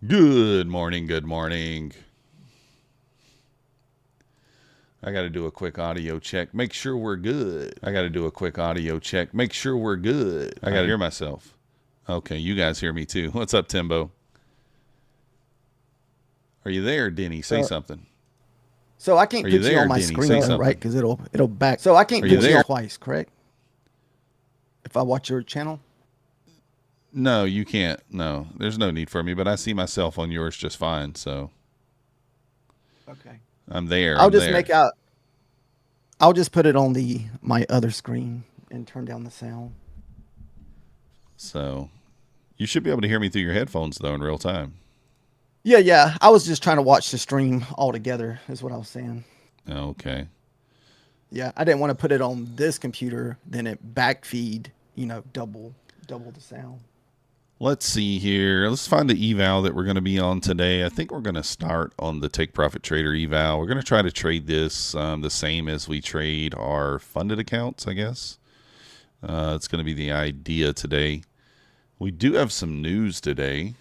Good morning, good morning. I got to do a quick audio check. Make sure we're good. I got to do a quick audio check. Make sure we're good. I got to hear myself. Okay, you guys hear me too. What's up, Timbo? Are you there, Denny? Say something. So I can't Are you put you there, on my Denny? screen Say though, right? something. Because it'll back. So I can't Are you put you there? on twice, correct? If I watch your channel. No, you can't. No, there's no need for me, but I see myself on yours just fine, so Okay. I'm there. I'll I'm just there. make out. I'll just put it on my other screen and turn down the sound. So you should be able to hear me through your headphones, though, in real time. Yeah. I was just trying to watch the stream all together. Is what I was saying. Okay. Yeah, I didn't want to put it on this computer, then it backfeed. Double the sound. Let's see here. Let's find the eval that we're going to be on today. I think we're going to start on the Take Profit Trader eval. We're going to try to trade this the same as we trade our funded accounts, I guess. It's going to be the idea today. We do have some news today.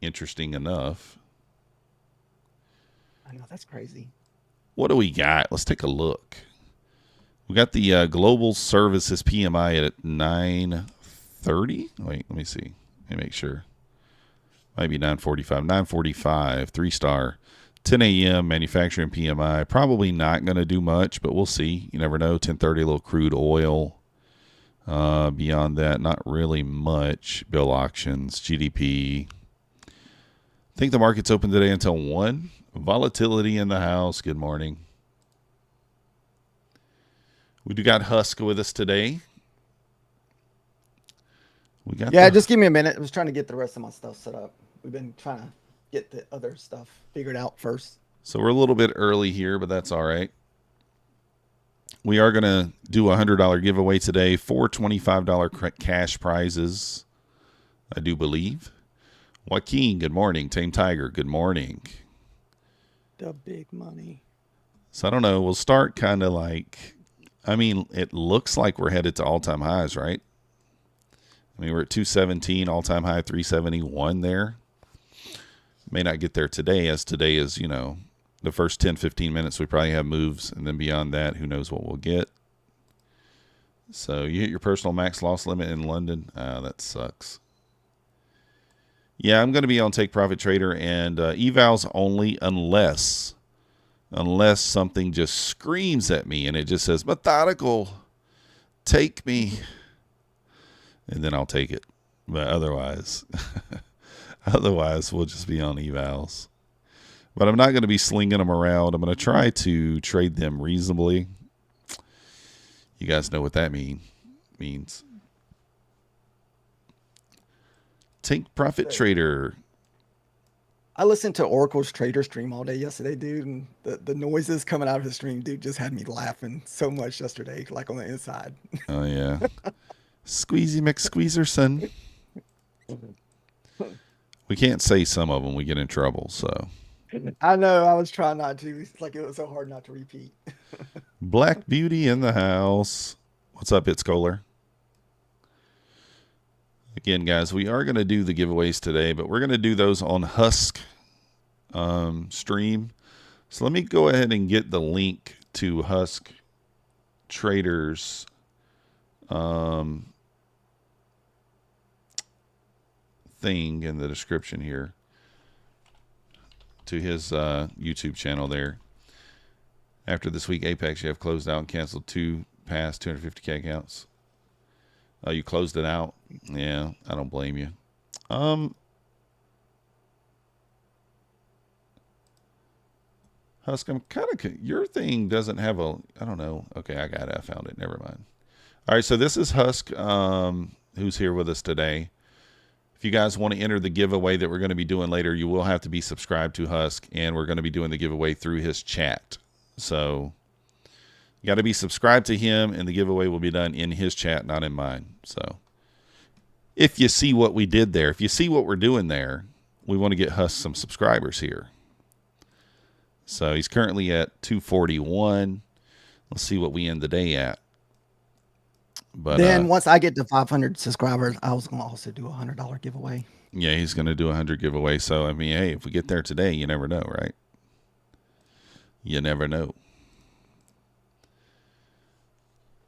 Interesting enough. I know that's crazy. What do we got? Let's take a look. We got the global services PMI at 930. Wait, let me see. Let me make sure. Might be 945. 945, 3-star. 10 a.m. manufacturing PMI. Probably not going to do much, but we'll see. You never know. 1030, a little crude oil. Beyond that, not really much. Bill auctions, GDP. I think the market's open today until 1. Volatility in the house. Good morning. We do got Husk with us today. We got Just give me a minute. I was trying to get the rest of my stuff set up. We've been trying to get the other stuff figured out first. So we're a little bit early here, but that's all right. We are going to do a $100 giveaway today. 4 $25 cash prizes, I do believe. Joaquin, good morning. Tame Tiger, good morning. The big money. So I don't know. We'll start kind of like, it looks like we're headed to all-time highs, right? We're at 217, all-time high 371 there. May not get there today, as today is, the first 10, 15 minutes we probably have moves, and then beyond that, who knows what we'll get. So you hit your personal max loss limit in London. That sucks. Yeah, I'm going to be on Take Profit Trader, and evals only unless something just screams at me and it just says, methodical, take me, and then I'll take it. But otherwise, we'll just be on evals. But I'm not going to be slinging them around. I'm going to try to trade them reasonably. You guys know what that means. Take Profit Trader. I listened to Oracle's trader stream all day yesterday, dude, and the noises coming out of his stream, dude, just had me laughing so much yesterday, like on the inside. Oh, yeah. Squeezy McSqueezerson. We can't say some of them. We get in trouble, so. I know. I was trying not to. It's like it was so hard not to repeat. Black Beauty in the house. What's up, Hitskoler? Again, guys, we are going to do the giveaways today, but we're going to do those on Husk stream. So let me go ahead and get the link to Husk Traders thing in the description here to his YouTube channel there. After this week, Apex, you have closed out and canceled 2 past 250K accounts. Oh, you closed it out? Yeah, I don't blame you. Husk, I'm kind of, your thing doesn't have a, I don't know. Okay, I got it. I found it. Never mind. All right, so this is Husk, who's here with us today. If you guys want to enter the giveaway that we're going to be doing later, you will have to be subscribed to Husk, and we're going to be doing the giveaway through his chat. So you got to be subscribed to him, and the giveaway will be done in his chat, not in mine. So if you see what we did there, if you see what we're doing there, we want to get Husk some subscribers here. So he's currently at 241. Let's see what we end the day at. But Then once I get to 500 subscribers, I was gonna also do $100 giveaway. yeah, he's going to do 100 giveaway. So I mean, hey, if we get there today, you never know, right? You never know.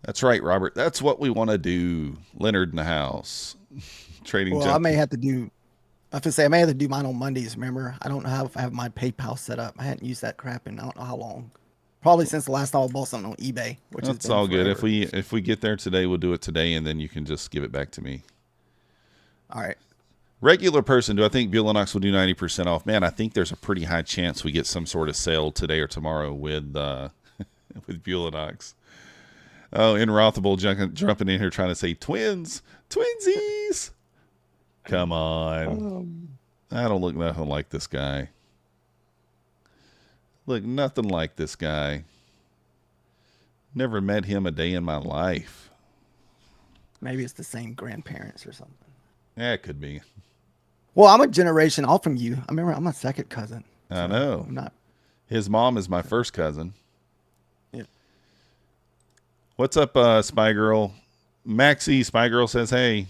That's right, Robert. That's what we want to do. Leonard in the house. Trading. Well, I may have to do. I have to say I may have to do mine on Mondays. Remember, I don't know how if I have my PayPal set up. I hadn't used that crap in I don't know how long. Probably since the last time I bought something on eBay. Which That's all good. If we get there today, we'll do it today, and then you can just give it back to me. All right. Regular person, do I think Bulenox will do 90% off? Man, I think there's a pretty high chance we get some sort of sale today or tomorrow with with Bulenox. Oh, Inrothable jumping in here trying to say twinsies. Come on. I don't look nothing like this guy. Look nothing like this guy. Never met him a day in my life. Maybe it's the same grandparents or something. Yeah, it could be. Well, I'm a generation off from you. I remember I'm a second cousin. I know. I'm not. His mom is my first cousin. Yeah. What's up, Spy Girl? Maxie, Spy Girl says, hey.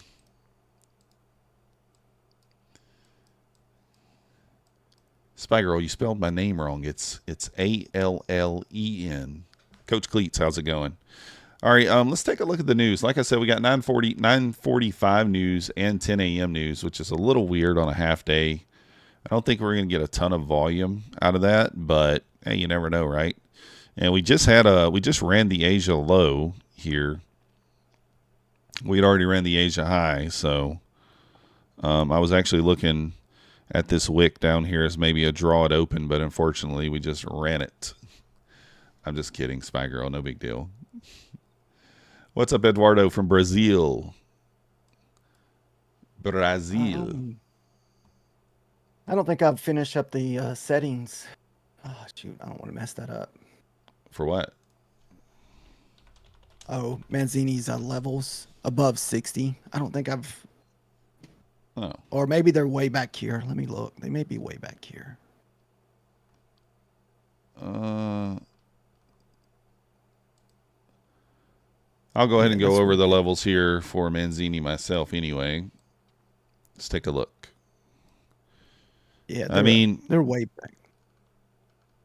Spy Girl, you spelled my name wrong. It's Allen. Coach Cleats, how's it going? All right, let's take a look at the news. Like I said, we got 9:45 news and 10 a.m. news, which is a little weird on a half day. I don't think we're going to get a ton of volume out of that, but hey, you never know, right? And we just ran the Asia low here. We'd already ran the Asia high, so I was actually looking at this wick down here as maybe a draw it open, but unfortunately we just ran it. I'm just kidding, Spy Girl, no big deal. What's up, Eduardo from Brazil? Brazil. I don't think I've finished up the settings. Oh, shoot. I don't want to mess that up. For what? Oh, Manzini's levels above 60. I don't think I've... Oh. Or maybe they're way back here. Let me look. They may be way back here. I'll go ahead and go over the levels here for Manzini myself anyway. Let's take a look. Yeah, I mean, they're way back.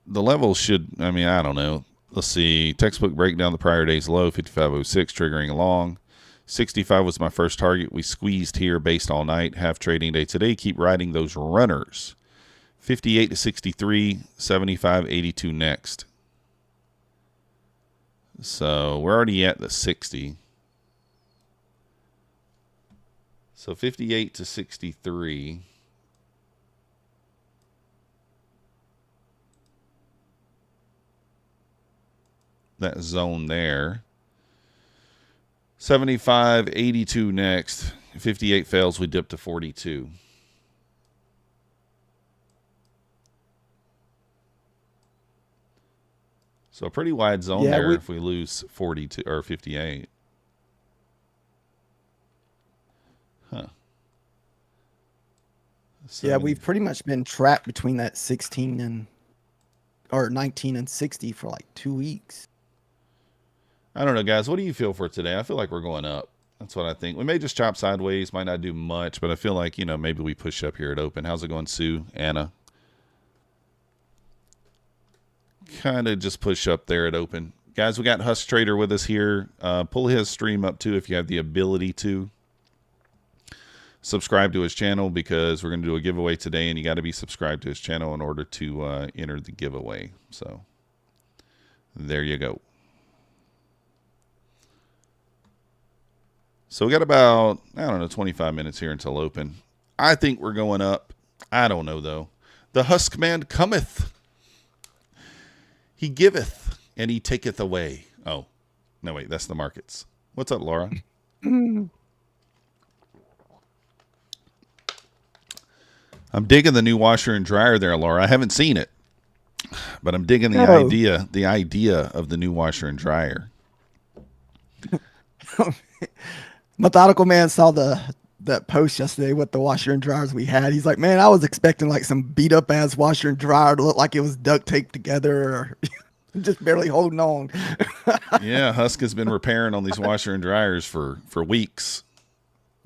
The levels should, I mean, I don't know. Let's see. Textbook breakdown the prior day's low, 55.06, triggering along. 65 was my first target. We squeezed here based all night. Half trading day today. Keep riding those runners. 58 to 63, 75.82 next. So we're already at the 60. So 58 to 63. That zone there. 75.82 next. 58 fails, we dip to 42. So a pretty wide zone there if we lose 42 or 58. Huh. Yeah, we've pretty much been trapped between that 16 and or 19 and 60 for like 2 weeks. I don't know, guys. What do you feel for today? I feel like we're going up. That's what I think. We may just chop sideways, might not do much, but I feel like, you know, maybe we push up here at open. How's it going, Sue? Anna? Kind of just push up there at open. Guys, we got Husk Trader with us here. Pull his stream up too if you have the ability to. Subscribe to his channel because we're going to do a giveaway today, and you got to be subscribed to his channel in order to enter the giveaway. So there you go. So we got about, I don't know, 25 minutes here until open. I think we're going up. I don't know, though. The Husk man cometh. He giveth, and he taketh away. Oh, no, wait, that's the markets. What's up, Laura? I'm digging the new washer and dryer there, Laura. I haven't seen it, but I'm digging the idea of the new washer and dryer. Methodical Man saw that post yesterday with the washer and dryers we had. He's like, man, I was expecting like some beat up ass washer and dryer to look like it was duct taped together. Just barely holding on. Yeah, Husk has been repairing on these washer and dryers for weeks.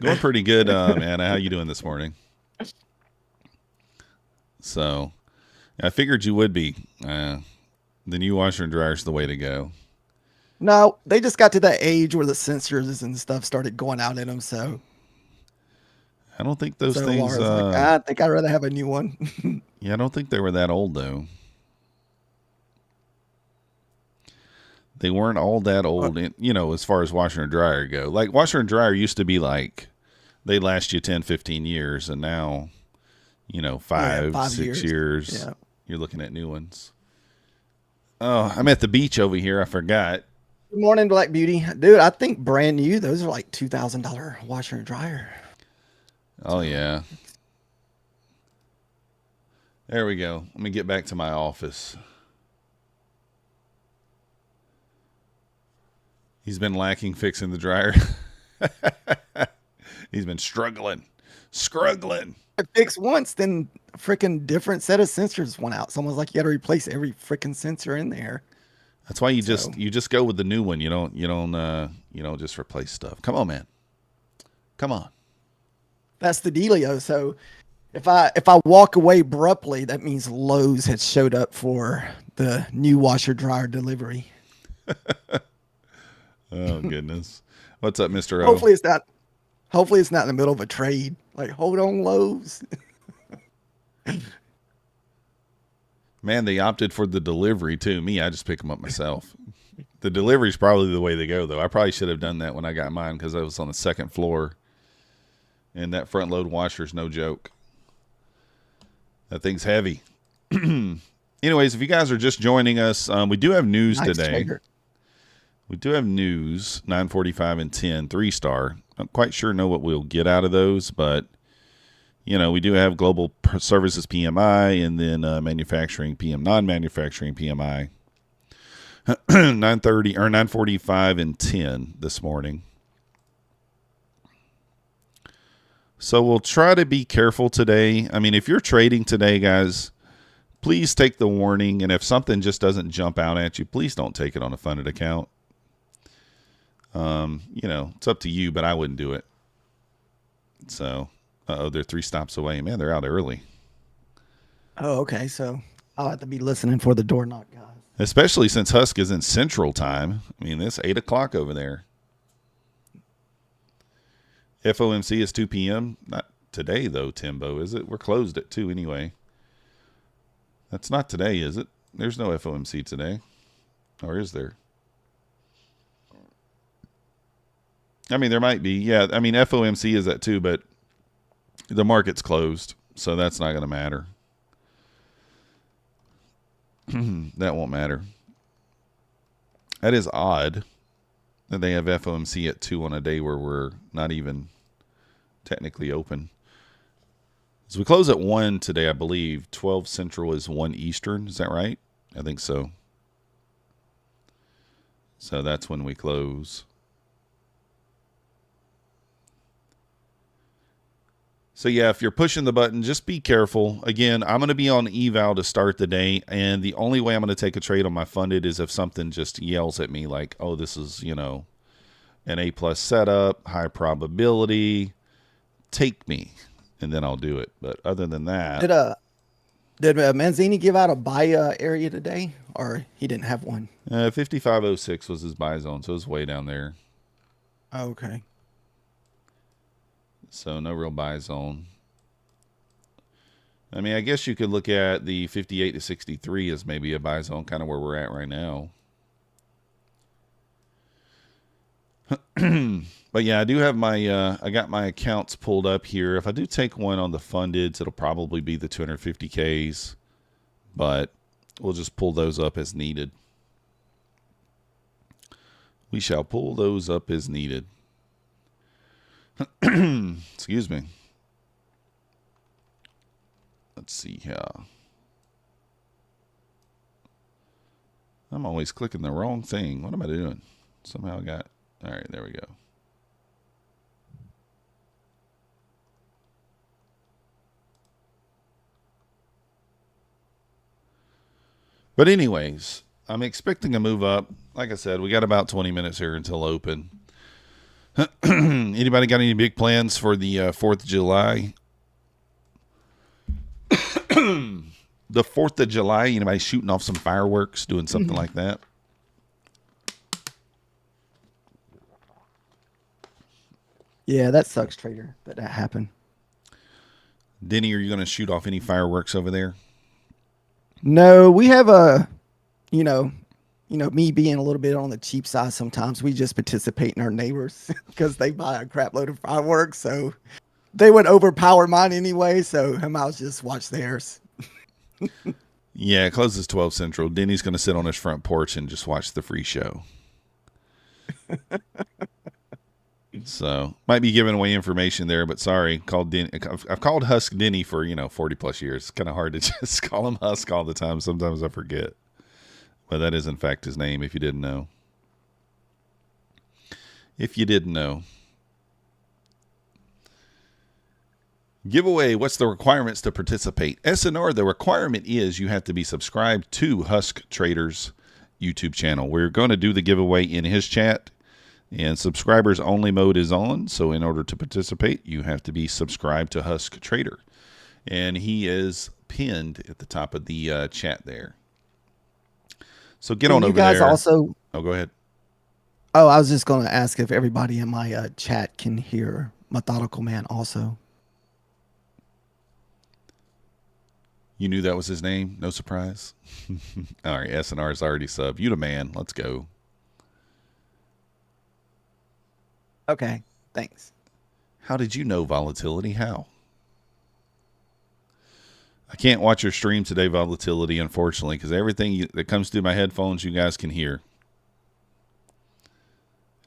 Going pretty good, Anna. How you doing this morning? So, I figured you would be. The new washer and dryer is the way to go. No, they just got to that age where the sensors and stuff started going out in them. So I don't think those things. Laura's like, I think I'd rather have a new one. Yeah, I don't think they were that old though. They weren't all that old, as far as washer and dryer go. Like washer and dryer used to be like they last you 10, 15 years, and now, 5, 6 years. Yeah. You're looking at new ones. Oh, I'm at the beach over here. I forgot. Good morning, Black Beauty. Dude, I think brand new, those are like $2,000 washer and dryer. Oh, yeah. There we go. Let me get back to my office. He's been lacking fixing the dryer. He's been struggling. I fixed once, then a freaking different set of sensors went out. Someone's like, you got to replace every freaking sensor in there. That's why you just go with the new one. You don't just replace stuff. Come on, man. Come on. That's the dealio. So if I walk away abruptly, that means Lowe's has showed up for the new washer dryer delivery. Oh goodness. What's up, Mr. O? Hopefully it's not in the middle of a trade. Like, hold on, Lowe's. Man, they opted for the delivery too. Me, I just pick them up myself. The delivery is probably the way to go, though. I probably should have done that when I got mine because I was on the second floor, and that front load washer is no joke. That thing's heavy. Anyways, if you guys are just joining us, we do have news today. Trader. We do have news, 9:45 and 10, 3-star. Not quite sure know what we'll get out of those, but we do have global services PMI and then manufacturing non-manufacturing PMI. 9:30 or 9:45 and 10 this morning. So we'll try to be careful today. I mean, if you're trading today, guys, please take the warning. And if something just doesn't jump out at you, please don't take it on a funded account. It's up to you, but I wouldn't do it. So, they're 3 stops away. Man, they're out early. Oh, okay. So I'll have to be listening for the door knock, guys. Especially since Husk is in Central Time. I mean, it's 8 o'clock over there. FOMC is 2 p.m. Not today, though, Timbo, is it? We're closed at 2 anyway. That's not today, is it? There's no FOMC today. Or is there? I mean, there might be. Yeah, I mean, FOMC is at 2, but the market's closed, so that's not going to matter. That won't matter. That is odd that they have FOMC at 2 on a day where we're not even technically open. So we close at 1 today, I believe. 12 Central is 1 Eastern. Is that right? I think so. So that's when we close. So, yeah, if you're pushing the button, just be careful. Again, I'm going to be on eval to start the day, and the only way I'm going to take a trade on my funded is if something just yells at me like, oh, this is, an A-plus setup, high probability, take me, and then I'll do it. But other than that... Did Manzini give out a buy area today, or he didn't have one? 5506 was his buy zone, so it was way down there. Oh, okay. So no real buy zone. I mean, I guess you could look at the 58 to 63 as maybe a buy zone, kind of where we're at right now. But yeah, I do have my, I got my accounts pulled up here. If I do take one on the fundeds, it'll probably be the 250Ks, but we'll just pull those up as needed. We shall pull those up as needed. Excuse me. Let's see here. I'm always clicking the wrong thing. What am I doing? Somehow I got... All right, there we go. But anyways, I'm expecting a move up. Like I said, we got about 20 minutes here until open. Anybody got any big plans for the 4th of July? The 4th of July, anybody shooting off some fireworks, doing something like that? Yeah, that sucks, trader, that happened. Denny, are you going to shoot off any fireworks over there? No, we have a, you know, me being a little bit on the cheap side sometimes, we just participate in our neighbors because they buy a crap load of fireworks. So they would overpower mine anyway. So I might just watch theirs. Yeah, it closes 12 Central. Denny's going to sit on his front porch and just watch the free show. So might be giving away information there, but sorry. I've called Husk Denny for 40 plus years. It's kind of hard to just call him Husk all the time. Sometimes I forget, but that is in fact his name. If you didn't know, giveaway. What's the requirements to participate? SNR. The requirement is you have to be subscribed to Husk Trader's YouTube channel. We're going to do the giveaway in his chat. And subscribers only mode is on. So in order to participate, you have to be subscribed to Husk Trader. And he is pinned at the top of the chat there. So get on over there. You guys also... Oh, go ahead. Oh, I was just going to ask if everybody in my chat can hear Methodical Man also. You knew that was his name? No surprise? All right, SNR is already sub. You the man. Let's go. Okay, thanks. How did you know volatility? How? I can't watch your stream today, volatility, unfortunately, because everything that comes through my headphones, you guys can hear.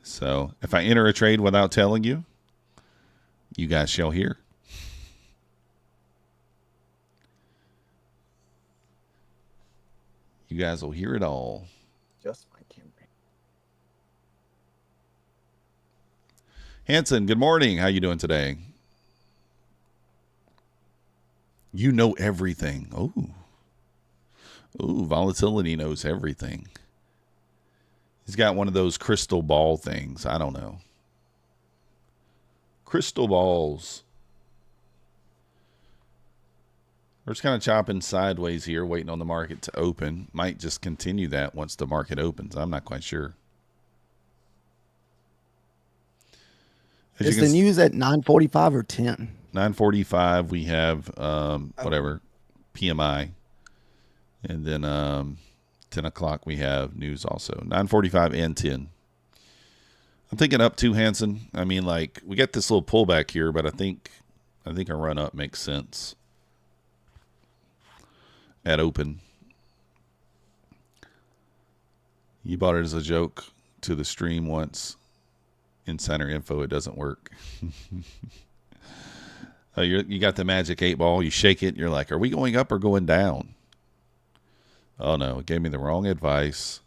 So if I enter a trade without telling you, you guys shall hear. You guys will hear it all. Just my camera. Hanson, good morning. How you doing today? You know everything. Ooh, volatility knows everything. He's got one of those crystal ball things. I don't know. Crystal balls. We're just kind of chopping sideways here, waiting on the market to open. Might just continue that once the market opens. I'm not quite sure. Is the news at 9:45 or 10? 9:45. We have whatever PMI, and then 10 o'clock we have news also. 9:45 and 10. I'm thinking up to Hanson. I mean, like we got this little pullback here, but I think a run up makes sense at open. You bought it as a joke to the stream once. Insider info, it doesn't work. You got the magic 8 ball. You shake it. You're like, are we going up or going down? Oh, no. It gave me the wrong advice.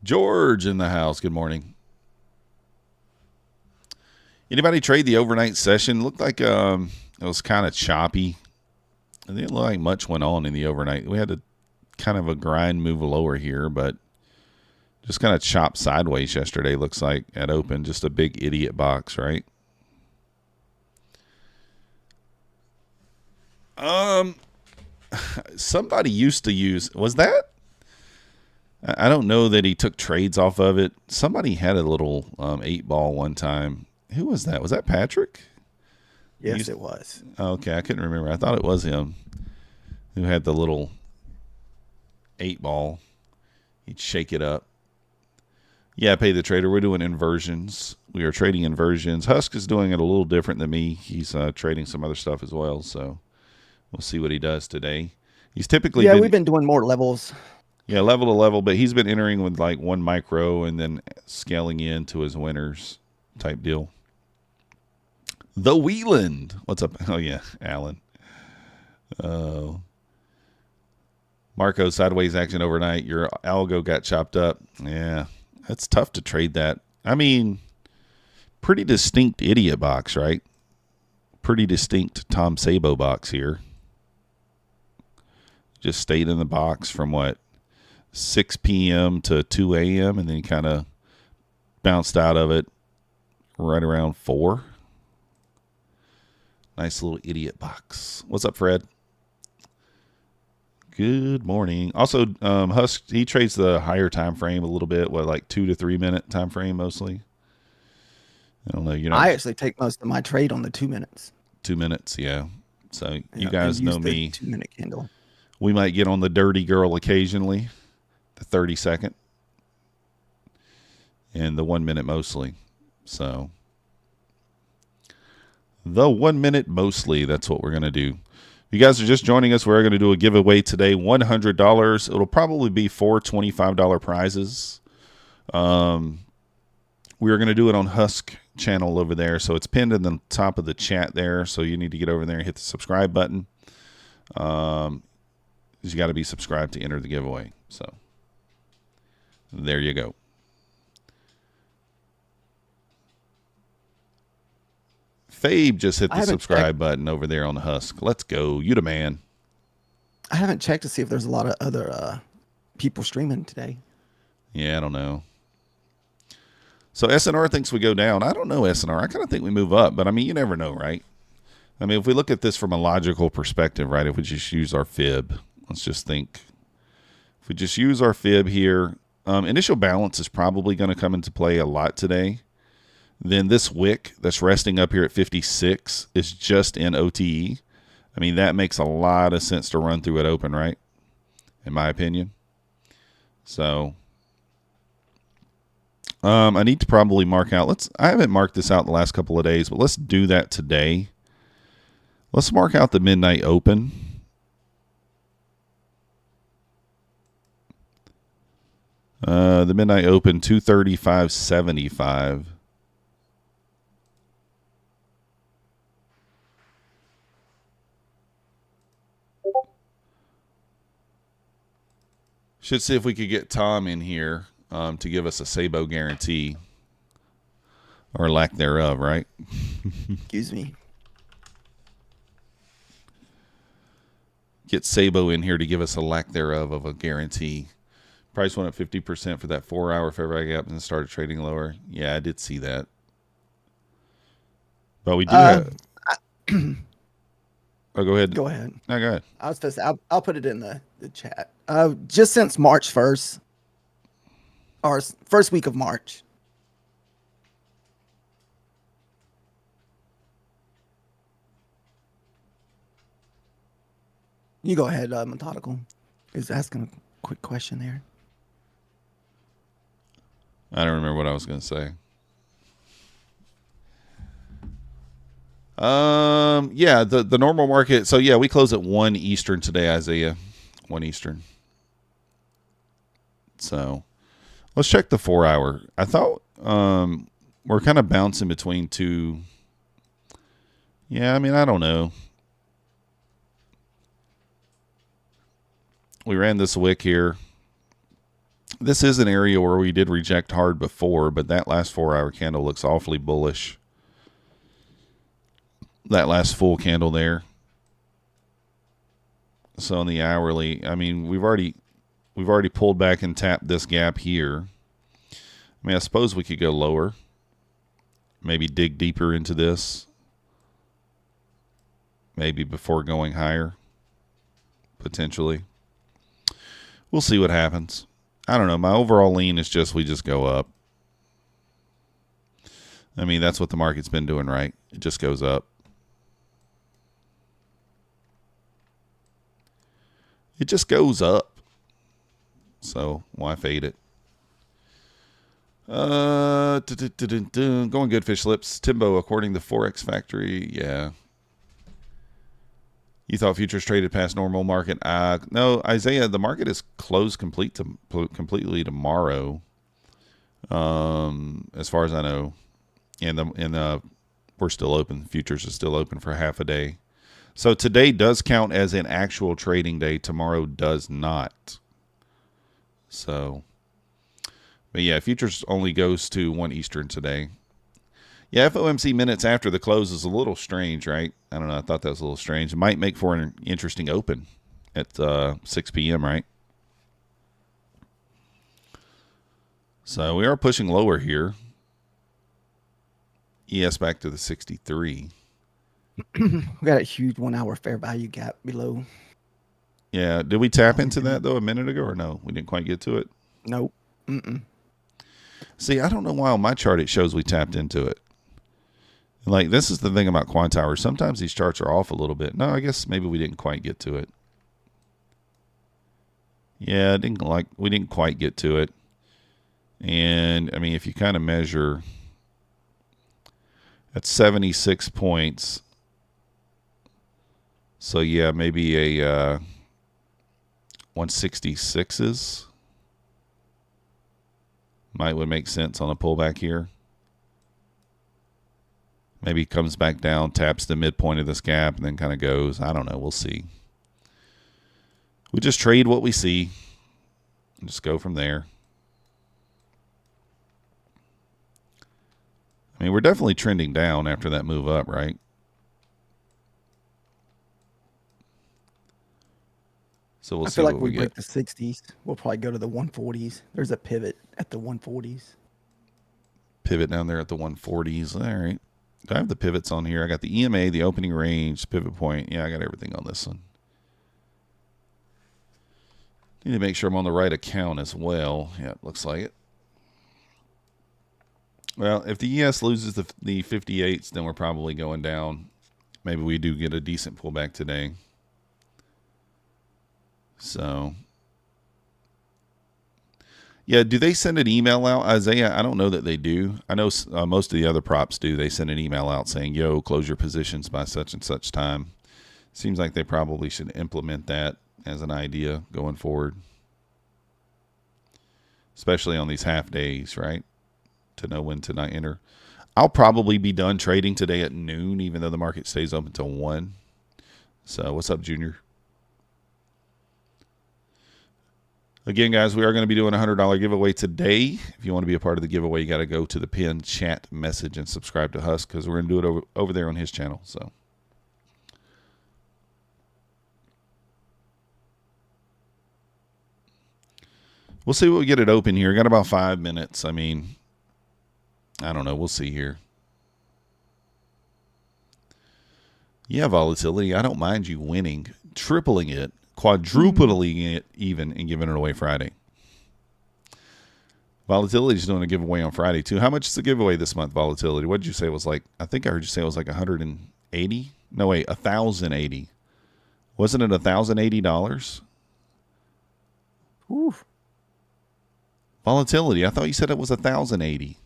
George in the house. Good morning. Anybody trade the overnight session? Looked like it was kind of choppy. It didn't look like much went on in the overnight. We had a kind of a grind move lower here, but just kind of chopped sideways yesterday, looks like, at open. Just a big idiot box, right? Somebody used to use, was that? I don't know that he took trades off of it. Somebody had a little 8 ball one time. Who was that? Was that Patrick? Yes, it was. Okay, I couldn't remember. I thought it was him who had the little 8 ball. He'd shake it up. Yeah, Pay the Trader. We're doing inversions. We are trading inversions. Husk is doing it a little different than me. He's trading some other stuff as well, so we'll see what he does today. He's typically we've been doing more levels. Yeah, level to level, but he's been entering with like 1 micro and then scaling into his winners type deal. The Wieland. What's up? Oh, yeah, Alan. Oh. Marco, sideways action overnight. Your algo got chopped up. Yeah, that's tough to trade that. I mean, pretty distinct idiot box, right? Pretty distinct Tom Sabo box here. Just stayed in the box from what, 6 p.m. to 2 a.m. and then kind of bounced out of it right around 4. Nice little idiot box. What's up, Fred? Good morning. Also, Husk, he trades the higher time frame a little bit, what, like 2 to 3 minute time frame mostly? I don't know. I actually take most of my trade on the 2 minutes. 2 minutes, yeah. So you guys know me. 2 minute candle. We might get on the dirty girl occasionally, the 30 second, and the 1 minute mostly. So the 1 minute mostly, that's what we're going to do. You guys are just joining us. We're going to do a giveaway today, $100. It'll probably be 4 $25 prizes. We are going to do it on Husk channel over there. So it's pinned in the top of the chat there. So you need to get over there and hit the subscribe button. You got to be subscribed to enter the giveaway. So there you go. Fabe just hit the subscribe button over there on the Husk. Let's go. You the man. I haven't checked to see if there's a lot of other people streaming today. Yeah, I don't know. So SNR thinks we go down. I don't know, SNR. I kind of think we move up, but I mean, you never know, right? I mean, if we look at this from a logical perspective, right, if we just use our fib, let's just think. If we just use our fib here, initial balance is probably going to come into play a lot today. Then this wick that's resting up here at 56 is just in OTE. I mean, that makes a lot of sense to run through it open, right? In my opinion. So I need to probably mark out. I haven't marked this out the last couple of days, but let's do that today. Let's mark out the midnight open. The midnight open 235.75. Should see if we could get Tom in here to give us a Sabo guarantee. Or lack thereof, right? Excuse me. Get Sabo in here to give us a lack thereof of a guarantee. Price went up 50% for that 4 hour fair value gap and then started trading lower. Yeah, I did see that. But we do have... Oh, go ahead. Go ahead. No, go ahead. I was supposed to, I'll put it in the chat. Just since March 1st, or first week of March. You go ahead, Methodical. Is asking a quick question there. I don't remember what I was going to say. Yeah, the normal market. So yeah, we close at 1 Eastern today, Isaiah. 1 Eastern. So let's check the 4 hour. I thought we're kind of bouncing between two. Yeah, I mean, I don't know. We ran this wick here. This is an area where we did reject hard before, but that last 4 hour candle looks awfully bullish. That last full candle there. So on the hourly, I mean, we've already pulled back and tapped this gap here. I mean, I suppose we could go lower. Maybe dig deeper into this. Maybe before going higher. Potentially. We'll see what happens. I don't know. My overall lean is just we just go up. I mean, that's what the market's been doing, right? It just goes up. It just goes up. So why fade it? Going good, fish lips. Timbo, according to Forex Factory, yeah. You thought futures traded past normal market? No, Isaiah, the market is closed completely tomorrow. As far as I know, and we're still open. Futures is still open for half a day. So today does count as an actual trading day. Tomorrow does not. So, but yeah, futures only goes to 1 Eastern today. Yeah, FOMC minutes after the close is a little strange, right? I don't know. I thought that was a little strange. It might make for an interesting open at 6 p.m., right? So we are pushing lower here. ES back to the 63. We got a huge 1 hour fair value gap below. Yeah. Did we tap into that, though, a minute ago, or no? We didn't quite get to it? Nope. Mm-mm. See, I don't know why on my chart it shows we tapped into it. Like, this is the thing about quant hours. Sometimes these charts are off a little bit. No, I guess maybe we didn't quite get to it. Yeah, we didn't quite get to it. And, I mean, if you kind of measure at 76 points. So, yeah, maybe a 166s would make sense on a pullback here. Maybe comes back down, taps the midpoint of this gap, and then kind of goes. I don't know. We'll see. We just trade what we see and just go from there. I mean, we're definitely trending down after that move up, right? So we'll see I feel like what we we break get. the 60s. We'll probably go to the 140s. There's a pivot at the 140s. Pivot down there at the 140s. All right. Do I have the pivots on here? I got the EMA, the opening range, pivot point. Yeah, I got everything on this one. Need to make sure I'm on the right account as well. Yeah, it looks like it. Well, if the ES loses the 58s, then we're probably going down. Maybe we do get a decent pullback today. So, yeah, do they send an email out, Isaiah? I don't know that they do. I know most of the other props do. They send an email out saying, yo, close your positions by such and such time. Seems like they probably should implement that as an idea going forward, especially on these half days, right? To know when to not enter. I'll probably be done trading today at noon, even though the market stays open till 1. So what's up, Junior? Again, guys, we are going to be doing a $100 giveaway today. If you want to be a part of the giveaway, you got to go to the pinned chat message and subscribe to Husk, because we're going to do it over there on his channel. So we'll see what we get it open here. Got about 5 minutes. I mean, I don't know. We'll see here. Yeah, volatility. I don't mind you winning, tripling it, quadrupling it even, and giving it away Friday. Volatility is doing a giveaway on Friday, too. How much is the giveaway this month, Volatility? What did you say it was like? I think I heard you say it was like 180. No, wait, 1,080. Wasn't it $1,080? Oof. Volatility. I thought you said it was 1,080.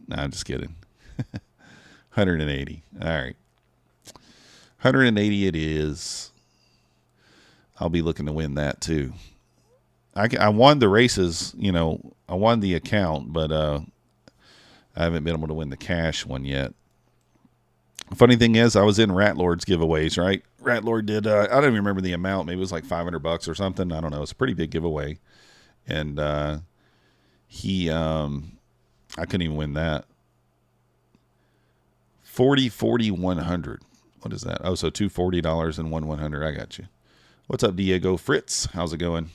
Nah, I'm just kidding. 180. All right. 180 it is. I'll be looking to win that too. I won the races, you know, I won the account, but I haven't been able to win the cash one yet. Funny thing is, I was in Ratlord's giveaways, right? Ratlord did, I don't even remember the amount. Maybe it was like $500 or something. I don't know. It's a pretty big giveaway. And I couldn't even win that. 40, 40, 100. What is that? Oh, so two $40 and one 100. I got you. What's up, Diego Fritz? How's it going?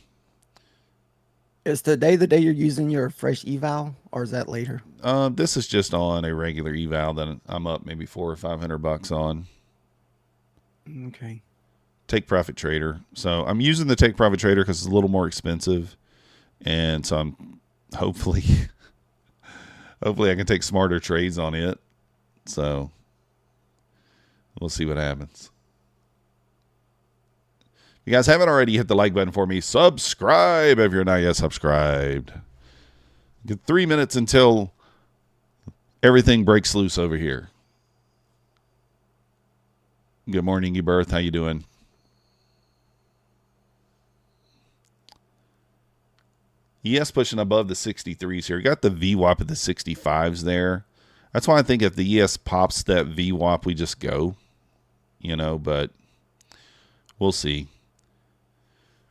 Is today the day you're using your fresh eval, or is that later? This is just on a regular eval that I'm up maybe $400 or $500 on. Okay. Take Profit Trader. So I'm using the Take Profit Trader because it's a little more expensive, and so I'm hopefully I can take smarter trades on it. So we'll see what happens. If you guys haven't already, hit the like button for me. Subscribe if you're not yet subscribed. Get 3 minutes until everything breaks loose over here. Good morning, Ebirth. How you doing? ES pushing above the 63s here. You got the VWAP at the 65s there. That's why I think if the ES pops that VWAP, we just go. You know, but we'll see.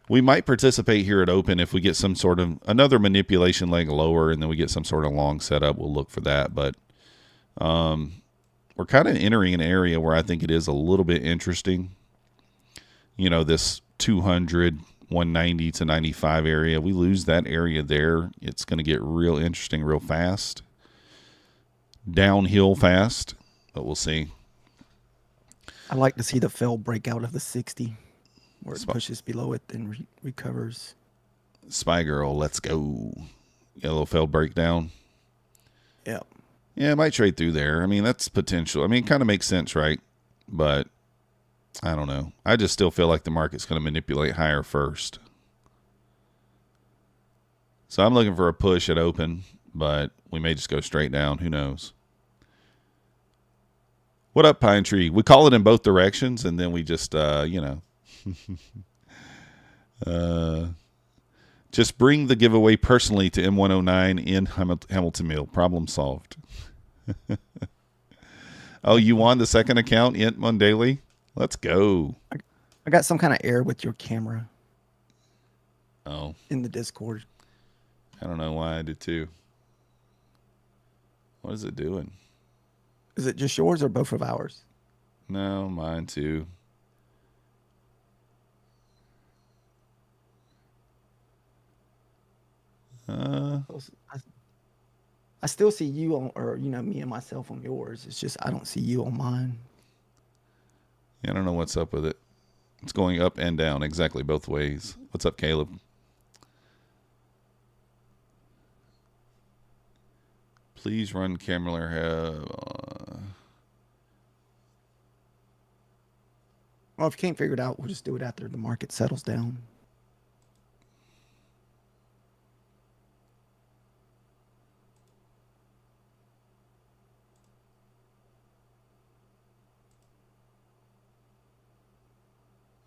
We might participate here at open if we get some sort of another manipulation leg lower, and then we get some sort of long setup. We'll look for that. But we're kind of entering an area where I think it is a little bit interesting. You know, this 200, 190 to 95 area. We lose that area there, it's going to get real interesting real fast. Downhill fast, but we'll see. I like to see the failed breakout of the 60 where it pushes below it and recovers. Spy Girl, let's go. Got a little failed breakdown. Yeah. Yeah, it might trade through there. I mean, that's potential. I mean, it kind of makes sense, right? But I don't know. I just still feel like the market's going to manipulate higher first. So I'm looking for a push at open, but we may just go straight down. Who knows? What up, Pine Tree? We call it in both directions, and then we just, just bring the giveaway personally to M109 in Hamilton Mill. Problem solved. Oh, you won the second account, Int Mondaily? Let's go. I got some kind of error with your camera. Oh. In the Discord. I don't know why I did too. What is it doing? Is it just yours or both of ours? No, mine too. I still see you on, or me and myself on yours. It's just I don't see you on mine. Yeah, I don't know what's up with it. It's going up and down exactly both ways. What's up, Caleb? Please run camera. Well, if you can't figure it out, we'll just do it after the market settles down.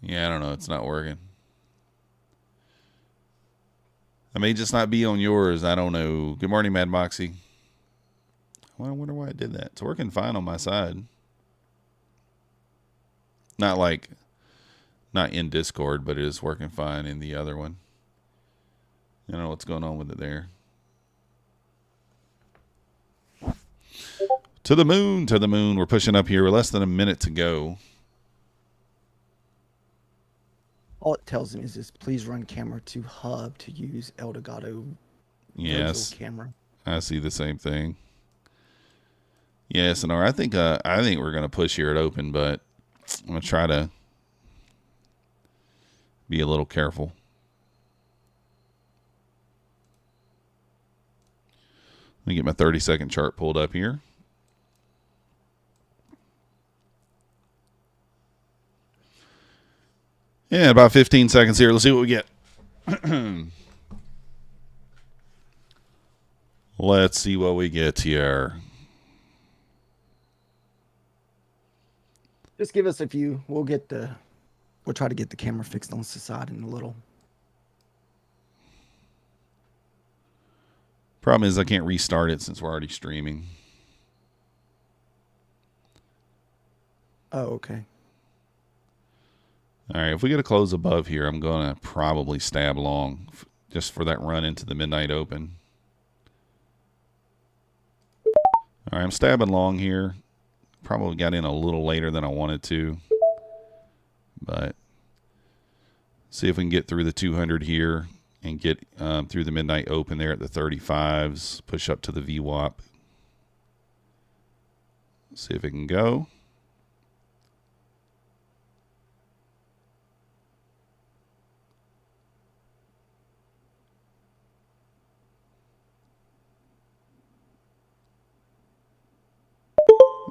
Yeah, I don't know. It's not working. I may just not be on yours. I don't know. Good morning, Mad Moxie. Well, I wonder why I did that. It's working fine on my side. Not in Discord, but it is working fine in the other one. I don't know what's going on with it there. To the moon, to the moon. We're pushing up here. We're less than a minute to go. All it tells me is just please run camera to hub to use Elgato. Yes, camera. I see the same thing. Yes, and I think we're gonna push here at open, but I'm gonna try to be a little careful. Let me get my 30-second chart pulled up here. Yeah, about 15 seconds here. Let's see what we get. Let's see what we get here. Just give us a few. We'll try to get the camera fixed on the side in a little. Problem is I can't restart it since we're already streaming. Oh, okay. All right, if we get a close above here, I'm going to probably stab long just for that run into the midnight open. All right, I'm stabbing long here. Probably got in a little later than I wanted to. But see if we can get through the 200 here and get through the midnight open there at the 35s. Push up to the VWAP. See if it can go.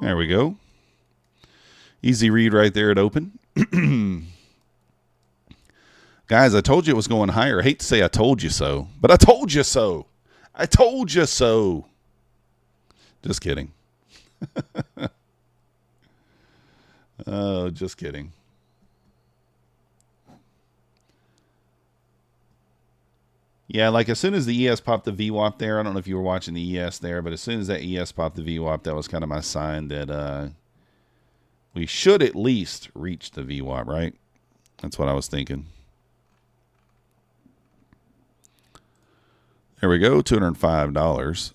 There we go. Easy read right there at open. Guys, I told you it was going higher. I hate to say I told you so, but I told you so. I told you so. Just kidding. Oh, just kidding. Yeah, like as soon as the ES popped the VWAP there, I don't know if you were watching the ES there, but as soon as that ES popped the VWAP, that was kind of my sign that we should at least reach the VWAP, right? That's what I was thinking. There we go, $205.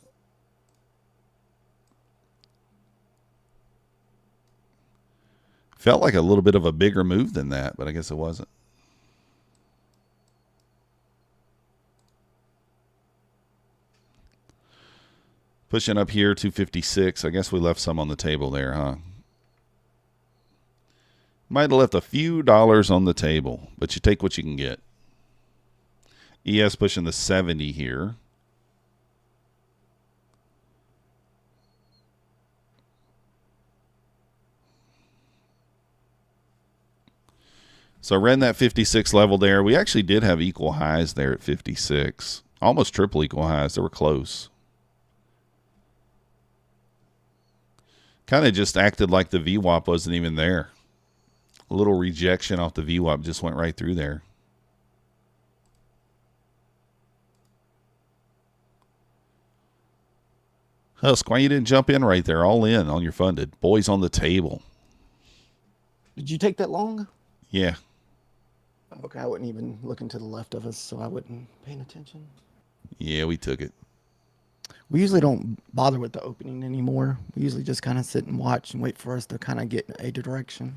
Felt like a little bit of a bigger move than that, but I guess it wasn't. Pushing up here, 256. I guess we left some on the table there, huh? Might have left a few dollars on the table, but you take what you can get. ES pushing the 70 here. So I ran that 56 level there. We actually did have equal highs there at 56. Almost triple equal highs. They were close. Kind of just acted like the VWAP wasn't even there. A little rejection off the VWAP just went right through there. Husk, why you didn't jump in right there? All in on your funded. Boys on the table. Did you take that long? Yeah. Okay, I wasn't even looking to the left of us, so I wasn't paying attention. Yeah, we took it. We usually don't bother with the opening anymore. We usually just kind of sit and watch and wait for us to kind of get a direction.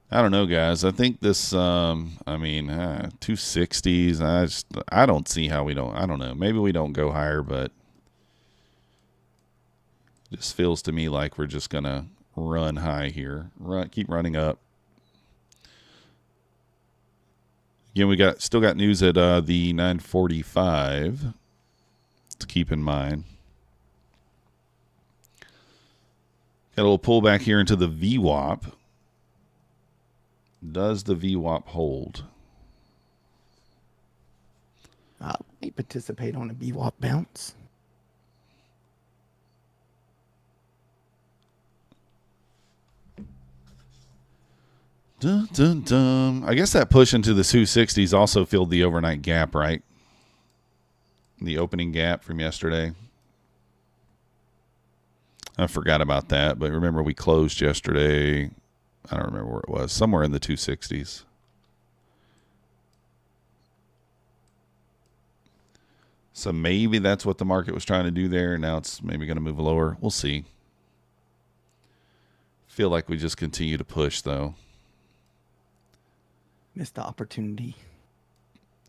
I don't know, guys. I think this, 260s, I don't see how we don't, I don't know. Maybe we don't go higher, but it just feels to me like we're just going to run high here. Keep running up. Again, we still got news at the 945 to keep in mind. Got a little pullback here into the VWAP. Does the VWAP hold? I may participate on a Vwap bounce. Dun, dun, dun. I guess that push into the 260s also filled the overnight gap, right? The opening gap from yesterday. I forgot about that, but remember we closed yesterday. I don't remember where it was. Somewhere in the 260s. So maybe that's what the market was trying to do there. Now it's maybe going to move lower. We'll see. Feel like we just continue to push, though. Missed the opportunity.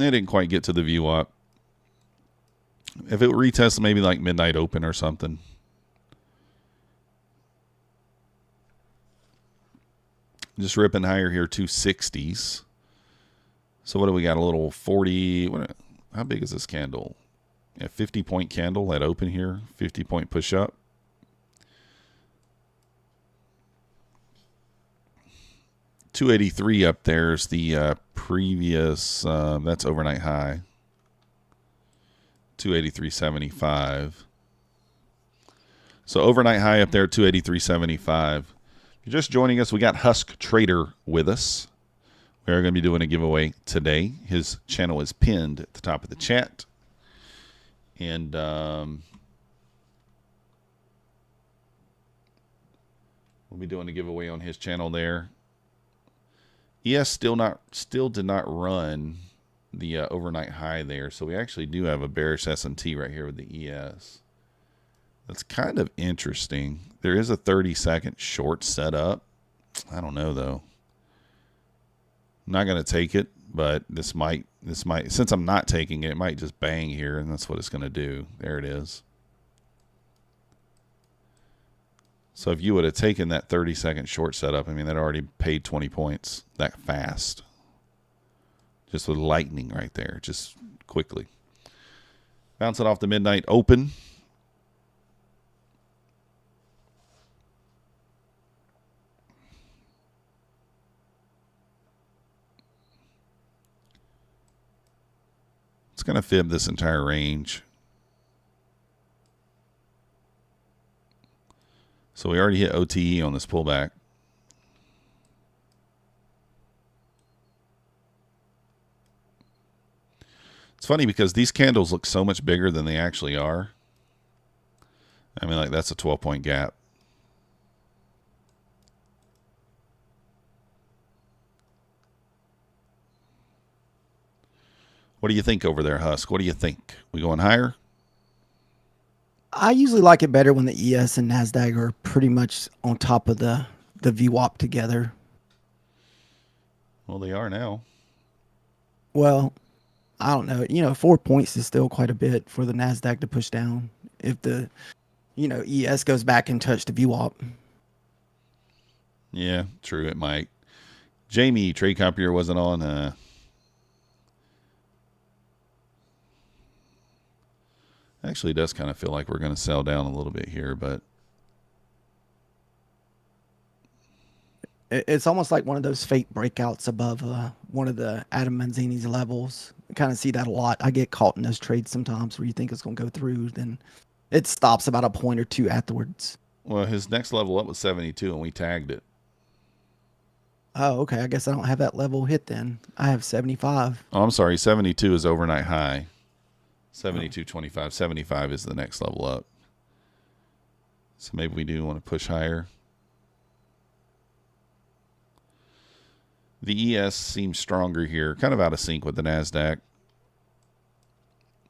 It didn't quite get to the VWAP. If it retests maybe like midnight open or something. Just ripping higher here, 260s. So what do we got? A little 40. How big is this candle? Yeah, 50-point candle at open here. 50-point push up. $283 up there is the previous. That's overnight high. 283.75. So overnight high up there, 283.75. If you're just joining us, we got Husk Trader with us. We are going to be doing a giveaway today. His channel is pinned at the top of the chat. And we'll be doing a giveaway on his channel there. ES still did not run the overnight high there, so we actually do have a bearish S&T right here with the ES. That's kind of interesting. There is a 30-second short set up. I don't know though. I'm not going to take it, but this might, since I'm not taking it, it might just bang here, and that's what it's going to do. There it is. So if you would have taken that 30-second short setup, I mean, that already paid 20 points that fast. Just with lightning right there, just quickly. Bounce it off the midnight open. It's going to fib this entire range. So we already hit OTE on this pullback. It's funny because these candles look so much bigger than they actually are. I mean, like that's a 12-point gap. What do you think over there, Husk? What do you think? We going higher? I usually like it better when the ES and Nasdaq are pretty much on top of the VWAP together. Well, they are now. Well, I don't know. 4 points is still quite a bit for the Nasdaq to push down if the ES goes back and touch the VWAP. Yeah, true. It might. Jamie, trade copier wasn't on. Actually, it does kind of feel like we're going to sell down a little bit here, but It's almost like one of those fake breakouts above one of the Adam Manzini's levels. I kind of see that a lot. I get caught in those trades sometimes where you think it's going to go through, then it stops about a point or two afterwards. well, his next level up was 72, and we tagged it. Oh, okay. I guess I don't have that level hit then. I have 75. Oh, I'm sorry. 72 is overnight high. 72.25. 75 is the next level up. So maybe we do want to push higher. The ES seems stronger here, kind of out of sync with the Nasdaq.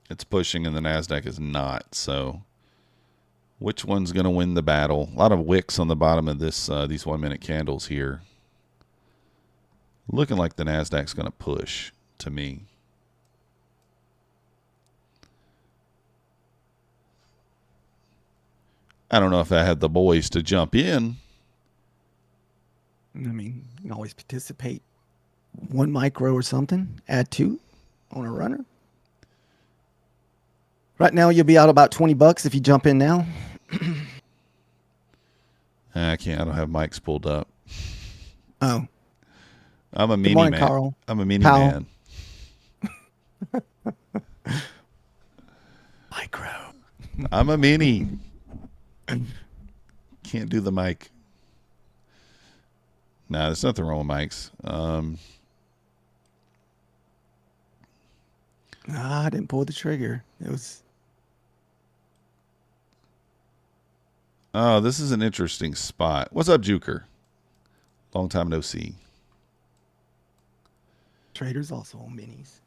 It's pushing and the Nasdaq is not. So which one's going to win the battle? A lot of wicks on the bottom of this these 1 minute candles here. Looking like the Nasdaq's going to push to me. I don't know if I had the boys to jump in. I mean, you can always participate 1 micro or something, add 2 on a runner. Right now, you'll be out about $20 if you jump in now. I can't. I don't have mics pulled up. Oh. I'm a mini morning, man. Carl. I'm a mini Powell. man. Micro. I'm a mini. Can't do the mic. Nah, there's nothing wrong with mics. I didn't pull the trigger. It was. Oh, this is an interesting spot. What's up, Juker? Long time no see. Traders also on minis.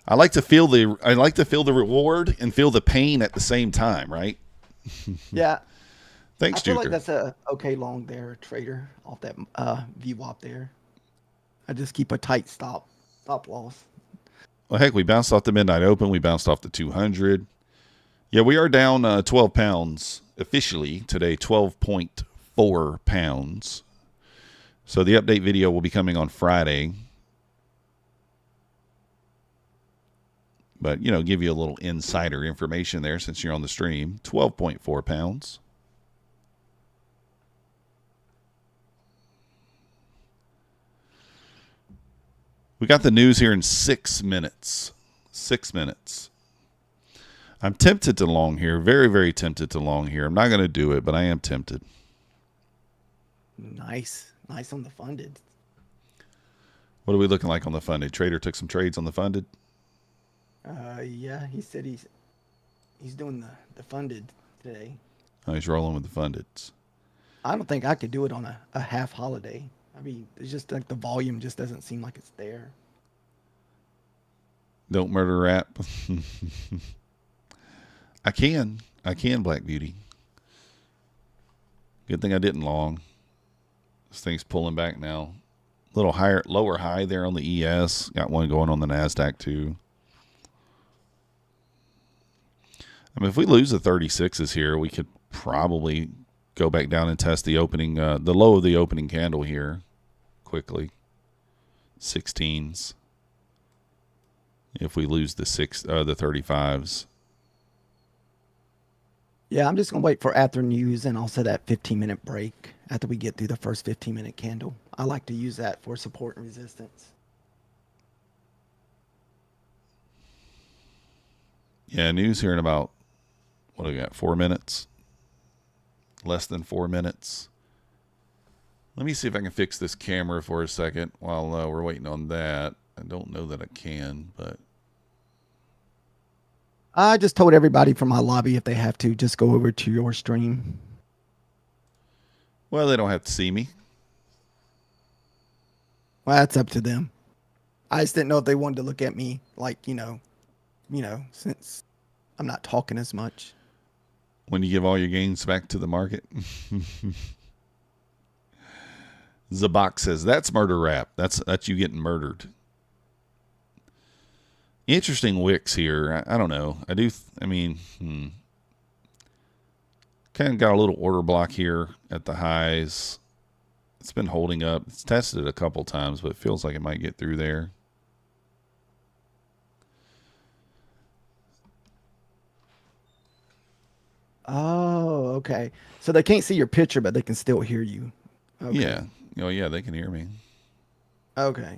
I like to feel the reward and feel the pain at the same time, right? Yeah. Thanks, I feel Juker. like that's a okay long there trader off that VWAP there. I just keep a tight stop loss. Well, heck, we bounced off the midnight open. We bounced off the 200. Yeah, we are down 12 pounds officially today, 12.4 pounds. So the update video will be coming on Friday. But, give you a little insider information there since you're on the stream. 12.4 pounds. We got the news here in 6 minutes. 6 minutes. I'm tempted to long here. Very, very tempted to long here. I'm not going to do it, but I am tempted. Nice on the funded. What are we looking like on the funded? Trader took some trades on the funded. Yeah, he said he's doing the funded today. Oh, he's rolling with the fundeds. I don't think I could do it on a half holiday. I mean, it's just like the volume just doesn't seem like it's there. Don't murder rap. I can, Black Beauty. Good thing I didn't long. This thing's pulling back now. A little higher, lower high there on the ES. Got one going on the Nasdaq too. I mean, if we lose the 36s here, we could probably go back down and test the opening, the low of the opening candle here quickly. 16s. If we lose the 35s. Yeah, I'm just going to wait for after news and also that 15-minute break after we get through the first 15-minute candle. I like to use that for support and resistance. Yeah, news here in about, what do we got, 4 minutes? Less than 4 minutes. Let me see if I can fix this camera for a second while we're waiting on that. I don't know that I can, but... I just told everybody from my lobby if they have to, just go over to your stream. Well, they don't have to see me. Well, that's up to them. I just didn't know if they wanted to look at me like, since I'm not talking as much. When you give all your gains back to the market. Zabak says, that's murder rap. That's you getting murdered. Interesting wicks here. I don't know. I mean, kind of got a little order block here at the highs. It's been holding up. It's tested it a couple times, but it feels like it might get through there. Oh, okay. So they can't see your picture, but they can still hear you. Okay. Yeah. Oh, yeah, they can hear me. Okay.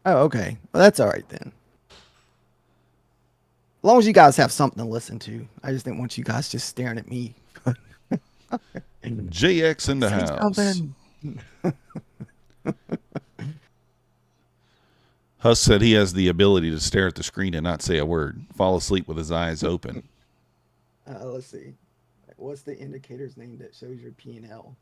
Oh, okay. Well, that's all right then. As long as you guys have something to listen to. I just didn't want you guys just staring at me. JX in the Say house. something. Husk said he has the ability to stare at the screen and not say a word. Fall asleep with his eyes open. Let's see. What's the indicator's name that shows your P&L?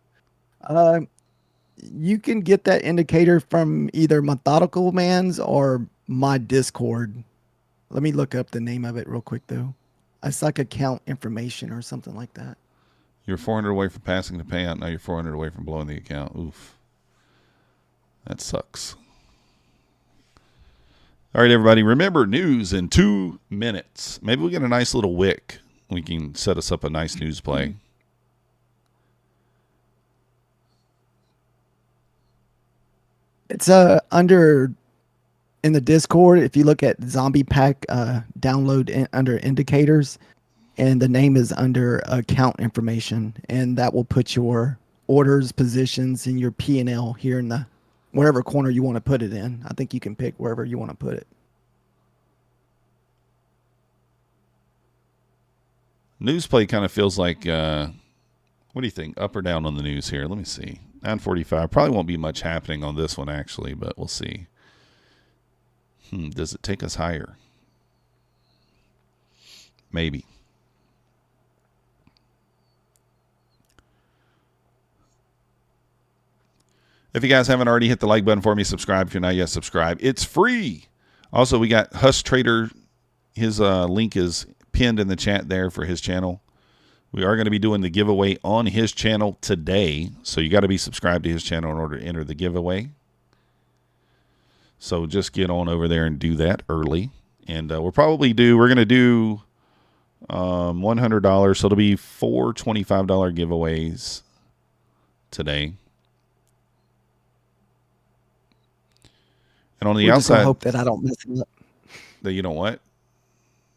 You can get that indicator from either Methodical Man's or my Discord. Let me look up the name of it real quick, though. It's like account information or something like that. You're 400 away from passing the payout. Now you're 400 away from blowing the account. Oof. That sucks. All right, everybody. Remember, news in 2 minutes. Maybe we get a nice little wick. We can set us up a nice news play. It's under in the Discord. If you look at Zombie Pack download under indicators, and the name is under account information, and that will put your orders, positions, and your P&L here in the wherever corner you want to put it in. I think you can pick wherever you want to put it. News play kind of feels like, what do you think? Up or down on the news here? Let me see. 9:45. Probably won't be much happening on this one, actually, but we'll see. Does it take us higher? Maybe. If you guys haven't already hit the like button for me, subscribe if you're not yet subscribed. It's free. Also, we got Husk Trader. His link is pinned in the chat there for his channel. We are going to be doing the giveaway on his channel today. So you got to be subscribed to his channel in order to enter the giveaway. So just get on over there and do that early. And we're going to do $100. So it'll be 4 $25 giveaways today. And on the outside, hope that I don't mess it up. That you don't what?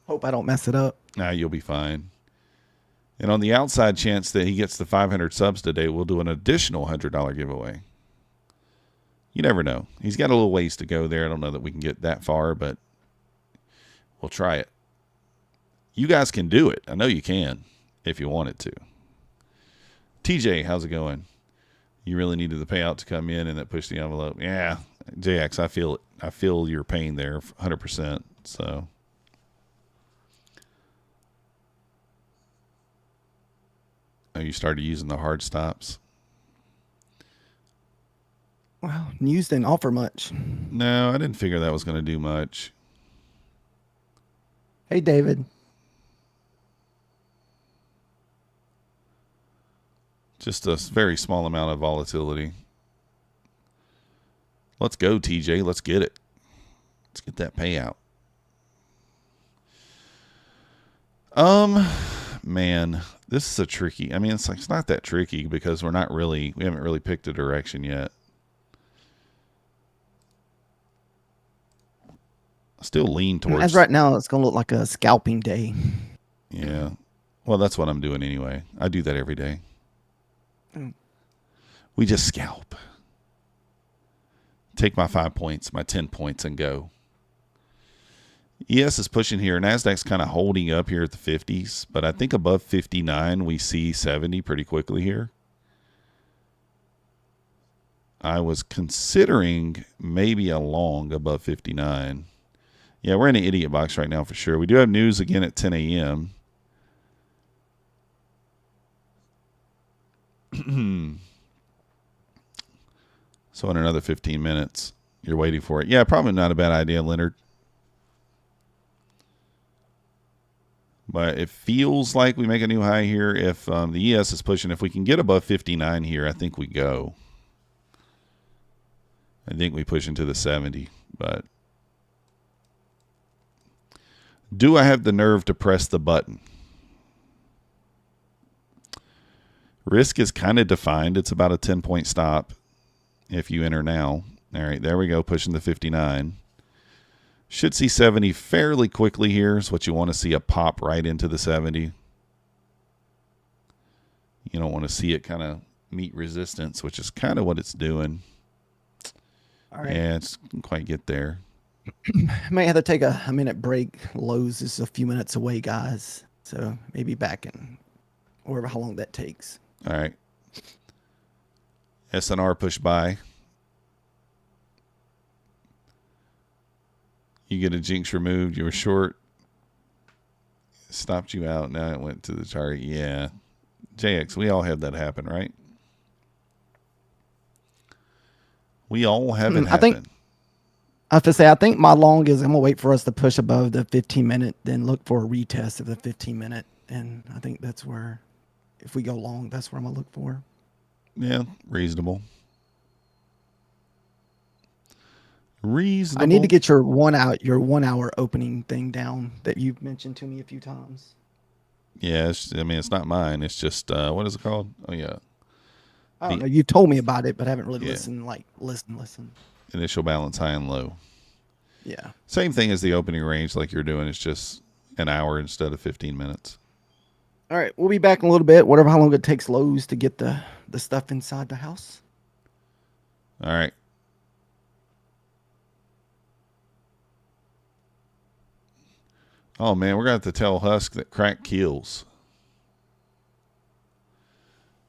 Hope I don't mess it up. Nah, you'll be fine. And on the outside chance that he gets the 500 subs today, we'll do an additional $100 giveaway. You never know. He's got a little ways to go there. I don't know that we can get that far, but we'll try it. You guys can do it. I know you can if you wanted to. TJ, how's it going? You really needed the payout to come in and that push the envelope. Yeah, JX, I feel it. I feel your pain there 100%. So. Oh, you started using the hard stops? Well, news didn't offer much. No, I didn't figure that was going to do much. Hey, David. Just a very small amount of volatility. Let's go, TJ. Let's get it. Let's get that payout. Man, this is a tricky. I mean, it's not that tricky because we haven't really picked a direction yet. Still lean towards. As right now, it's going to look like a scalping day. Yeah. Well, that's what I'm doing anyway. I do that every day. We just scalp. Take my 5 points, my 10 points, and go. ES is pushing here. Nasdaq's kind of holding up here at the 50s, but I think above 59 we see 70 pretty quickly here. I was considering maybe a long above 59. Yeah, we're in an idiot box right now for sure. We do have news again at 10 a.m. So in another 15 minutes, you're waiting for it. Yeah, probably not a bad idea, Leonard. But it feels like we make a new high here. If the ES is pushing, if we can get above 59 here, I think we go. I think we push into the 70, but Do I have the nerve to press the button? Risk is kind of defined. It's about a 10-point stop if you enter now. All right, there we go, pushing the 59. Should see 70 fairly quickly here. Is what you want to see, a pop right into the 70. You don't want to see it kind of meet resistance, which is kind of what it's doing. All right. Yeah, it's didn't quite get there. Might have to take a minute break. Lowe's is a few minutes away, guys. So maybe back in, or how long that takes. All right. SNR push by. You get a jinx removed. You were short. Stopped you out. Now it went to the target. Yeah. JX, we all had that happen, right? We all have it happen. I have to say, I think my long is I'm going to wait for us to push above the 15-minute, then look for a retest of the 15-minute. And I think that's where, if we go long, that's where I'm going to look for. Yeah, reasonable. Reasonable. I need to get your 1 hour opening thing down that you've mentioned to me a few times. Yeah, I mean, it's not mine. It's just, what is it called? Oh, yeah. I don't know. You've told me about it, but I haven't really listened, listen. Initial balance high and low. Yeah. Same thing as the opening range like you're doing. It's just an hour instead of 15 minutes. All right. We'll be back in a little bit. Whatever, how long it takes Lowe's to get the stuff inside the house. All right. Oh, man, we're going to have to tell Husk that crack kills.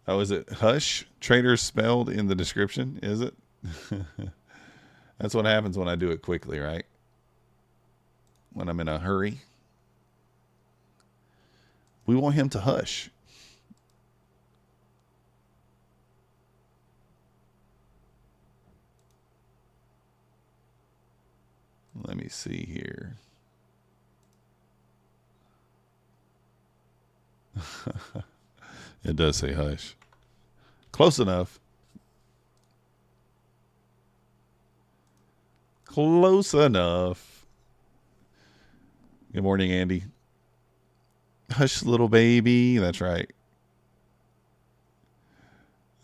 Oh, is it Hush? Traders spelled in the description, is it? That's what happens when I do it quickly, right? When I'm in a hurry. We want him to hush. Let me see here. It does say hush. Close enough. Close enough. Good morning, Andy. Hush, little baby. That's right.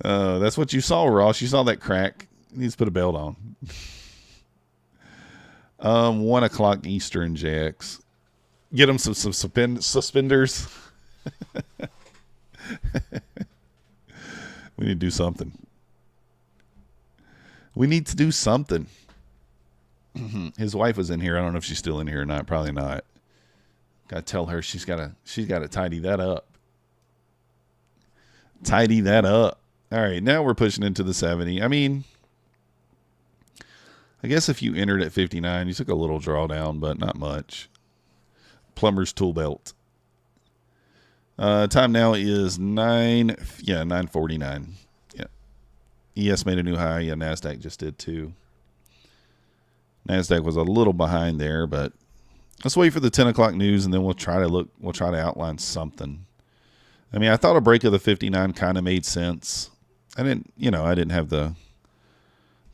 That's what you saw, Ross. You saw that crack. He needs to put a belt on. 1 o'clock Eastern, JX. Get him some suspenders. We need to do something. We need to do something. His wife was in here. I don't know if she's still in here or not. Probably not. Got to tell her she's got to tidy that up. Tidy that up. All right, now we're pushing into the 70. I mean, I guess if you entered at 59, you took a little drawdown, but not much. Plumber's tool belt. Time now is 9:49. Yeah. ES made a new high. Yeah, Nasdaq just did too. Nasdaq was a little behind there, but let's wait for the 10 o'clock news and then we'll try to outline something. I mean, I thought a break of the 59 kind of made sense. I didn't have the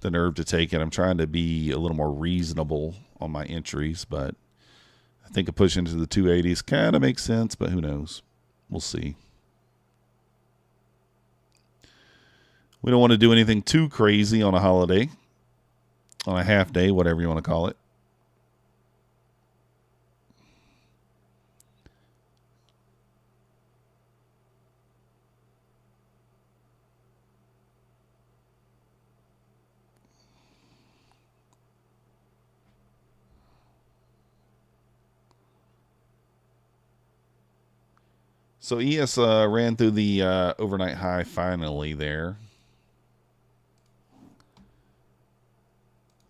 nerve to take it. I'm trying to be a little more reasonable on my entries, but I think a push into the 280s kind of makes sense, but who knows? We'll see. We don't want to do anything too crazy on a holiday, on a half day, whatever you want to call it. So ES ran through the overnight high finally there.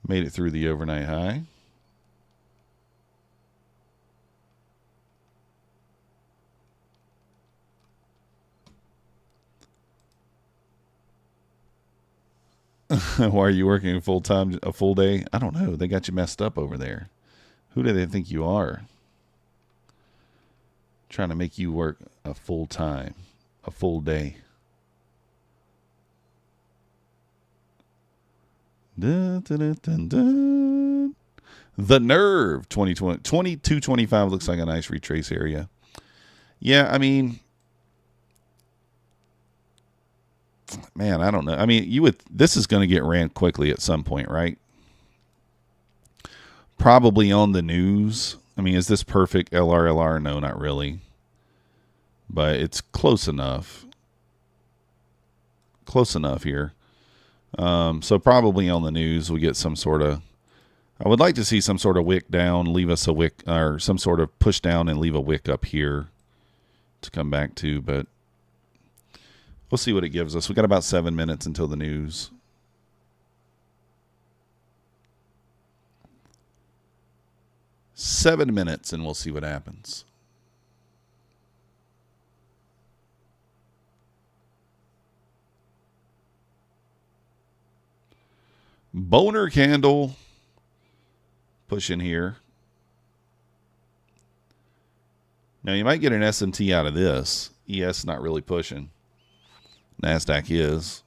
Made it through the overnight high. Why are you working full-time, a full day? I don't know. They got you messed up over there. Who do they think you are? Trying to make you work a full time, a full day. Dun, dun, dun, dun, dun. The nerve, 2020, 2225 looks like a nice retrace area. Yeah, I mean, man, I don't know. I mean, this is going to get ran quickly at some point, right? Probably on the news. I mean, is this perfect LRLR? No, not really. But it's close enough. Close enough here. So probably on the news we get some sort of, I would like to see some sort of wick down, leave us a wick, or some sort of push down and leave a wick up here to come back to, but we'll see what it gives us. We got about 7 minutes until the news. Seven minutes and we'll see what happens. Boner candle. Push in here. Now you might get an S&T out of this. ES not really pushing. Nasdaq is.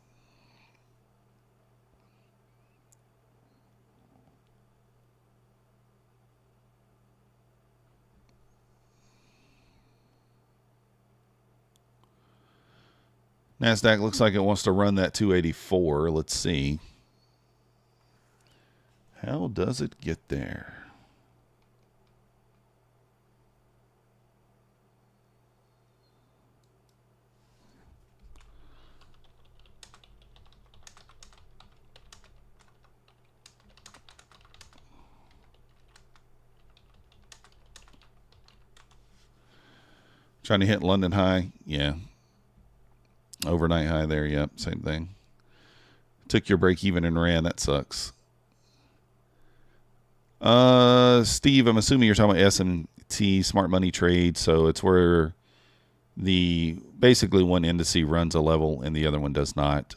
Nasdaq looks like it wants to run that 284. Let's see. How does it get there? Trying to hit London high. Yeah. Overnight high there. Yep. Same thing. Took your break even and ran. That sucks. Steve, I'm assuming you're talking about S&T smart money trade. So it's where basically one indice runs a level and the other one does not.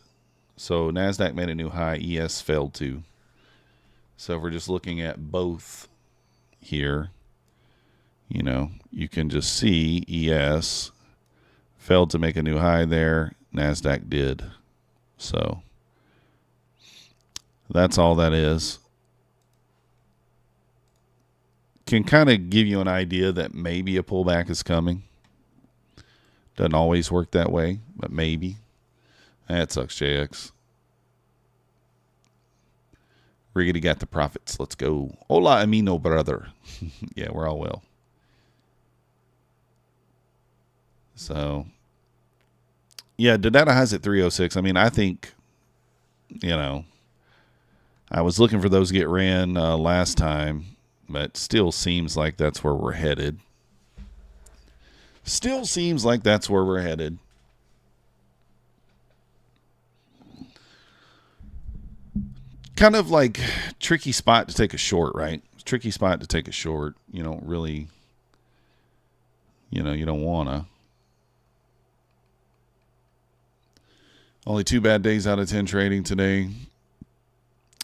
So Nasdaq made a new high. ES failed to. So if we're just looking at both here, you know, you can just see ES failed to make a new high there. Nasdaq did. So that's all that is. Can kind of give you an idea that maybe a pullback is coming. Doesn't always work that way, but maybe. That sucks, JX. Riggedy got the profits. Let's go. Hola, amino brother. Yeah, we're all well. So, yeah, the data has at 306. I mean, I think, you know, I was looking for those to get ran last time, but still seems like that's where we're headed. Still seems like that's where we're headed. Kind of like tricky spot to take a short, right? Tricky spot to take a short. You don't really, you know, you don't want to. Only 2 bad days out of 10 trading today.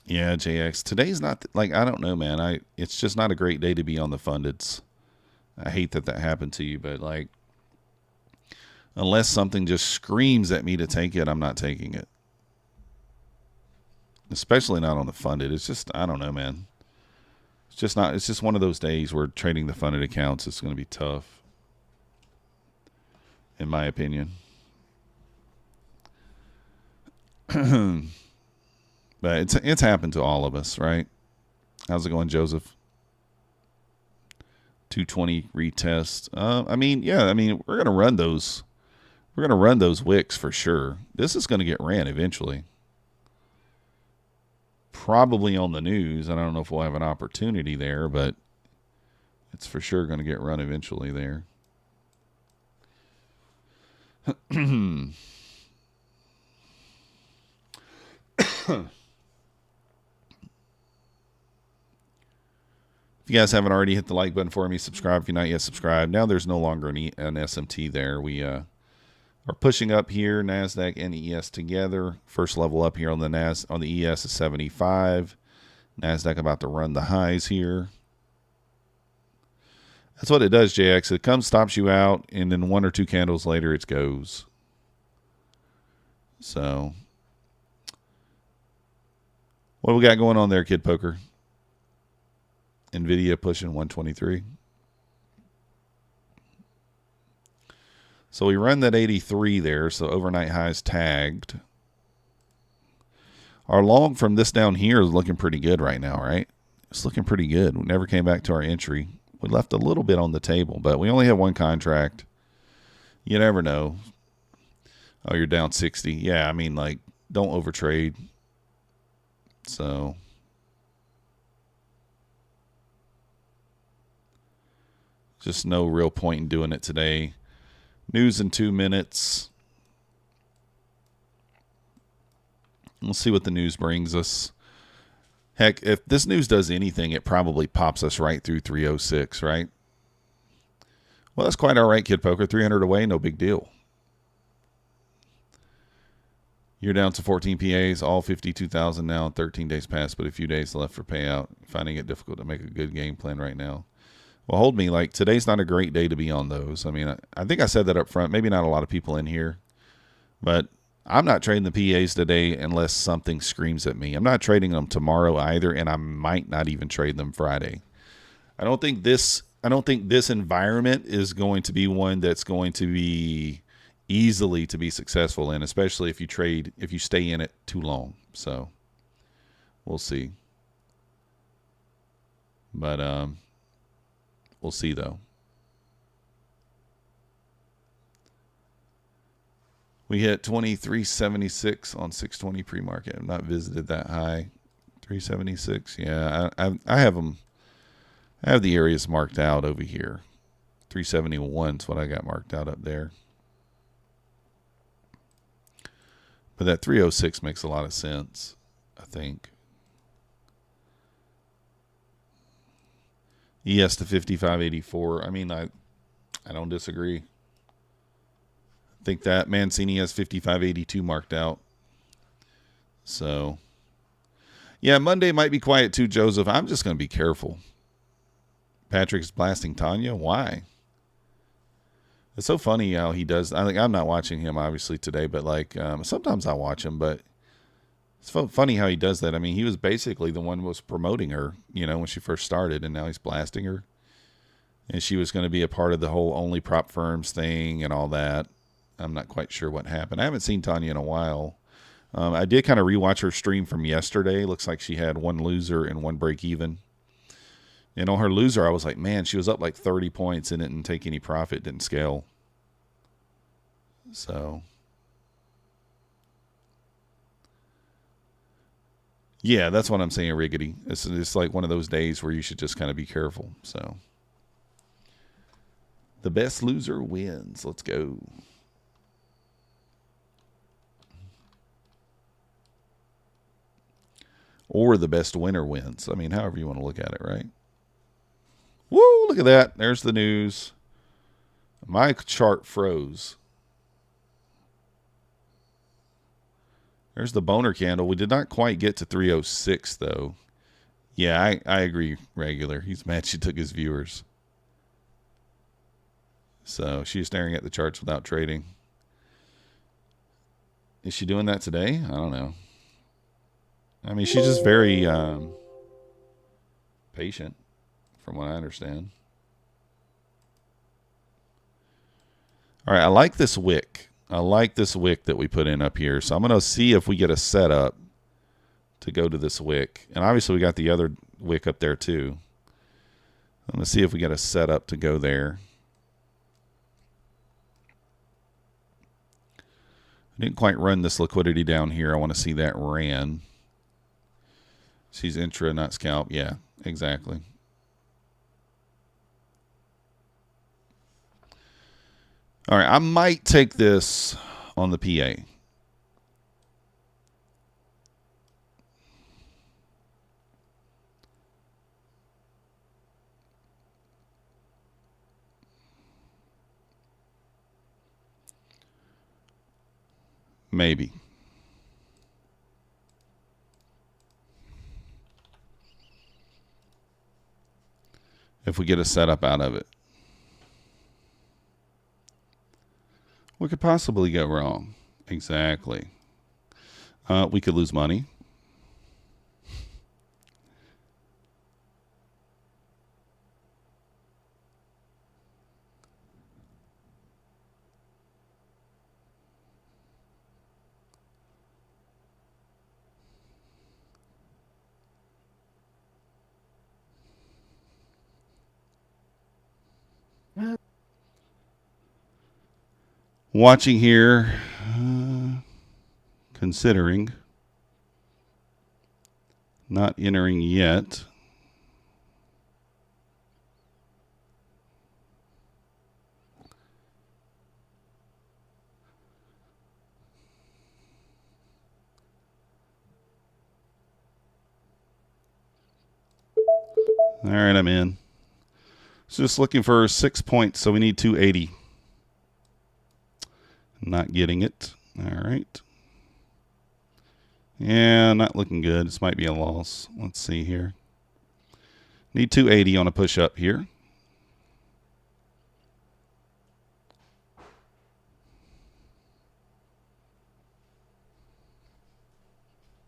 Yeah, JX. Today's not, like, I don't know, man. It's just not a great day to be on the fundeds. I hate that happened to you, but, like, unless something just screams at me to take it, I'm not taking it. Especially not on the funded. It's just, I don't know, man. It's just not, it's just one of those days where trading the funded accounts is going to be tough, in my opinion. But it's happened to all of us, right? How's it going, Joseph? 220 retest. I mean, yeah, I mean, we're gonna run those. We're gonna run those wicks for sure. This is gonna get ran eventually. Probably on the news. I don't know if we'll have an opportunity there, but it's for sure gonna get run eventually there. If you guys haven't already, hit the like button for me. Subscribe if you're not yet subscribed. Now there's no longer an SMT there. We are pushing up here. Nasdaq and ES together. First level up here on the ES is 75. Nasdaq about to run the highs here. That's what it does, JX. It comes, stops you out, and then 1 or 2 candles later it goes. So, what do we got going on there, Kid Poker? Nvidia pushing 123. So we run that 83 there, so overnight highs tagged. Our long from this down here is looking pretty good right now, right? It's looking pretty good. We never came back to our entry. We left a little bit on the table, but we only have one contract. You never know. Oh, you're down 60. Yeah, I mean, like, don't overtrade. So just no real point in doing it today. News in 2 minutes. We'll see what the news brings us. Heck, if this news does anything, it probably pops us right through 306, right? Well, that's quite all right, Kid Poker. 300 away, no big deal. You're down to 14 PAs, all 52,000 now, 13 days past, but a few days left for payout. Finding it difficult to make a good game plan right now. Well, hold me, like, today's not a great day to be on those. I mean, I think I said that up front. Maybe not a lot of people in here, but I'm not trading the PAs today unless something screams at me. I'm not trading them tomorrow either, and I might not even trade them Friday. I don't think this environment is going to be one that's going to be easily to be successful in, especially if you stay in it too long. So we'll see. But we'll see though. We hit 2376 on 620 pre-market. I've not visited that high. 376. Yeah, I have them. I have the areas marked out over here. 371 is what I got marked out up there. But that 306 makes a lot of sense, I think. ES to 5584. I mean, I don't disagree. I think that Mancini has 5582 marked out. So, yeah, Monday might be quiet too, Joseph. I'm just going to be careful. Patrick's blasting Tanya. Why? It's so funny how he does. I think I'm not watching him obviously today, but like sometimes I watch him. But it's funny how he does that. I mean, he was basically the one who was promoting her, you know, when she first started, and now he's blasting her. And she was going to be a part of the whole only prop firms thing and all that. I'm not quite sure what happened. I haven't seen Tanya in a while. I did kind of rewatch her stream from yesterday. Looks like she had one loser and one break even. And on her loser, I was like, man, she was up like 30 points and didn't take any profit, didn't scale. So, yeah, that's what I'm saying, Riggedy. It's like one of those days where you should just kind of be careful. So, the best loser wins. Let's go. Or the best winner wins. I mean, however you want to look at it, right? Woo, look at that. There's the news. My chart froze. There's the boner candle. We did not quite get to 306, though. Yeah, I agree, Regular. He's mad she took his viewers. So she's staring at the charts without trading. Is she doing that today? I don't know. I mean, she's just very patient, from what I understand. All right, I like this wick. I like this wick that we put in up here. So I'm going to see if we get a setup to go to this wick. And obviously we got the other wick up there too. I'm going to see if we get a setup to go there. I didn't quite run this liquidity down here. I want to see that ran. She's intra, not scalp. Yeah, exactly. All right, I might take this on the PA. Maybe. If we get a setup out of it. What could possibly go wrong? Exactly. We could lose money. Watching here, considering not entering yet. All right, I'm in. Just looking for 6 points, so we need 280. Not getting it. All right. Yeah, not looking good. This might be a loss. Let's see here. Need 280 on a push up here.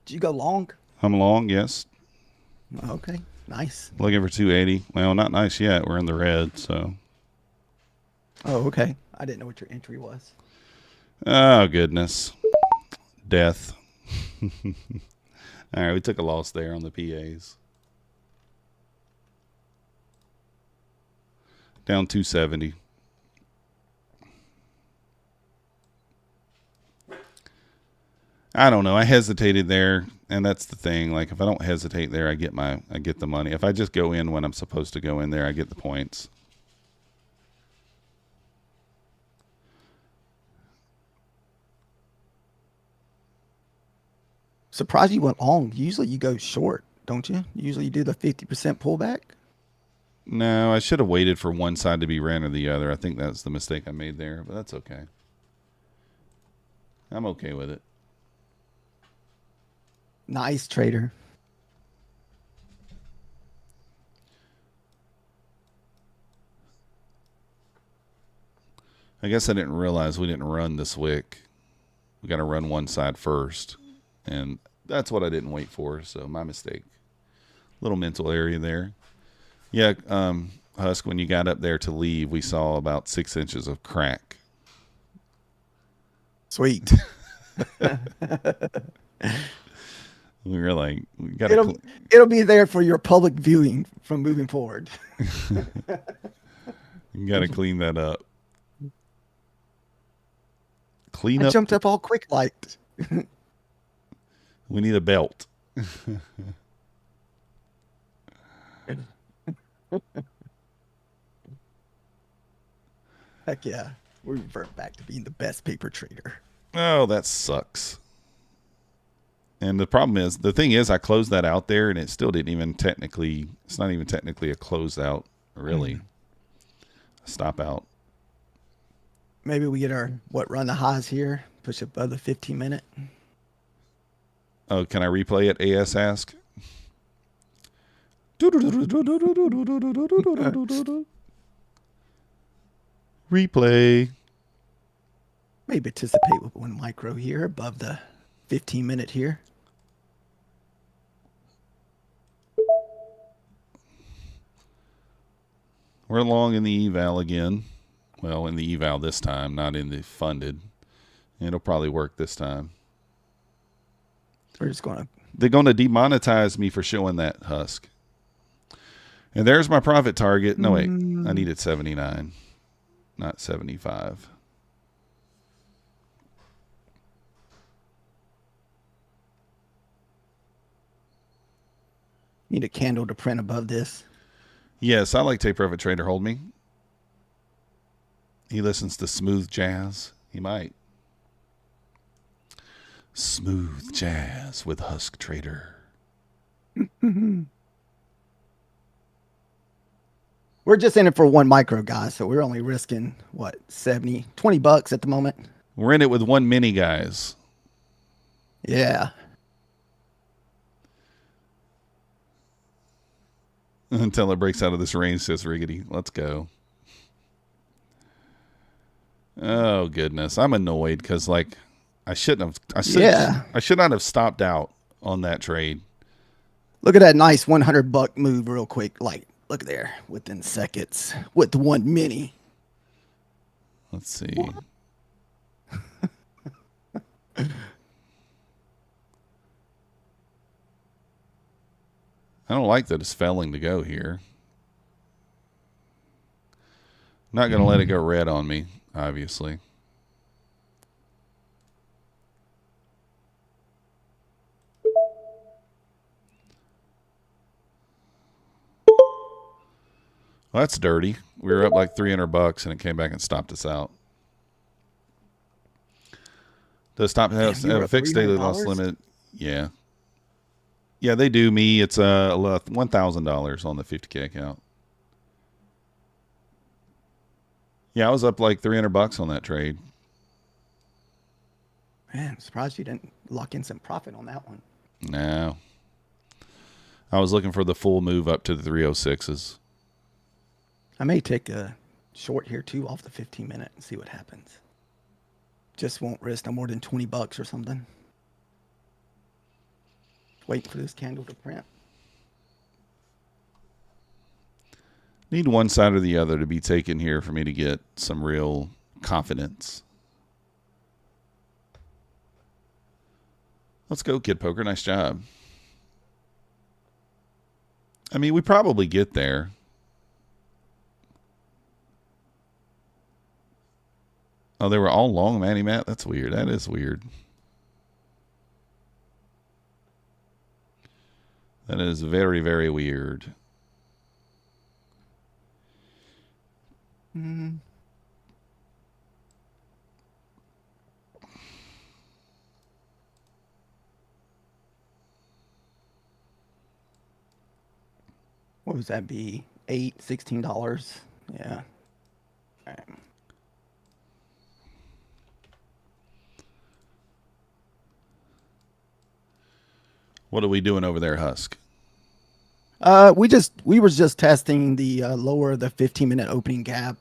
Did you go long? I'm long, yes. Okay, nice. Looking for 280. Well, not nice yet. We're in the red, so. Oh, okay. I didn't know what your entry was. Oh, goodness. Death. All right, we took a loss there on the PAs. Down 270. I don't know. I hesitated there, and that's the thing. Like, if I don't hesitate there, I get the money. If I just go in when I'm supposed to go in there, I get the points. Surprised you went long. Usually you go short, don't you? Usually you do the 50% pullback. No, I should have waited for one side to be ran or the other. I think that's the mistake I made there, but that's okay. I'm okay with it. Nice, trader. I guess I didn't realize we didn't run this wick. We got to run one side first, and that's what I didn't wait for, so my mistake. Little mental area there. Yeah, Husk, when you got up there to leave, we saw about 6 inches of crack. Sweet. We were like, we gotta it'll be there for your public viewing from moving forward. You got to clean that up. I jumped up all quick like. We need a belt. Heck yeah. We revert back to being the best paper trader. Oh, that sucks. And the problem is, the thing is, I closed that out there, and it still didn't even technically, it's not even technically a closeout, really. Stop out. Maybe we get our, run the highs here, push above the 15-minute. Oh, can I replay it, AS Ask? Replay. Maybe anticipate with one micro here above the 15-minute here. We're long in the eval again. Well, in the eval this time, not in the funded. It'll probably work this time. We're just going to... They're going to demonetize me for showing that, Husk. And there's my profit target. No, wait. I needed 79, not 75. Need a candle to print above this. Yes, I like Take Profit Trader. Hold me. He listens to smooth jazz. He might. Smooth jazz with Husk Trader. We're just in it for one micro, guys. So we're only risking, what, 70, 20 bucks at the moment. We're in it with one mini, guys. Yeah. Until it breaks out of this range, says Riggedy. Let's go. Oh, goodness. I'm annoyed because, like, I should not have stopped out on that trade. Look at that nice 100 buck move real quick. Like, look there within seconds with the one mini. Let's see. I don't like that it's failing to go here. Not going to let it go red on me, obviously. Well, that's dirty. We were up like $300 and it came back and stopped us out. Does stop have a fixed daily loss limit? Yeah. Yeah, they do. Me, it's $1,000 on the 50K account. Yeah, I was up like $300 on that trade. Man, I'm surprised you didn't lock in some profit on that one. No. I was looking for the full move up to the 306s. I may take a short here too off the 15-minute and see what happens. Just won't risk no more than $20 or something. Waiting for this candle to print. Need one side or the other to be taken here for me to get some real confidence. Let's go, Kid Poker. Nice job. I mean, we probably get there. Oh, they were all long, Matty Matt? That's weird. That is weird. That is very, very weird. Mm-hmm. What would that be? $16? Yeah. All right. What are we doing over there, Husk? We were just testing the lower the 15-minute opening gap.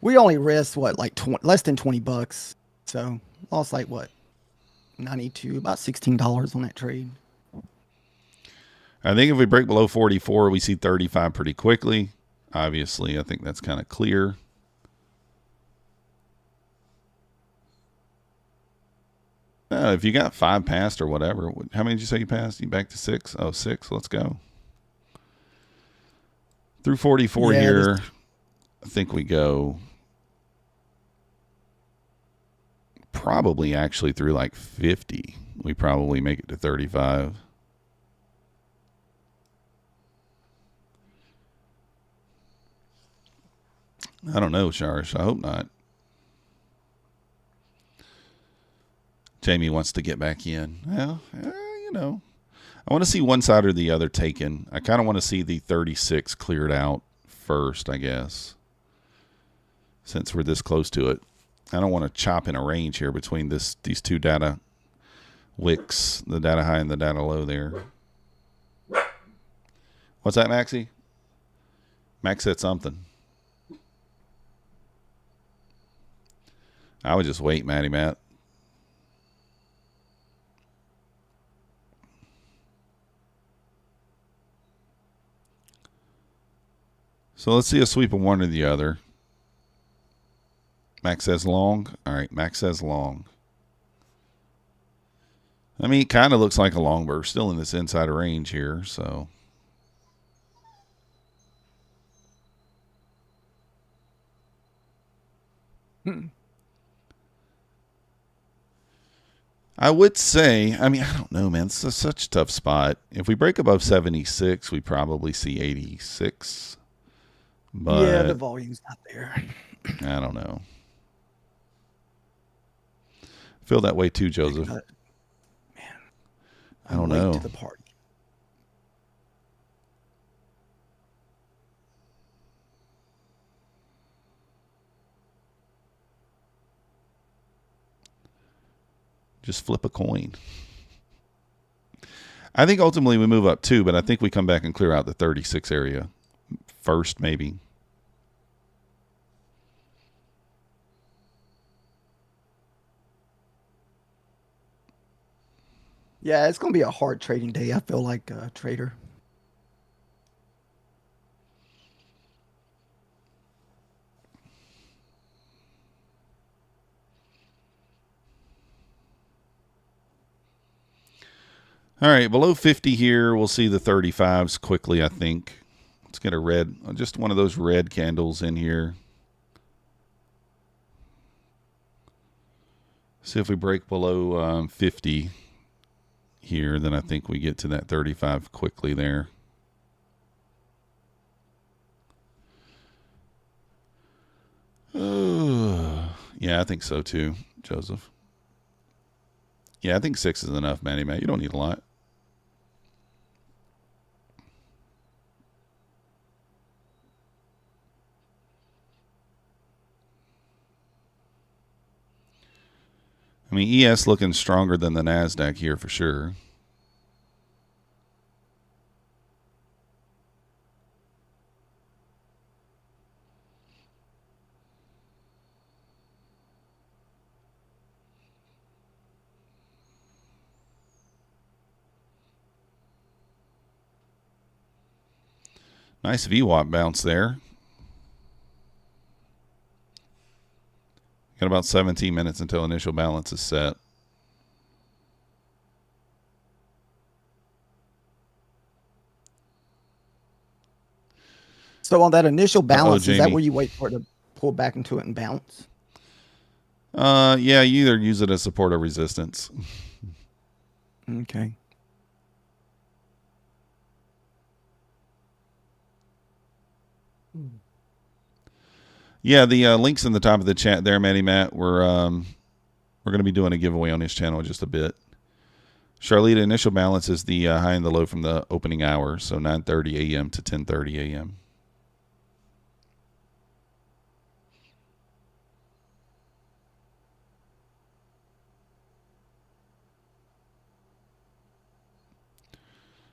We only risked what, like less than $20. So lost like what, 92, about $16 on that trade. I think if we break below 44, we see 35 pretty quickly. Obviously, I think that's kind of clear. If you got 5 passed or whatever, how many did you say you passed? You back to 6? Oh, 6. Let's go. Through 44 here, I think we go probably actually through like 50. We probably make it to 35. I don't know, Sharish. I hope not. Jamie wants to get back in. Well, you know, I want to see one side or the other taken. I kind of want to see the 36 cleared out first, I guess, since we're this close to it. I don't want to chop in a range here between these two data wicks, the data high and the data low there. What's that, Maxie? Max said something. I would just wait, Matty Matt. So let's see a sweep of one or the other. Max says long. All right, Max says long. I mean, it kind of looks like a long, but we're still in this inside range here, so. I would say, I mean, I don't know, man. It's such a tough spot. If we break above 76, we probably see 86. But yeah, the volume's not there. I don't know. Feel that way too, Joseph. Man, I don't know. To the party. Just flip a coin. I think ultimately we move up too, but I think we come back and clear out the 36 area first, maybe. Yeah, it's going to be a hard trading day. I feel like a trader. All right, below 50 here, we'll see the 35s quickly, I think. Let's get a red, just one of those red candles in here. See if we break below 50 here, then I think we get to that 35 quickly there. Yeah, I think so too, Joseph. Yeah, I think 6 is enough, Matty Matt. You don't need a lot. I mean, ES looking stronger than the Nasdaq here for sure. Nice VWAP bounce there. Got about 17 minutes until initial balance is set. So on that initial balance, is that Jamie. where you wait for it to pull back into it and bounce? Yeah, you either use it as support or resistance. Okay. Yeah, the link's in the top of the chat there, Matty Matt. We're going to be doing a giveaway on his channel in just a bit. Charlita, initial balance is the high and the low from the opening hour, so 9:30 a.m. to 10:30 a.m.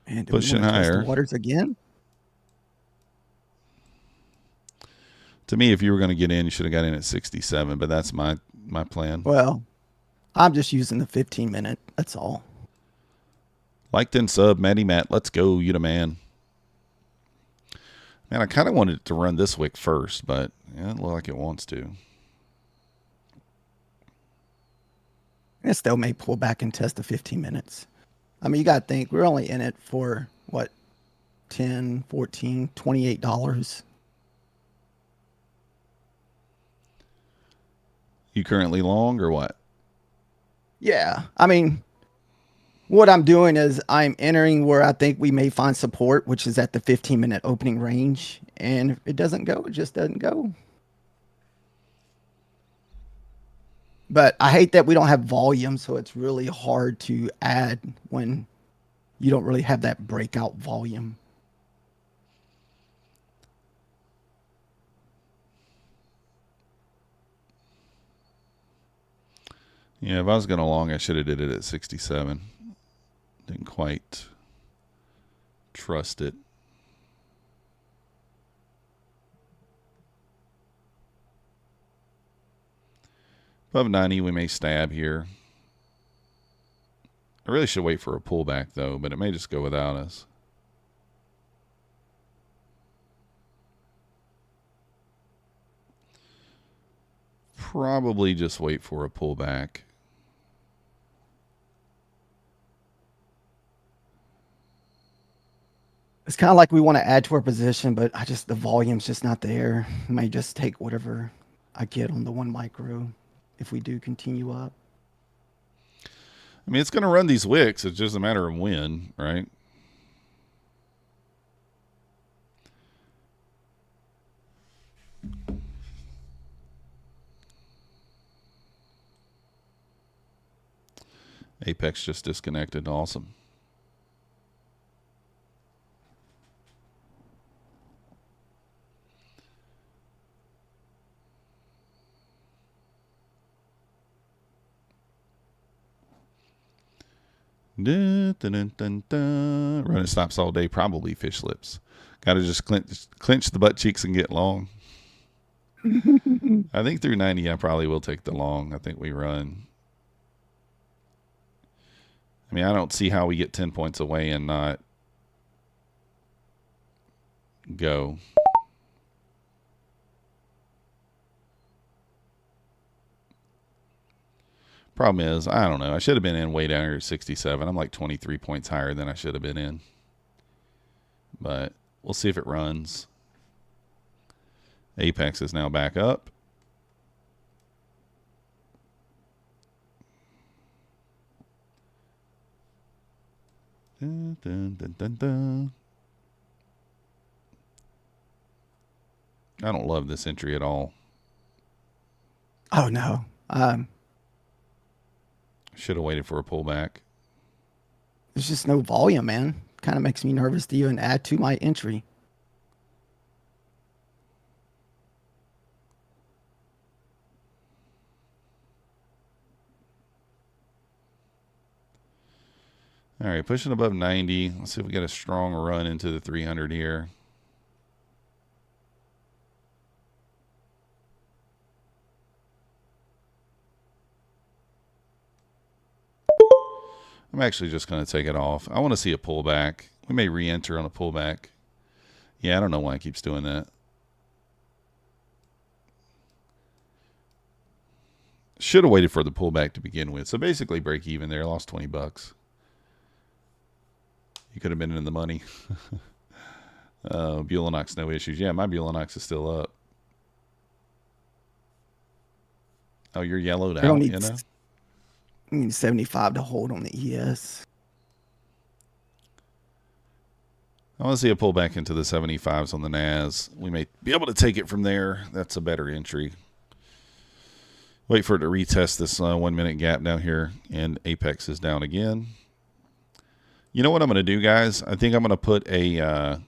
And Pushing higher. The waters again? To me, if you were going to get in, you should have got in at 67, but that's my plan. Well, I'm just using the 15-minute. That's all. Liked and sub, Matty Matt. Let's go. You the man. Man, I kind of wanted it to run this wick first, but yeah, it looks like it wants to. It still may pull back and test the 15 minutes. I mean, you got to think, we're only in it for, what, $10, $14, $28. You currently long or what? Yeah. I mean, what I'm doing is I'm entering where I think we may find support, which is at the 15-minute opening range. And if it doesn't go, it just doesn't go. But I hate that we don't have volume, so it's really hard to add when you don't really have that breakout volume. Yeah, if I was going to long, I should have did it at 67. Didn't quite trust it. Above 90, we may stab here. I really should wait for a pullback, though, but it may just go without us. Probably just wait for a pullback. It's kind of like we want to add to our position, but the volume's just not there. I may just take whatever I get on the 1 micro if we do continue up. I mean, it's going to run these wicks. It's just a matter of when, right? Apex just disconnected. Awesome. Dun, dun, dun, dun. Running stops all day, probably fish lips. Got to just clench the butt cheeks and get long. I think through 90, I probably will take the long. I think we run. I mean, I don't see how we get 10 points away and not go. Problem is, I don't know. I should have been in way down here at 67. I'm like 23 points higher than I should have been in. But we'll see if it runs. Apex is now back up. Dun, dun, dun, dun, dun. I don't love this entry at all. Oh no. Should have waited for a pullback. There's just no volume, man. Kind of makes me nervous to even add to my entry. All right, pushing above 90. Let's see if we get a strong run into the 300 here. I'm actually just going to take it off. I want to see a pullback. We may re-enter on a pullback. Yeah, I don't know why it keeps doing that. Should have waited for the pullback to begin with. So basically break even there. Lost 20 bucks. You could have been in the money. Bulenox, no issues. Yeah, my Bulenox is still up. Oh, you're yellowed I don't out, need, you know? I need 75 to hold on the ES. I want to see a pullback into the 75s on the NAS. We may be able to take it from there. That's a better entry. Wait for it to retest this 1 minute gap down here, and Apex is down again. You know what I'm going to do, guys? I think I'm going to put a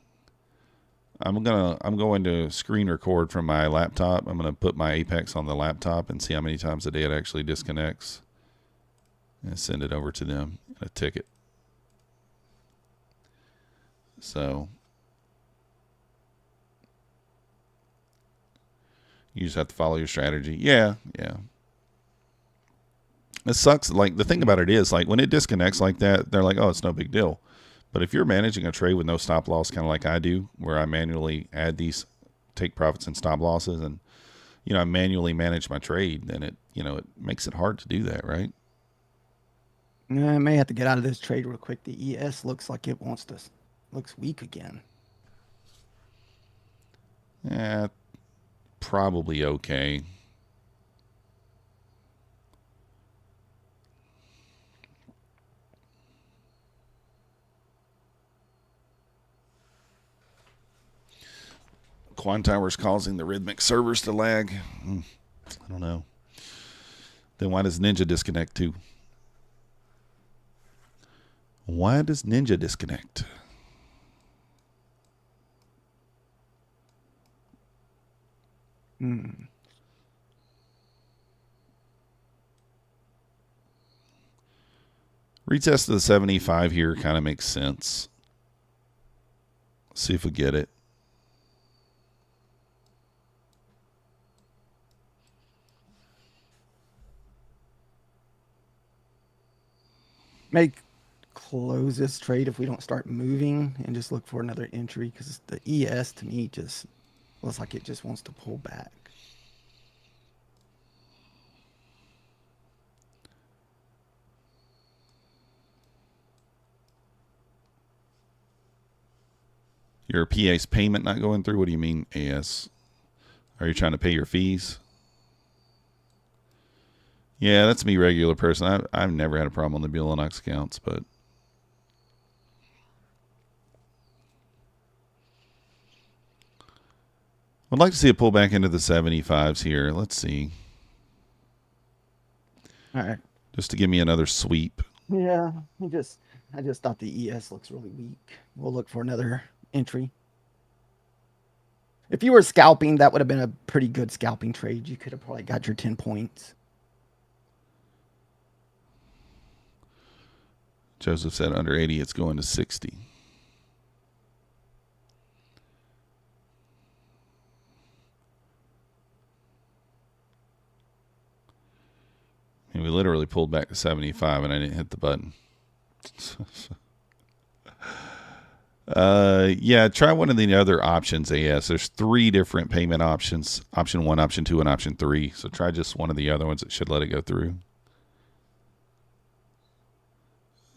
I'm going to screen record from my laptop. I'm going to put my Apex on the laptop and see how many times a day it actually disconnects, and send it over to them in a ticket. So you just have to follow your strategy. Yeah. It sucks. Like, the thing about it is, like, when it disconnects like that, they're like, oh, it's no big deal. But if you're managing a trade with no stop loss, kind of like I do, where I manually add these take profits and stop losses, and, you know, I manually manage my trade, then it, you know, it makes it hard to do that, right? I may have to get out of this trade real quick. The ES looks like it looks weak again. Yeah, probably okay. Quantimer's causing the Rhythmic servers to lag. I don't know. Then why does Ninja disconnect too? Why does Ninja disconnect? Retest of the 75 here kind of makes sense. See if we get it. May close this trade if we don't start moving and just look for another entry, because the ES to me just looks like it just wants to pull back. Your PA's payment not going through? What do you mean, AS? Are you trying to pay your fees? Yeah, that's me, regular person. I've never had a problem on the Bulenox accounts, but I'd like to see a pullback into the 75s here. Let's see. All right. Just to give me another sweep. Yeah, I just thought the ES looks really weak. We'll look for another entry. If you were scalping, that would have been a pretty good scalping trade. You could have probably got your 10 points. Joseph said under 80, it's going to 60. And we literally pulled back to 75 and I didn't hit the button. Yeah, try one of the other options, AS. There's 3 different payment options. Option 1, option 2, and option 3. So try just one of the other ones. It should let it go through.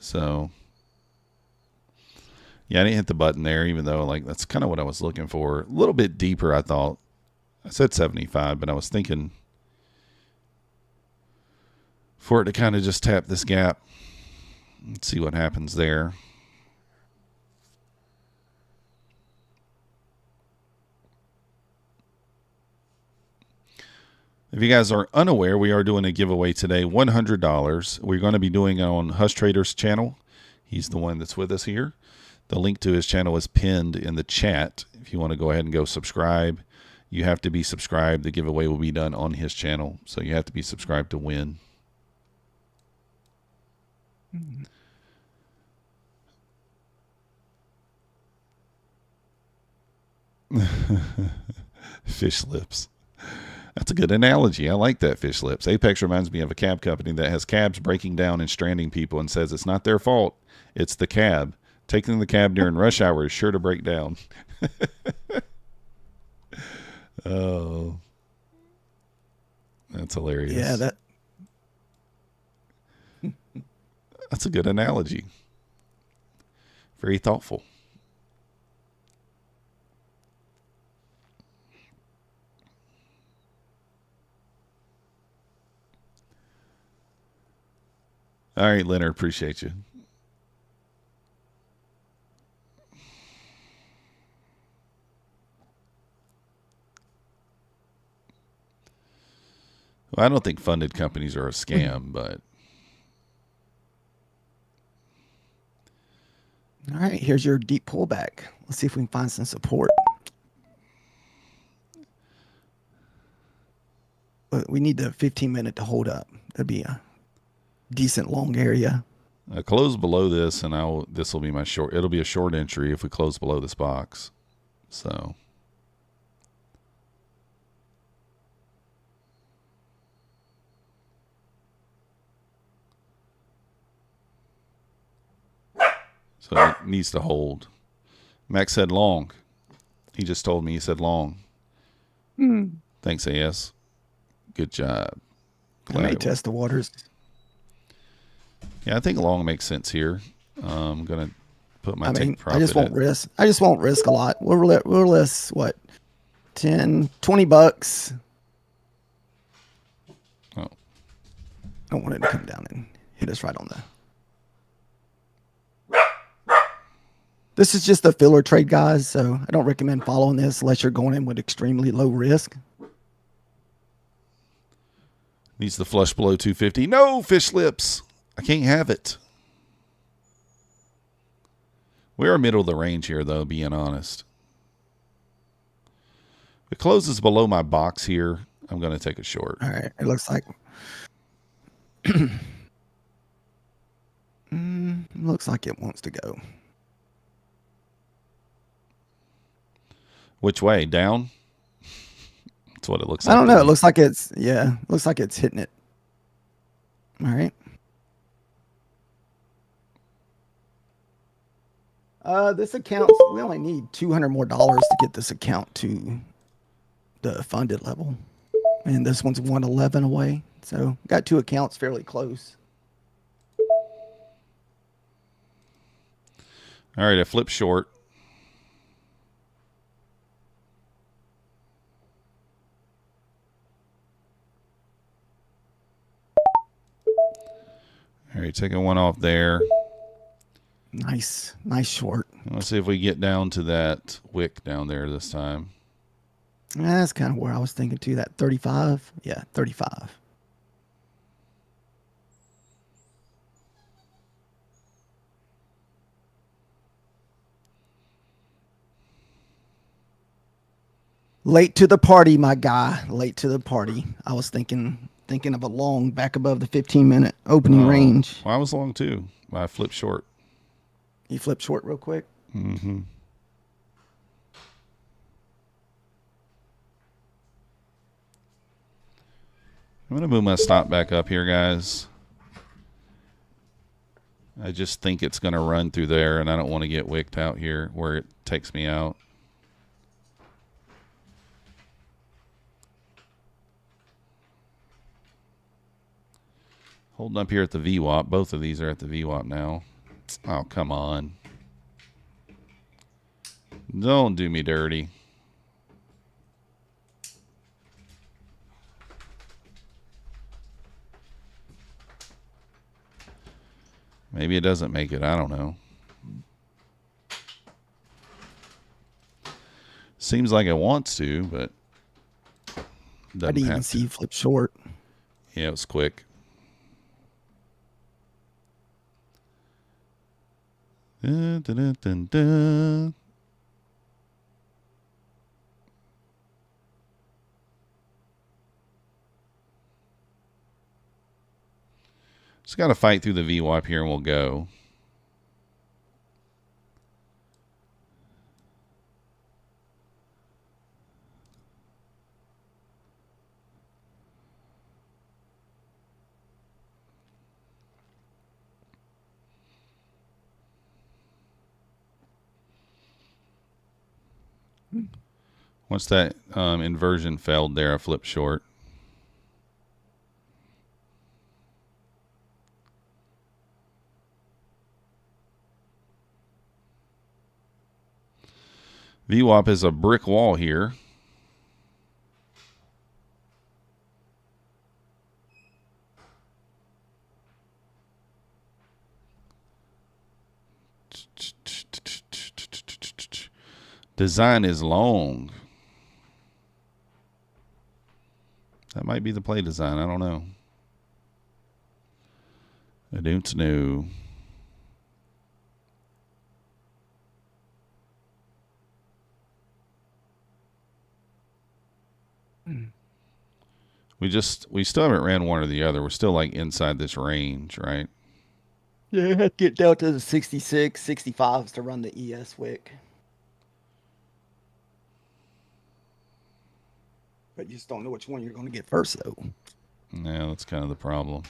So, yeah, I didn't hit the button there, even though, like, that's kind of what I was looking for. A little bit deeper, I thought. I said 75, but I was thinking for it to kind of just tap this gap. Let's see what happens there. If you guys are unaware, we are doing a giveaway today, $100. We're going to be doing it on Husk Trader's channel. He's the one that's with us here. The link to his channel is pinned in the chat. If you want to go ahead and go subscribe, you have to be subscribed. The giveaway will be done on his channel, so you have to be subscribed to win. Fish lips. That's a good analogy. I like that, fish lips. Apex reminds me of a cab company that has cabs breaking down and stranding people and says it's not their fault. It's the cab. Taking the cab during rush hour is sure to break down. Oh, that's hilarious. Yeah, that's a good analogy. Very thoughtful. All right, Leonard, appreciate you. Well, I don't think funded companies are a scam, but. all right, here's your deep pullback. Let's see if we can find some support. But we need the 15-minute to hold up. That'd be a decent long area. I close below this, and this will be my short. It'll be a short entry if we close below this box. So. So it needs to hold. Max said long. He just told me he said long. Thanks, AS. Good job. I may test the waters. Yeah, I think long makes sense here. I'm gonna put my take profit. I just won't risk. I just won't risk a lot. We'll risk what, 10, 20 bucks. Oh, I don't want it to come down and hit us right on the. This is just a filler trade, guys, so I don't recommend following this unless you're going in with extremely low risk. needs to flush below 250. No, fish lips. I can't have it. We are middle of the range here, though, being honest. If it closes below my box here, I'm going to take a short. All right, it looks like... looks like it wants to go. Which way? Down? That's what it looks like. I don't know. It looks like it's, yeah, looks like it's hitting it. All right. This account, we only need $200 more to get this account to the funded level. And this one's 111 away. So got two accounts fairly close. All right, I flipped short. All right, taking one off there. Nice short. Let's see if we get down to that wick down there this time. That's kind of where I was thinking too. That 35. Yeah, 35. Late to the party, my guy. Late to the party. I was thinking of a long back above the 15-minute opening range. Well, I was long too. I flipped short. You flip short real quick? Mm-hmm. I'm going to move my stop back up here, guys. I just think it's going to run through there, and I don't want to get wicked out here where it takes me out. Holding up here at the Vwap. Both of these are at the Vwap now. Oh, come on. Don't do me dirty. Maybe it doesn't make it. I don't know. Seems like it wants to, but I Doesn't didn't even have see to. you flip short. Yeah, it was quick. Dun, dun, dun, dun, dun. Just got to fight through the VWAP here and we'll go. Once that inversion failed there, I flipped short. VWAP is a brick wall here. Design is long. That might be the play design. I don't know. I don't know. We still haven't ran one or the other. We're still like inside this range, right? Yeah, I have to get down to the 66, 65s to run the ES wick. But you just don't know which one you're going to get first, though. Yeah, that's kind of the problem.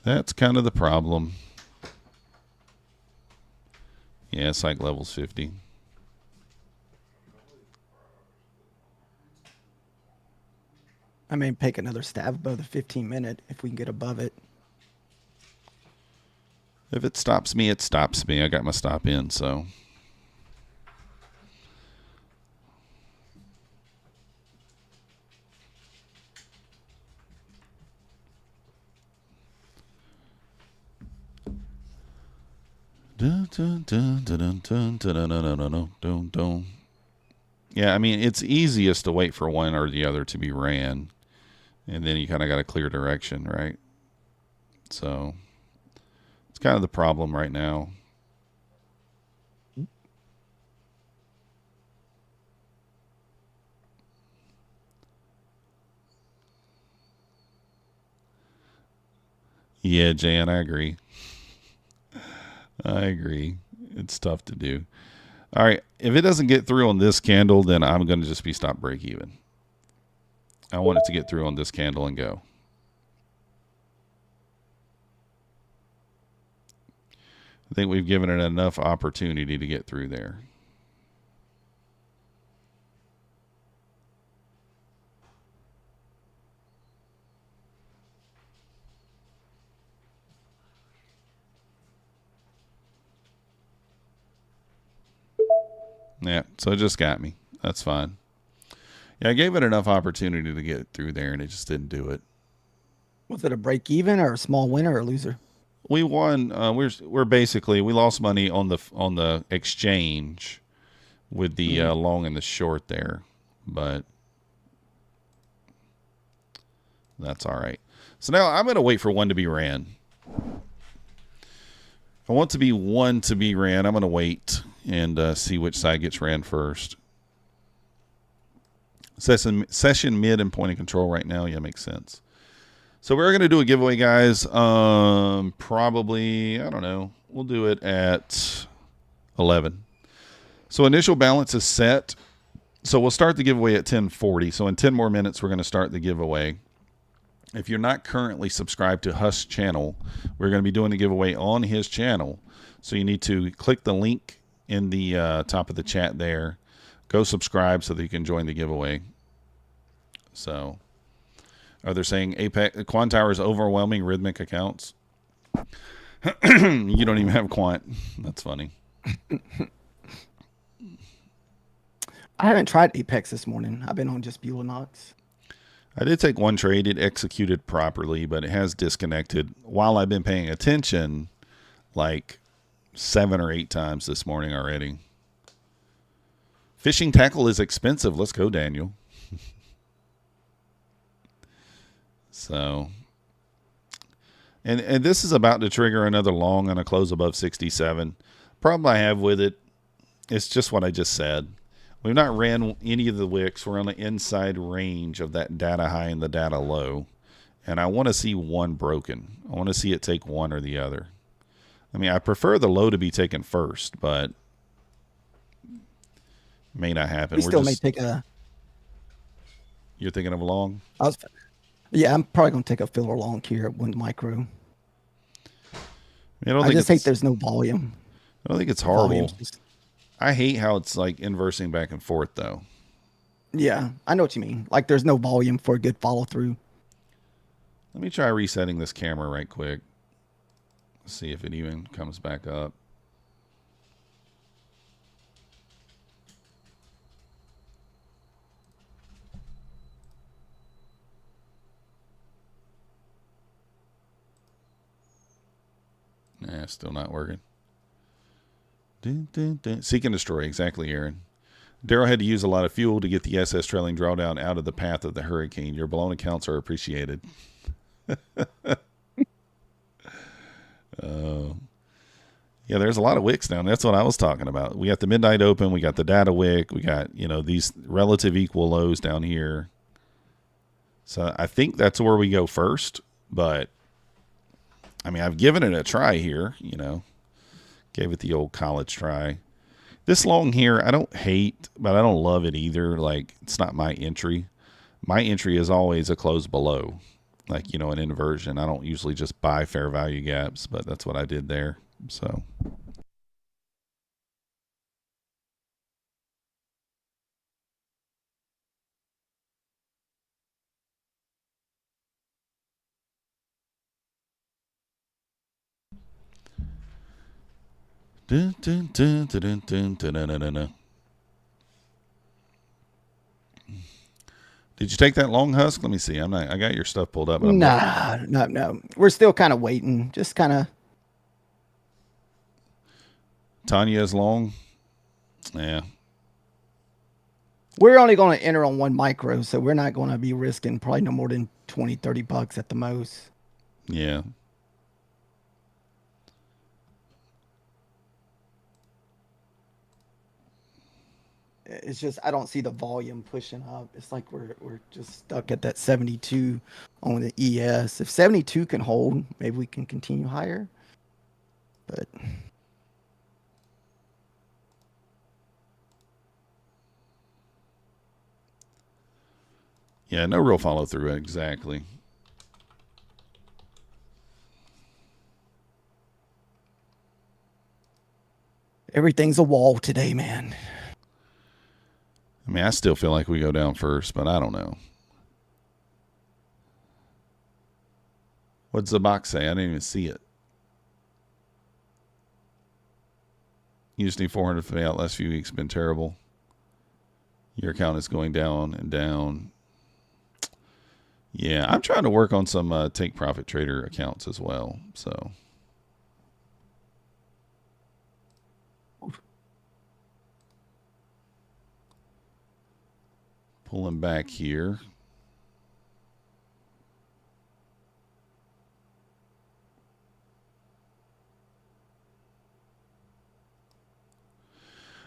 That's kind of the problem. Yeah, it's like levels 50. I may take another stab above the 15-minute if we can get above it. If it stops me, it stops me. I got my stop in, so. Yeah, I mean, it's easiest to wait for one or the other to be ran. And then you kind of got a clear direction, right? So it's kind of the problem right now. Yeah, Jan, I agree. I agree. It's tough to do. All right. If it doesn't get through on this candle, then I'm going to just be stop break even. I want it to get through on this candle and go. I think we've given it enough opportunity to get through there. Yeah, so it just got me. That's fine. Yeah, I gave it enough opportunity to get through there, and it just didn't do it. Was it a break even or a small winner or loser? We won. We're basically we lost money on the exchange with the long and the short there, but that's all right. So now I'm going to wait for one to be ran. I want to be one to be ran. I'm going to wait and see which side gets ran first. Session mid and point of control right now. Yeah, makes sense. So we're going to do a giveaway, guys. Probably, I don't know. We'll do it at 11. So initial balance is set. So we'll start the giveaway at 10:40. So in 10 more minutes, we're going to start the giveaway. If you're not currently subscribed to Husk's channel, we're going to be doing a giveaway on his channel. So you need to click the link in the top of the chat there. Go subscribe so that you can join the giveaway. So, are they saying APEX, Quant Tower's overwhelming rhythmic accounts? You don't even have Quant. That's funny. I haven't tried Apex this morning. I've been on just Bulenox. I did take one trade. It executed properly, but it has disconnected. While I've been paying attention, like 7 or 8 times this morning already. Fishing tackle is expensive. Let's go, Daniel. So, and this is about to trigger another long on a close above 67. Problem I have with it, it's just what I just said. We've not ran any of the wicks. We're on the inside range of that data high and the data low. And I want to see one broken. I want to see it take one or the other. I mean, I prefer the low to be taken first, but may not happen. We still may take a... You're thinking of a long? Yeah, I'm probably going to take a filler long here at 1 micro. I just hate there's no volume. I don't think it's horrible. I hate how it's like inversing back and forth, though. Yeah, I know what you mean. Like there's no volume for a good follow through. Let me try resetting this camera right quick. See if it even comes back up. Nah, still not working. Seek and destroy. Exactly, Aaron. Daryl had to use a lot of fuel to get the SS trailing drawdown out of the path of the hurricane. Your blown accounts are appreciated. Yeah, there's a lot of wicks down. That's what I was talking about. We got the midnight open. We got the data wick. We got, these relative equal lows down here. So I think that's where we go first. But, I mean, I've given it a try here, Gave it the old college try. This long here, I don't hate, but I don't love it either. Like, it's not my entry. My entry is always a close below. Like, an inversion. I don't usually just buy fair value gaps, but that's what I did there. So. Dun, dun, dun, dun, dun, dun, dun, dun, dun, dun. Did you take that long, Husk? Let me see. I got your stuff pulled up. No. We're still kind of waiting. Just kind of. Tanya is long. Yeah. We're only going to enter on 1 micro, so we're not going to be risking probably no more than 20, 30 bucks at the most. Yeah. It's just I don't see the volume pushing up. It's like we're just stuck at that 72 on the ES. If 72 can hold, maybe we can continue higher. But yeah, no real follow through. Exactly. Everything's a wall today, man. I mean, I still feel like we go down first, but I don't know. What's the box say? I didn't even see it. You just need 400 for the out. Last few weeks been terrible. Your account is going down and down. Yeah, I'm trying to work on some take profit trader accounts as well. So. Pulling back here.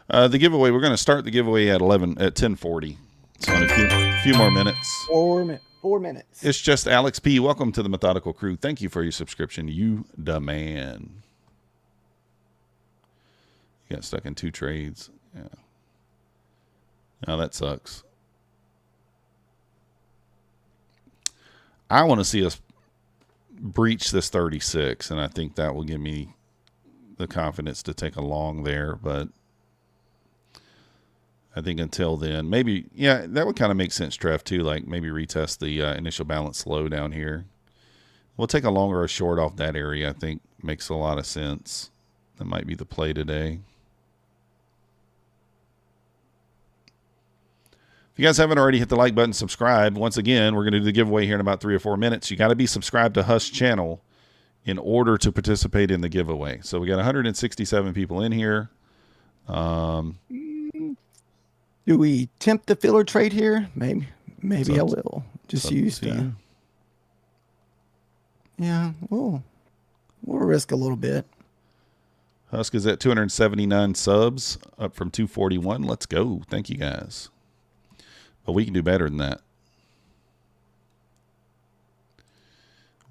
The giveaway, we're going to start the giveaway at 10:40. So in a few more minutes. 4 minutes. It's just Alex P. Welcome to the Methodical Crew. Thank you for your subscription. You the man. You got stuck in 2 trades. Yeah. Now that sucks. I want to see us breach this 36, and I think that will give me the confidence to take a long there. But I think until then, maybe, yeah, that would kind of make sense, Trev, too. Like maybe retest the initial balance low down here. We'll take a long or a short off that area. I think makes a lot of sense. That might be the play today. If you guys haven't already, hit the like button, subscribe. Once again, we're going to do the giveaway here in about 3 or 4 minutes. You got to be subscribed to Husk's channel in order to participate in the giveaway. So we got 167 people in here. Do we tempt the filler trade here? Maybe I will. Just use the. Yeah, we'll risk a little bit. Husk is at 279 subs, up from 241. Let's go. Thank you, guys. But we can do better than that.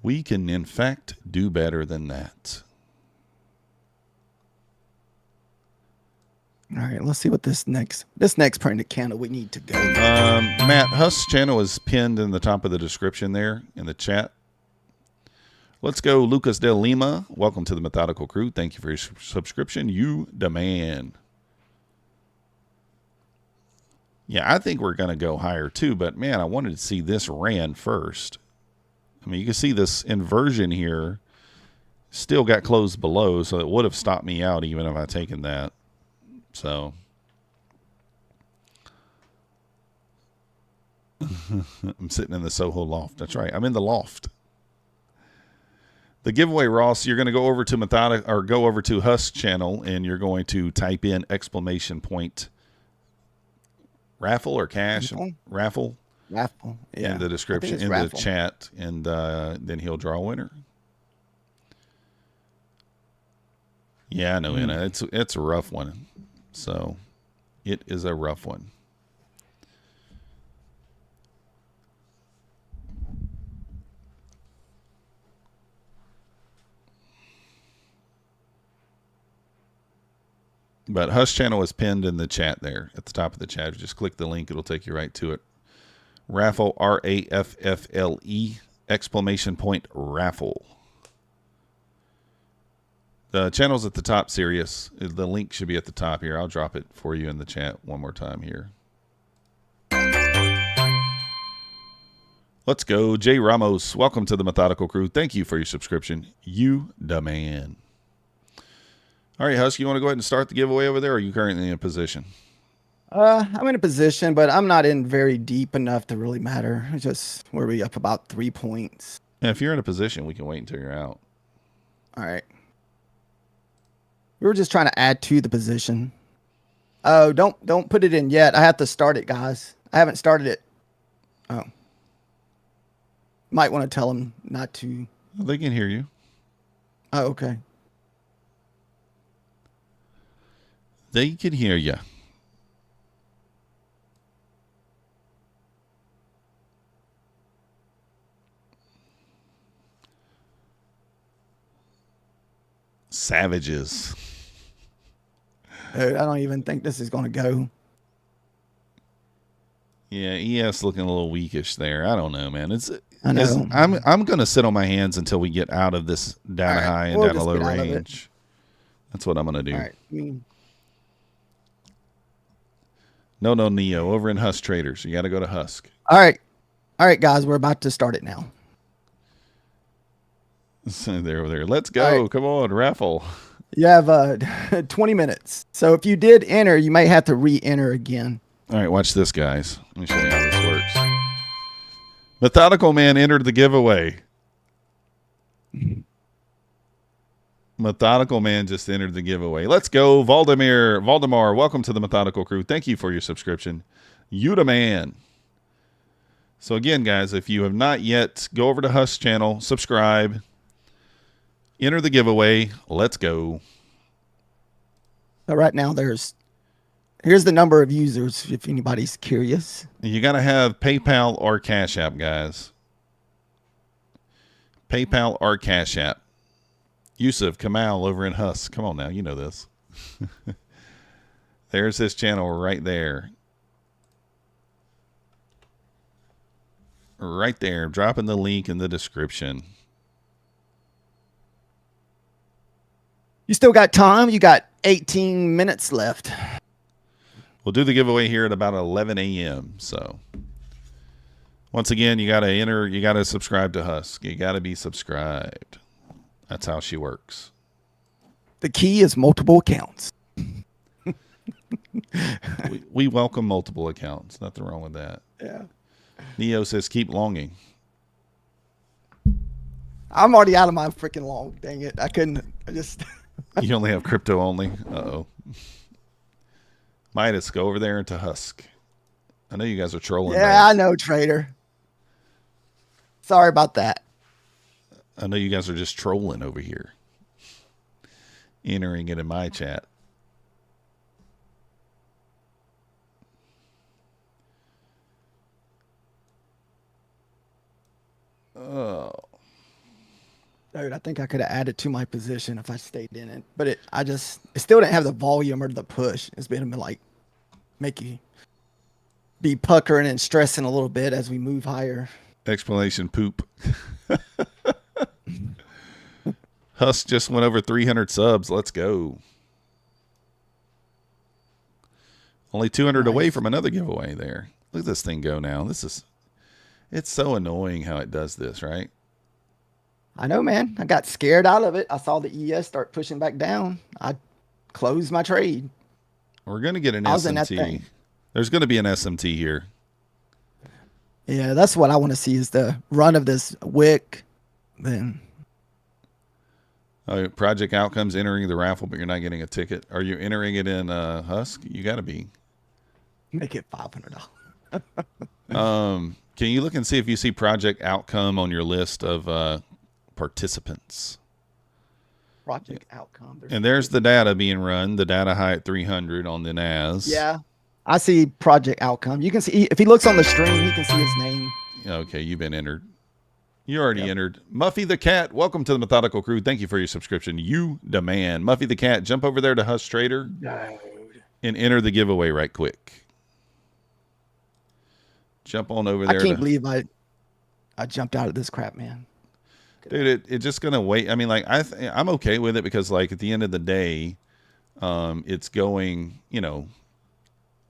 We can, in fact, do better than that. All right, let's see what this next printed candle we need to go. Matt, Husk's channel is pinned in the top of the description there in the chat. Let's go, Lucas Del Lima. Welcome to the Methodical Crew. Thank you for your subscription. You demand. Yeah, I think we're going to go higher too, but man, I wanted to see this ran first. I mean, you can see this inversion here still got closed below, so it would have stopped me out even if I taken that. So I'm sitting in the Soho loft. That's right. I'm in the loft. The giveaway, Ross, you're going to go over to go over to Husk channel, and you're going to type in exclamation point raffle or cash raffle yeah, in the description in the chat, and then he'll draw a winner. Yeah, I know, Anna. It's a rough one. So it is a rough one. But Hush channel is pinned in the chat there at the top of the chat. Just click the link. It'll take you right to it. Raffle, R-A-F-F-L-E, exclamation point, raffle. The channel's at the top, Sirius. The link should be at the top here. I'll drop it for you in the chat one more time here. Let's go. Jay Ramos, welcome to the Methodical Crew. Thank you for your subscription. You the man. All right, Husk, you want to go ahead and start the giveaway over there, or are you currently in a position? I'm in a position, but I'm not in very deep enough to really matter. It's just where we up about 3 points. Yeah, if you're in a position, we can wait until you're out. All right. We were just trying to add to the position. Oh, don't put it in yet. I have to start it, guys. I haven't started it. Oh. Might want to tell them not to. Well, they can hear you. Oh, okay. They can hear you. Savages. I don't even think this is going to go. Yeah, ES looking a little weakish there. I don't know, man. I know. I'm going to sit on my hands until we get out of this down a high and down a low range. That's what I'm going to do. All right. No, Neo. Over in Husk Traders. You got to go to Husk. All right. All right, guys. We're about to start it now. There. Let's go. Right. Come on, Raffle. You have 20 minutes. So if you did enter, you may have to re-enter again. All right, watch this, guys. Let me show you how this works. Methodical Man entered the giveaway. Methodical Man just entered the giveaway. Let's go, Valdemar, welcome to the Methodical Crew. Thank you for your subscription. You the man. So again, guys, if you have not yet, go over to Husk channel, subscribe, enter the giveaway. Let's go. So right now, here's the number of users, if anybody's curious. You got to have PayPal or Cash App, guys. PayPal or Cash App. Yusuf Kamal over in Husk. Come on now, you know this. There's his channel right there. Right there. Dropping the link in the description. You still got time. You got 18 minutes left. We'll do the giveaway here at about 11 a.m. So once again, you got to enter. You got to subscribe to Husk. You got to be subscribed. That's how she works. The key is multiple accounts. we welcome multiple accounts. Nothing wrong with that. Yeah. Neo says, keep longing. I'm already out of my freaking long. Dang it. I couldn't. I just. You only have crypto only? Uh-oh. Midas, go over there into Husk. I know you guys are trolling. Yeah, I know, trader. Sorry about that. I know you guys are just trolling over here. Entering it in my chat. Oh. Dude, I think I could have added to my position if I stayed in it. But it still didn't have the volume or the push. It's been like make you be puckering and stressing a little bit as we move higher. Explanation poop. Husk just went over 300 subs. Let's go. Only 200 away from another giveaway there. Look at this thing go now. It's so annoying how it does this, right? I know, man. I got scared out of it. I saw the ES start pushing back down. I closed my trade. We're going to get an SMT. There's going to be an SMT here. Yeah, that's what I want to see is the run of this wick. Then project outcomes entering the raffle, but you're not getting a ticket. Are you entering it in Husk? You got to be. Make it $500. Can you look and see if you see project outcome on your list of participants? Project outcome. There's the data being run. The data high at 300 on the NAS. Yeah. I see project outcome. You can see if he looks on the stream, he can see his name. Okay, you've been entered. You already entered. Muffy the Cat, welcome to the Methodical Crew. Thank you for your subscription. You demand. Muffy the Cat, jump over there to Husk Trader and enter the giveaway right quick. Jump on over there. I can't believe I jumped out of this crap, man. Dude, it's just gonna wait. I mean, like I'm okay with it because, like, at the end of the day, it's going. You know,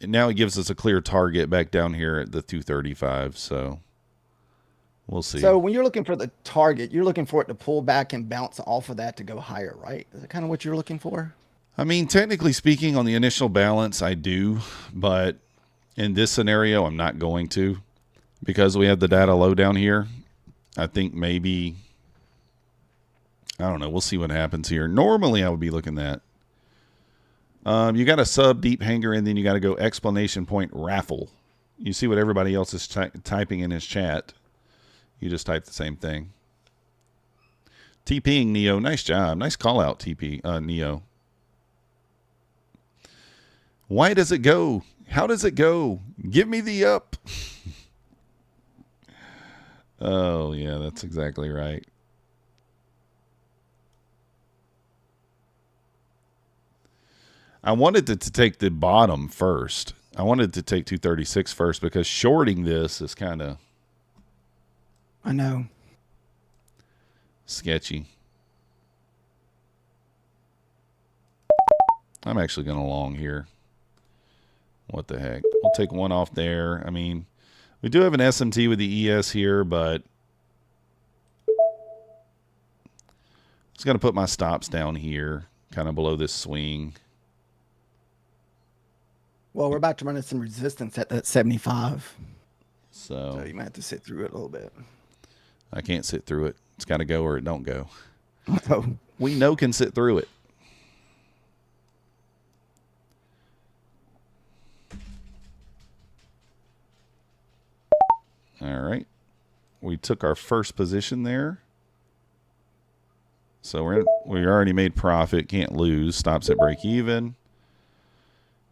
now it gives us a clear target back down here at the 235. So we'll see. So when you're looking for the target, you're looking for it to pull back and bounce off of that to go higher, right? Is that kind of what you're looking for? I mean, technically speaking, on the initial balance, I do, but in this scenario, I'm not going to because we have the data low down here. I think maybe. I don't know. We'll see what happens here. Normally, I would be looking at. You got a sub deep hanger, and then you got to go explanation point raffle. You see what everybody else is typing in his chat. You just type the same thing. TPing Neo, nice job, nice call out TP Neo. Why does it go? How does it go? Give me the up. Oh yeah, that's exactly right. I wanted it to take the bottom first. I wanted to take 236 first because shorting this is kind of, I know, sketchy. I'm actually going to long here. What the heck? We'll take one off there. I mean, we do have an SMT with the ES here, but I'm just going to put my stops down here, kind of below this swing. Well, we're about to run into some resistance at that 75. So you might have to sit through it a little bit. I can't sit through it. It's got to go or it don't go. Oh. We know can sit through it. All right. We took our first position there. So we already made profit. Can't lose. Stops at break even.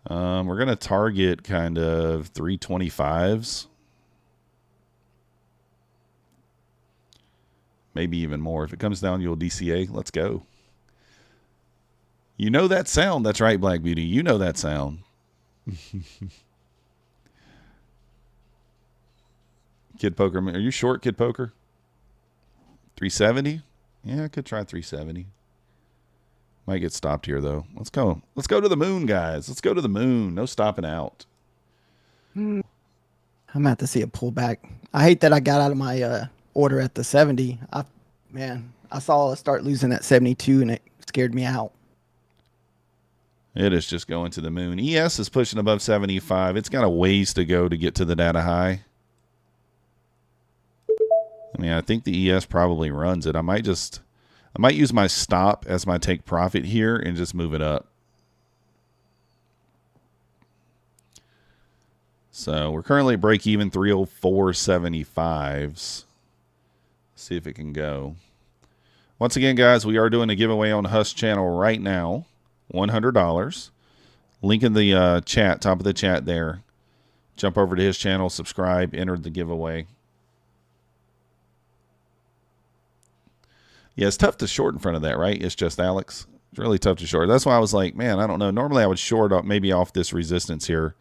We're going to target kind of 325s. Maybe even more. If it comes down, you'll DCA. Let's go. You know that sound. That's right, Black Beauty. You know that sound. Kid Poker. Are you short, Kid Poker? 370? Yeah, I could try 370. Might get stopped here, though. Let's go. Let's go to the moon, guys. Let's go to the moon. No stopping out. I'm going to have to see a pullback. I hate that I got out of my order at the 70. I saw it start losing at 72, and it scared me out. It is just going to the moon. ES is pushing above 75. It's got a ways to go to get to the data high. I mean, I think the ES probably runs it. I might use my stop as my take profit here and just move it up. So we're currently at break even 304.75s. See if it can go. Once again, guys, we are doing a giveaway on the Husk channel right now. $100. Link in the chat, top of the chat there. Jump over to his channel, subscribe, enter the giveaway. Yeah, it's tough to short in front of that, right? It's just Alex. It's really tough to short. That's why I was like, man, I don't know. Normally I would short up maybe off this resistance here.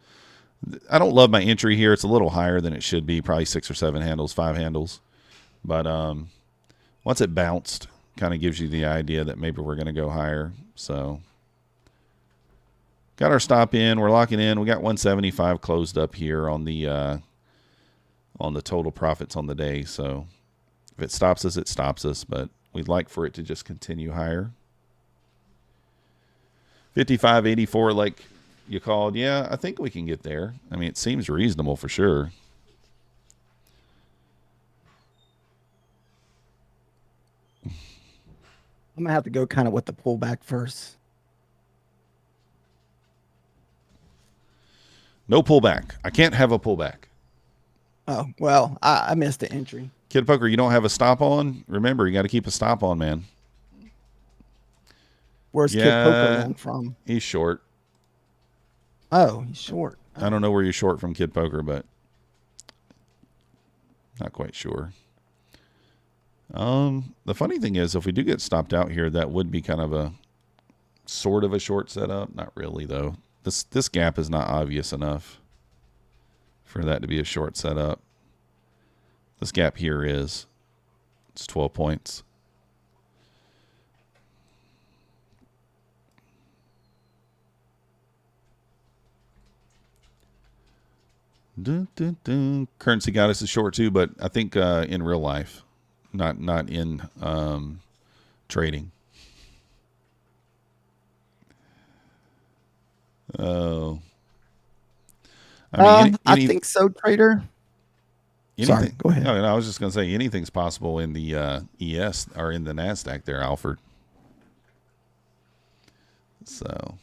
I don't love my entry here. It's a little higher than it should be, probably 6 or 7 handles, 5 handles. But once it bounced, kind of gives you the idea that maybe we're going to go higher. So got our stop in. We're locking in. We got 175 closed up here on the total profits on the day. So if it stops us, it stops us. But we'd like for it to just continue higher. 55.84 like you called. Yeah, I think we can get there. I mean, it seems reasonable for sure. I'm going to have to go kind of with the pullback first. No pullback. I can't have a pullback. Oh, well, I missed the entry. Kid Poker, you don't have a stop on? Remember, you got to keep a stop on, man. Where's Kid Poker long from? He's short. Oh, he's short. I don't know where you're short from, Kid Poker, but not quite sure. The funny thing is, if we do get stopped out here, that would be kind of a sort of a short setup. Not really, though. This gap is not obvious enough for that to be a short setup. This gap here is. It's 12 points. Dun, dun, dun. Currency Goddess is short too, but I think in real life, not in trading. Oh, I think so, trader. Sorry, go ahead. No, I was just going to say anything's possible in the ES or in the Nasdaq there, Alfred. So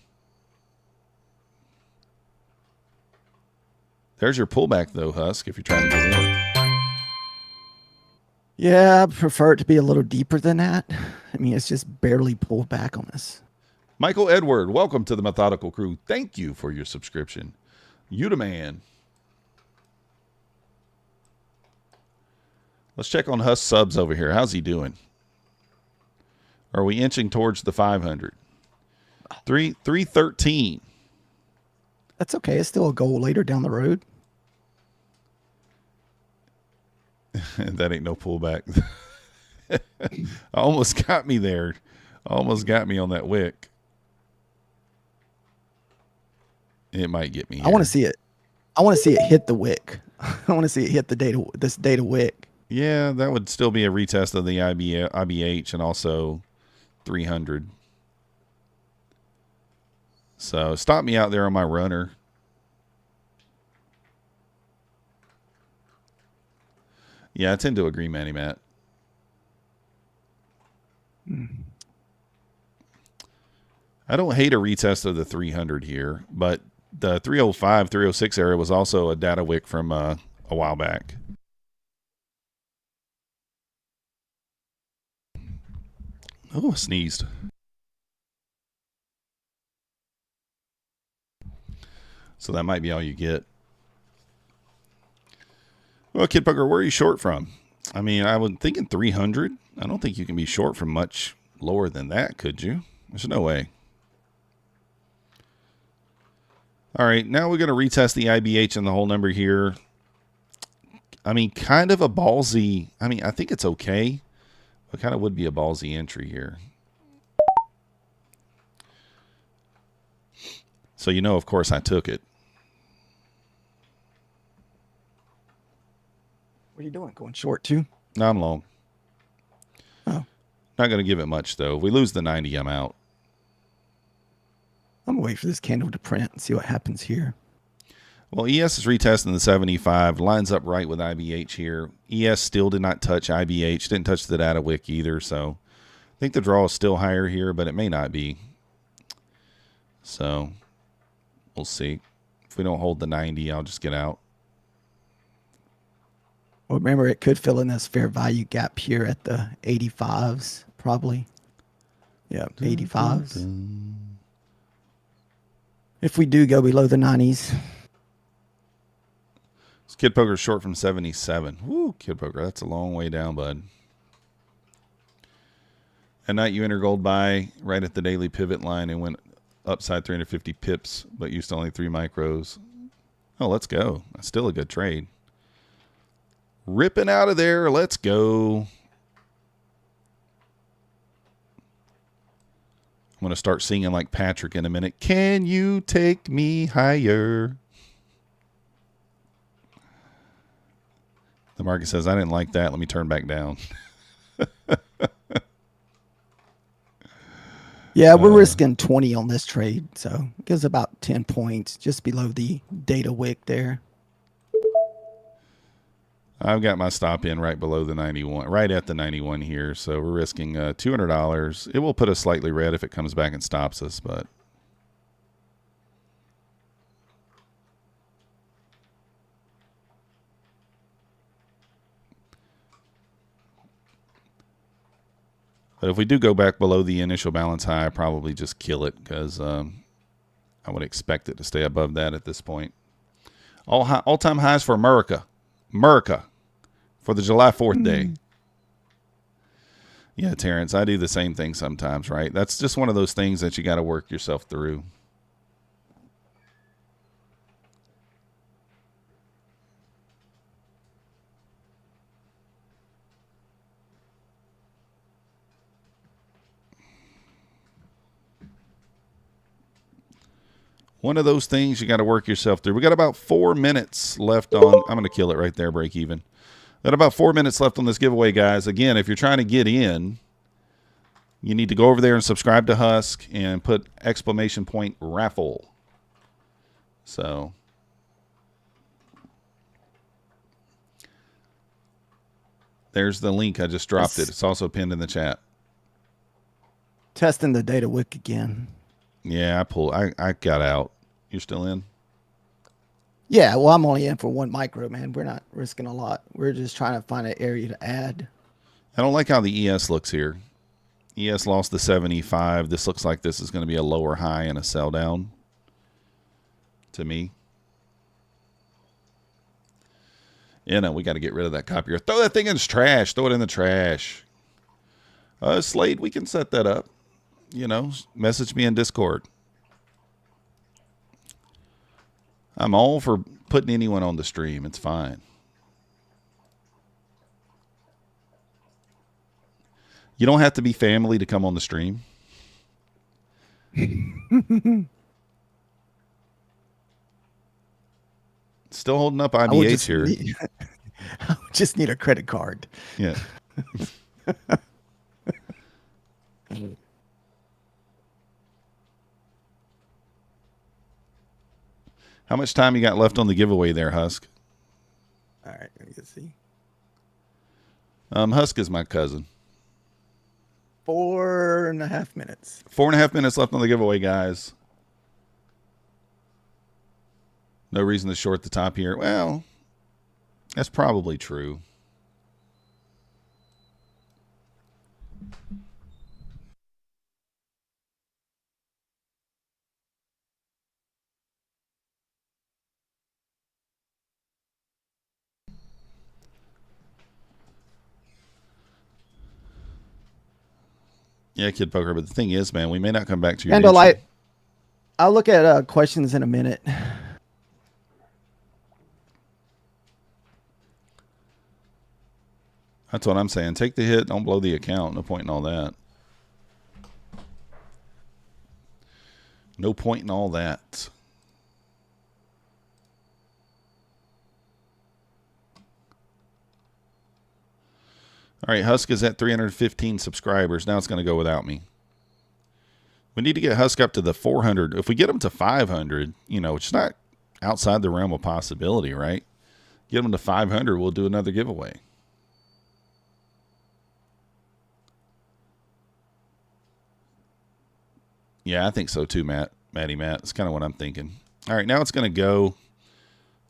there's your pullback, though, Husk, if you're trying to get in. Yeah, I prefer it to be a little deeper than that. I mean, it's just barely pulled back on this. Michael Edward, welcome to the Methodical Crew. Thank you for your subscription. You the man. Let's check on Husk subs over here. How's he doing? Are we inching towards the 500? 313. That's okay. It's still a goal later down the road. That ain't no pullback. Almost got me there. Almost got me on that wick. It might get me here. I want to see it. I want to see it hit the wick. I want to see it hit the data wick. Yeah, that would still be a retest of the IBH and also 300. So stop me out there on my runner. Yeah, I tend to agree, Manny Matt. I don't hate a retest of the 300 here, but the 305, 306 area was also a data wick from a while back. Oh, I sneezed. So that might be all you get. Well, Kid Poker, where are you short from? I mean, I was thinking 300. I don't think you can be short from much lower than that, could you? There's no way. All right, now we're going to retest the IBH and the whole number here. I mean, kind of a ballsy. I mean, I think it's okay. But kind of would be a ballsy entry here. So, you know, of course, I took it. What are you doing? Going short too? No, I'm long. Oh. Not going to give it much, though. If we lose the 90, I'm out. I'm going to wait for this candle to print and see what happens here. Well, ES is retesting the 75. Lines up right with IBH here. ES still did not touch IBH. Didn't touch the data wick either. So I think the draw is still higher here, but it may not be. So we'll see. If we don't hold the 90, I'll just get out. Well, remember, it could fill in this fair value gap here at the 85s, probably. Yeah, 85s. If we do go below the 90s. This Kid Poker's short from 77. Woo, Kid Poker, that's a long way down, bud. At night, you enter gold buy right at the daily pivot line and went upside 350 pips, but used only 3 micros. Oh, let's go. That's still a good trade. Ripping out of there. Let's go. I'm going to start singing like Patrick in a minute. Can you take me higher? The market says, I didn't like that. Let me turn back down. Yeah, we're risking 20 on this trade, so it gives about 10 points just below the data wick there. I've got my stop in right below the 91, right at the 91 here. So we're risking $200. It will put us slightly red if it comes back and stops us, but if we do go back below the initial balance high, I probably just kill it because I would expect it to stay above that at this point. All-time highs for America. For the July 4th day. Yeah, Terrence, I do the same thing sometimes, right? That's just one of those things that you got to work yourself through. One of those things you got to work yourself through. We got about 4 minutes left on. I'm going to kill it right there, break even. Got about 4 minutes left on this giveaway, guys. Again, if you're trying to get in, you need to go over there and subscribe to Husk and put exclamation point Raffle. So there's the link. I just dropped it. It's also pinned in the chat. Testing the data wick again. Yeah, I got out. You're still in? Yeah, well, I'm only in for 1 micro, man. We're not risking a lot. We're just trying to find an area to add. I don't like how the ES looks here. ES lost the 75. This looks like this is going to be a lower high and a sell down to me. You know, we got to get rid of that copier. Throw that thing in the trash. Throw it in the trash. Slade, we can set that up. You know, message me in Discord. I'm all for putting anyone on the stream. It's fine. You don't have to be family to come on the stream. Still holding up IBH here. I just need a credit card. Yeah. How much time you got left on the giveaway there, Husk? All right, let me see. Husk is my cousin. 4.5 minutes. 4.5 minutes left on the giveaway, guys. No reason to short the top here. Well, that's probably true. Yeah, Kid Poker, but the thing is, man, we may not come back to your Candlelight. I'll look at questions in a minute. That's what I'm saying. Take the hit. Don't blow the account. No point in all that. No point in all that. All right, Husk is at 315 subscribers. Now it's going to go without me. We need to get Husk up to the 400. If we get him to 500, you know, it's not outside the realm of possibility, right? Get them to 500, we'll do another giveaway. Yeah, I think so too, Matt. That's kind of what I'm thinking. All right, now it's going to go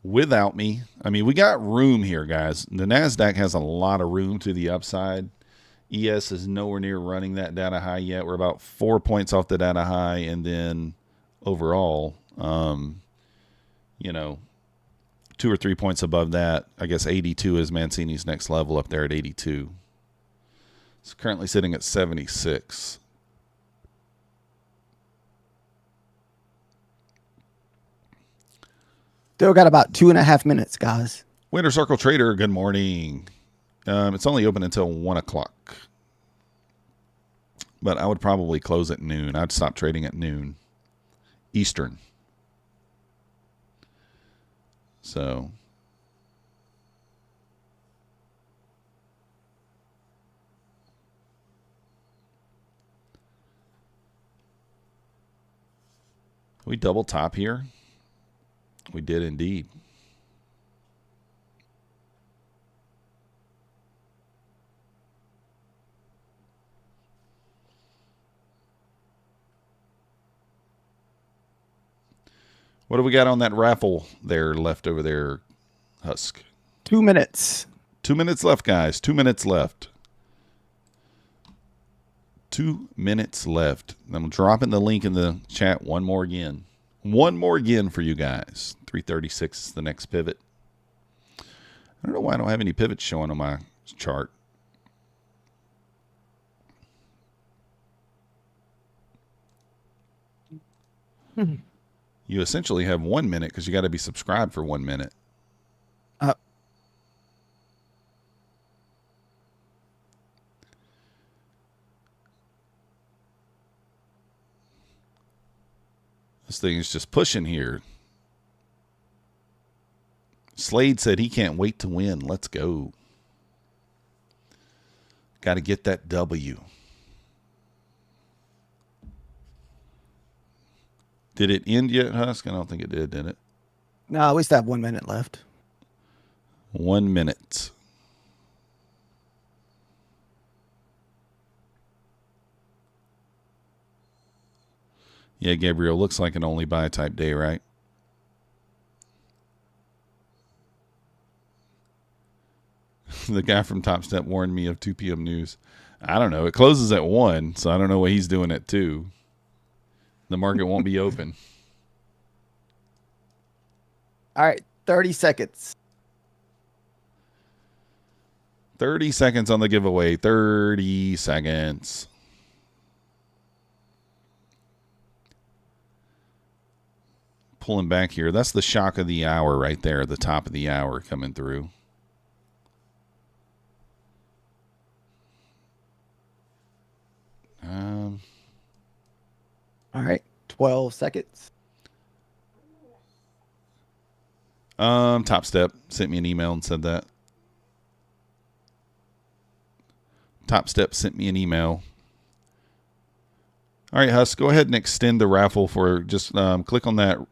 without me. I mean, we got room here, guys. The Nasdaq has a lot of room to the upside. ES is nowhere near running that data high yet. We're about 4 points off the data high, and then overall, you know, 2 or 3 points above that. I guess 82 is Mancini's next level up there at 82. It's currently sitting at 76. Still got about 2.5 minutes, guys. Winter Circle Trader, good morning. It's only open until 1 o'clock. But I would probably close at noon. I'd stop trading at noon Eastern. So we double top here. We did indeed. What do we got on that raffle there left over there, Husk? 2 minutes. 2 minutes left, guys. 2 minutes left. 2 minutes left. I'm dropping the link in the chat one more again. One more again for you guys. 336 is the next pivot. I don't know why I don't have any pivots showing on my chart. You essentially have 1 minute because you got to be subscribed for 1 minute. This thing is just pushing here. Slade said he can't wait to win. Let's go. Got to get that W. Did it end yet, Husk? I don't think it did it? No, we still have 1 minute left. 1 minute. Yeah, Gabriel, looks like an only buy type day, right? The guy from Topstep warned me of 2 p.m. news. I don't know. It closes at 1, so I don't know what he's doing at 2. The market won't be open. All right, 30 seconds. 30 seconds on the giveaway. 30 seconds. Pulling back here. That's the shock of the hour right there. The top of the hour coming through. All right, 12 seconds. Topstep sent me an email and said that. Topstep sent me an email. All right, Husk, go ahead and extend the raffle for just click on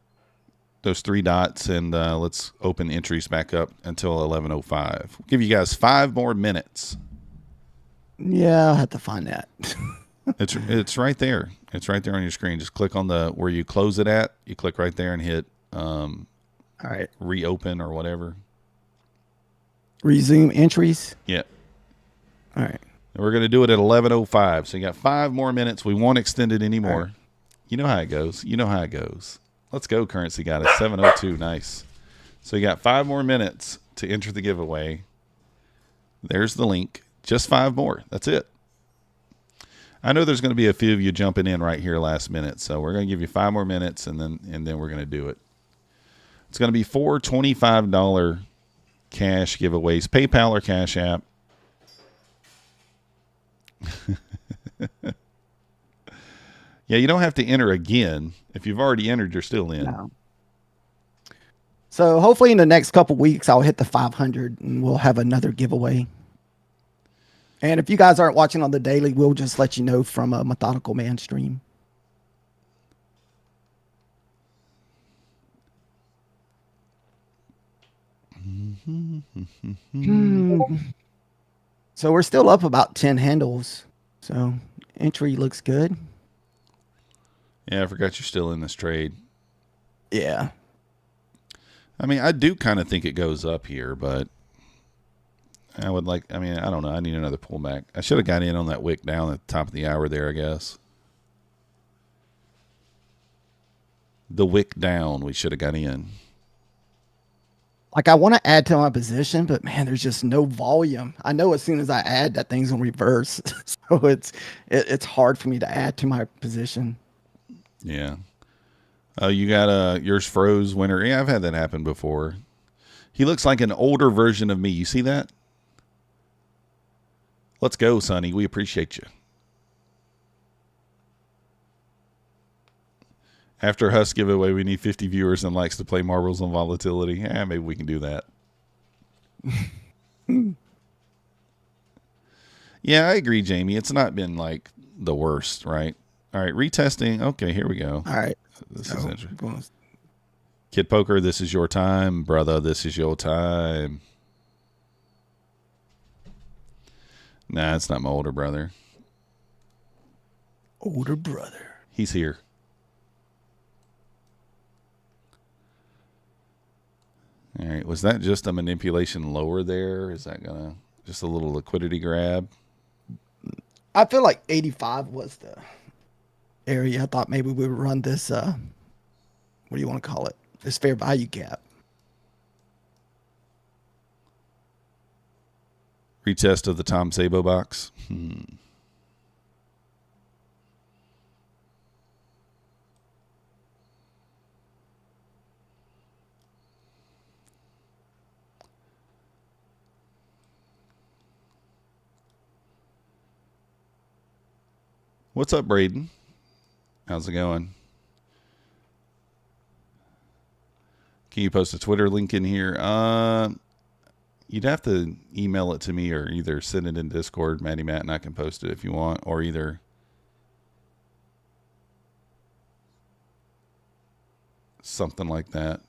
those 3 dots and let's open entries back up until 11:05. We'll give you guys 5 more minutes. Yeah, I'll have to find that. It's right there. It's right there on your screen. Just click on the where you close it at. You click right there and hit all right, reopen or whatever. Resume entries. Yeah. All right. And we're going to do it at 11:05. So you got 5 more minutes. We won't extend it anymore. Right. You know how it goes. You know how it goes. Let's go, currency. Got it. 7:02. Nice. So you got 5 more minutes to enter the giveaway. There's the link. Just 5 more. That's it. I know there's going to be a few of you jumping in right here last minute, so we're going to give you 5 more minutes, and then we're going to do it. It's going to be 4 $25 cash giveaways, PayPal or Cash App. Yeah, you don't have to enter again. If you've already entered, you're still in. No. So hopefully in the next couple weeks, I'll hit the 500 and we'll have another giveaway. And if you guys aren't watching on the daily, we'll just let you know from a Methodical Man stream. So we're still up about 10 handles. So entry looks good. Yeah, I forgot you're still in this trade. Yeah. I mean, I do kind of think it goes up here, but I would like, I mean, I don't know. I need another pullback. I should have got in on that wick down at the top of the hour there, I guess. The wick down, we should have got in. Like I want to add to my position, but man, there's just no volume. I know as soon as I add, that thing's gonna reverse. So it's hard for me to add to my position. Yeah. Oh, you got yours froze winter. Yeah, I've had that happen before. He looks like an older version of me. You see that? Let's go, Sonny. We appreciate you. After Husk giveaway, we need 50 viewers and likes to play marbles on volatility. Yeah, maybe we can do that. Yeah, I agree, Jamie. It's not been like the worst, right? All right, retesting. Okay, here we go. All right. This is interesting. Kid Poker, this is your time, brother. This is your time. Nah, it's not my older brother. Older brother. He's here. All right, was that just a manipulation lower there? Is that gonna just a little liquidity grab? I feel like 85 was the area. I thought maybe we would run this what do you want to call it? This fair value gap. Retest of the Tom Sabo box. What's up, Braden? How's it going? Can you post a Twitter link in here? You'd have to email it to me or either send it in Discord, Matty Matt, and I can post it if you want, or either something like that.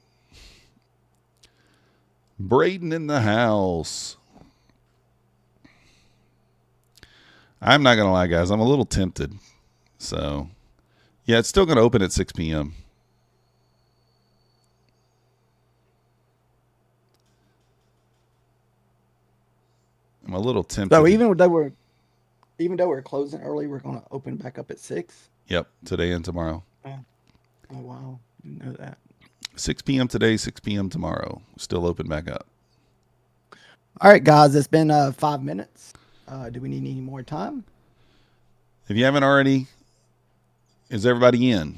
Braden in the house. I'm not going to lie, guys. I'm a little tempted. So, yeah, it's still going to open at 6 p.m. I'm a little tempted. So even though we're closing early, we're going to open back up at 6. Yep, today and tomorrow. Oh wow, didn't know that. 6 p.m. today, 6 p.m. tomorrow. Still open back up. All right, guys, it's been 5 minutes. Do we need any more time? If you haven't already, is everybody in?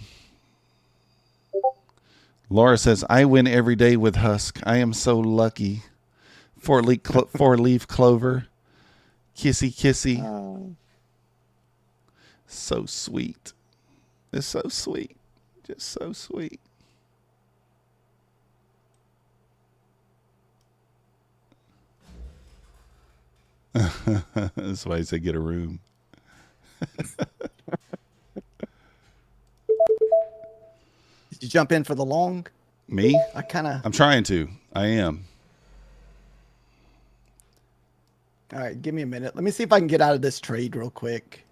Laura says, I win every day with Husk. I am so lucky. Four-leaf clover. Kissy, kissy. So sweet. It's so sweet. Just so sweet. That's why I said get a room. Did you jump in for the long? Me? I'm trying to. I am. All right, give me a minute. Let me see if I can get out of this trade real quick.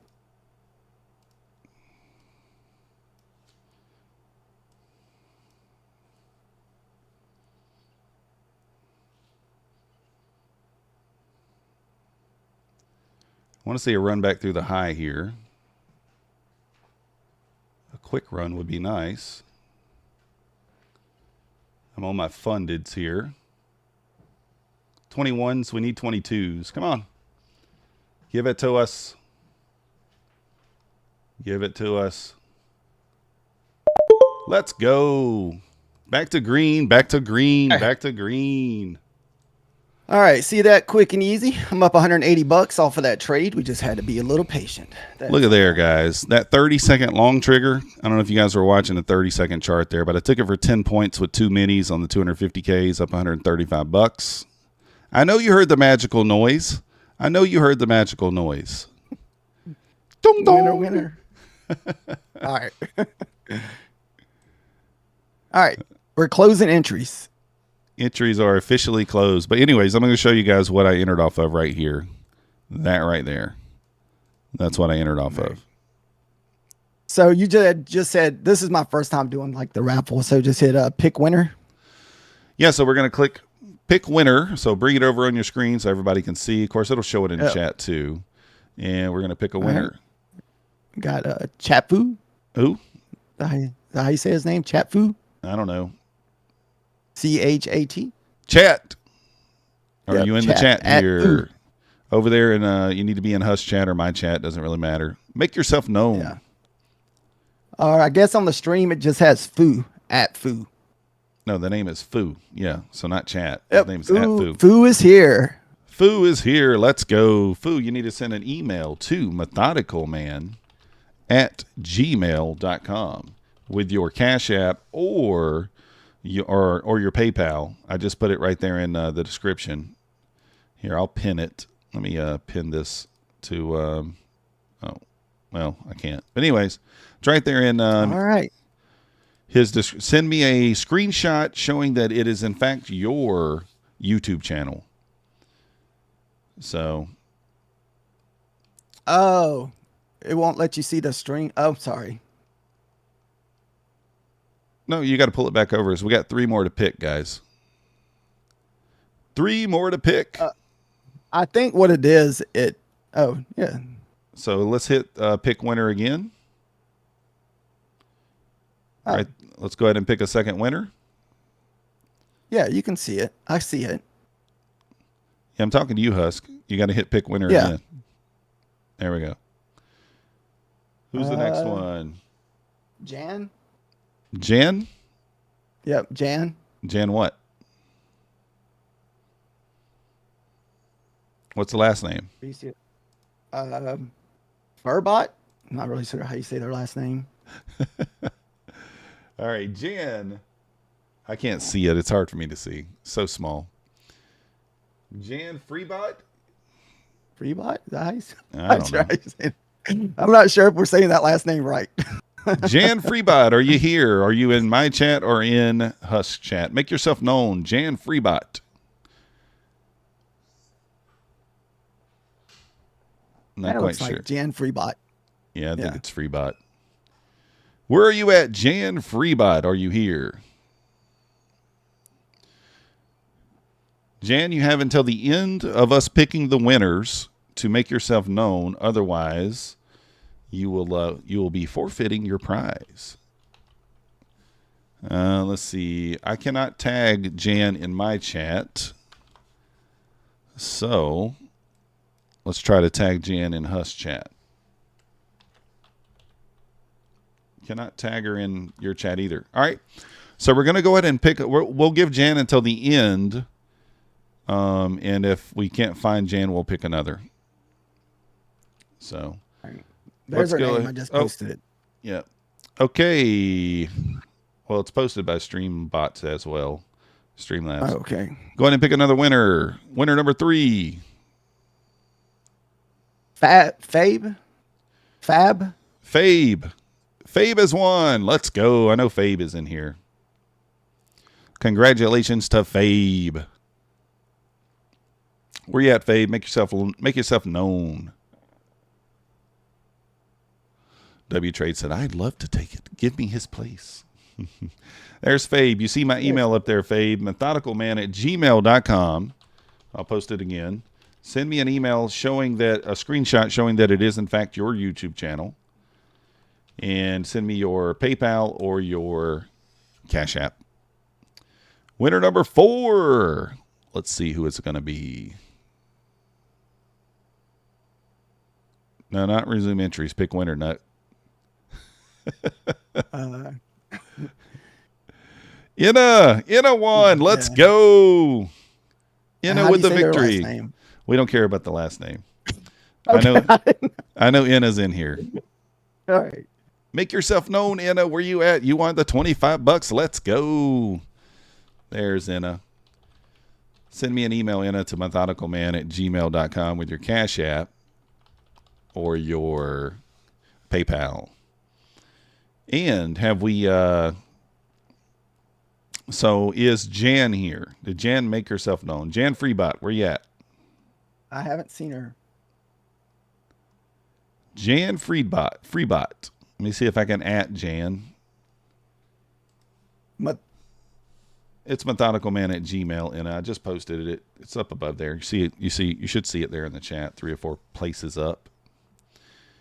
I want to see a run back through the high here. A quick run would be nice. I'm on my fundeds here. 21s, we need 22s. Come on. Give it to us. Give it to us. Let's go. Back to green, back to green, back to green. All right, see that quick and easy? I'm up $180 off of that trade. We just had to be a little patient. Look at there, guys. That 30-second long trigger. I don't know if you guys were watching the 30-second chart there, but I took it for 10 points with 2 minis on the 250Ks, up $135. I know you heard the magical noise. I know you heard the magical noise. Dum, dum. Winner, winner. All right. All right, we're closing entries. Entries are officially closed. But anyways, I'm going to show you guys what I entered off of right here. That right there. That's what I entered off of. So you just said this is my first time doing like the raffle. So just hit pick winner. Yeah, so we're going to click pick winner. So bring it over on your screen so everybody can see. Of course, it'll show it in chat too. And we're going to pick a winner. Right. Got Chatfu. Who? How you say his name? Chatfu? I don't know. CHAT? Chat. Are Yep, you in the chat here? Foo. Over there, and you need to be in Husk chat or my chat. Doesn't really matter. Make yourself known. Yeah. Or I guess on the stream it just has Foo at Foo. No, the name is Foo. Yeah, so not chat. Yep. The name is at Foo. Foo is here. Foo is here. Let's go. Foo, you need to send an email to methodicalman@gmail.com with your Cash App or your PayPal. I just put it right there in the description. Here, I'll pin it. Let me pin this to. Oh, well, I can't. But anyways, it's right there in. All right. Send me a screenshot showing that it is in fact your YouTube channel. So. Oh, it won't let you see the string. Oh, sorry. No, you got to pull it back over. So we got 3 more to pick, guys. 3 more to pick. I think what it is, oh, yeah. So let's hit pick winner again. All right. Let's go ahead and pick a second winner. Yeah, you can see it. I see it. Yeah, I'm talking to you, Husk. You got to hit pick winner Yeah. again. There we go. Who's the next one? Jan? Jan? Yep, Jan. Jan what? What's the last name? Furbot? I'm not really sure how you say their last name. All right, Jan. I can't see it. It's hard for me to see. So small. Jan Freebot? Freebot? Is that how you say I don't know. I'm not sure if we're saying that last name right. Jan Freebot, are you here? Are you in my chat or in Husk chat? Make yourself known. Jan Freebot. Not quite sure. Like Jan Freebot. Yeah, I think it's Freebot. Where are you at, Jan Freebot? Are you here? Jan, you have until the end of us picking the winners to make yourself known. Otherwise, you will be forfeiting your prize. Let's see. I cannot tag Jan in my chat. So let's try to tag Jan in Husk chat. Cannot tag her in your chat either. All right. So we're going to go ahead and pick. We'll give Jan until the end. And if we can't find Jan, we'll pick another. So there's her name. I just posted it. Yeah. Okay. Well, it's posted by Streambots as well. Streamlabs. Oh, okay. Go ahead and pick another winner. Winner number 3. Fabe. Fabe has won. Let's go. I know Fabe is in here. Congratulations to Fabe. Where you at, Fabe? Make yourself known. W Trade said, I'd love to take it. Give me his place. There's Fabe. You see my email up there, Fabe. methodicalman@gmail.com. I'll post it again. Send me an email showing that, a screenshot showing that it is in fact your YouTube channel. And send me your PayPal or your Cash App. Winner number 4. Let's see who it's going to be. No, not resume entries. Pick winner, nut. Inna won. Let's go. Inna with the victory. We don't care about the last name. Okay. I know Inna's in here. All right. Make yourself known, Inna. Where you at? You want the $25? Let's go. There's Inna. Send me an email, Inna, to methodicalman@gmail.com with your Cash App or your PayPal. And have we So is Jan here? Did Jan make herself known? Jan Freebot, where you at? I haven't seen her. Jan Freebot. Let me see if I can @Jan. It's methodicalman@gmail, and I just posted it. It's up above there. You see it? You should see it there in the chat. 3 or 4 places up.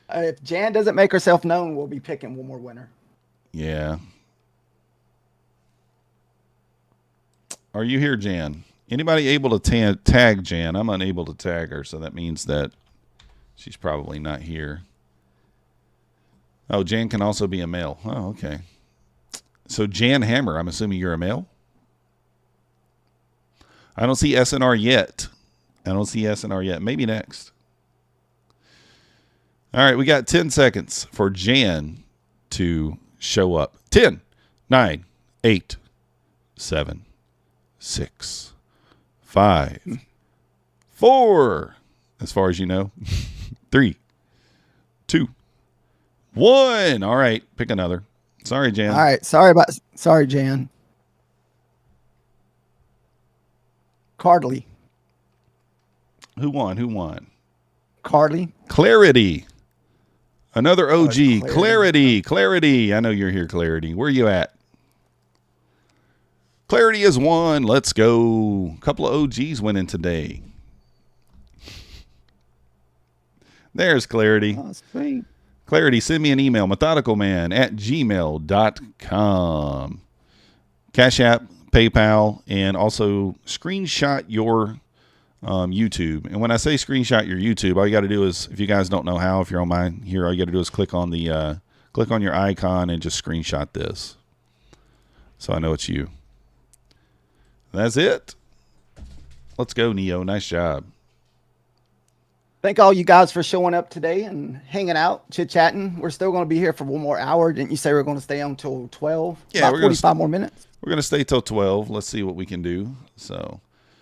If Jan doesn't make herself known, we'll be picking one more winner. Yeah. Are you here, Jan? Anybody able to tag Jan? I'm unable to tag her, so that means that she's probably not here. Oh, Jan can also be a male. Oh, okay. So Jan Hammer, I'm assuming you're a male? I don't see SNR yet. Maybe next. All right, we got 10 seconds for Jan to show up. 10, 9, 8, 7, 6, 5, 4, as far as you know, 3, 2, 1. All right, pick another. Sorry, Jan. All right, sorry, Jan. Cardley. Who won? Carly. Clarity. Another OG. Clarity. Clarity. I know you're here, Clarity. Where you at? Clarity is won. Let's go. A couple of OGs winning today. There's Clarity. Oh, sweet. Clarity, send me an email, methodicalman@gmail.com. Cash App, PayPal, and also screenshot your YouTube. And when I say screenshot your YouTube, all you got to do is, if you guys don't know how, if you're on mine here, all you got to do is click on your icon and just screenshot this, so I know it's you. That's it. Let's go, Neo. Nice job. Thank all you guys for showing up today and hanging out, chit-chatting. We're still going to be here for one more hour. Didn't you say we're going to stay on until 12? Yeah, about 45 more minutes. We're going to stay till 12. Let's see what we can do. So,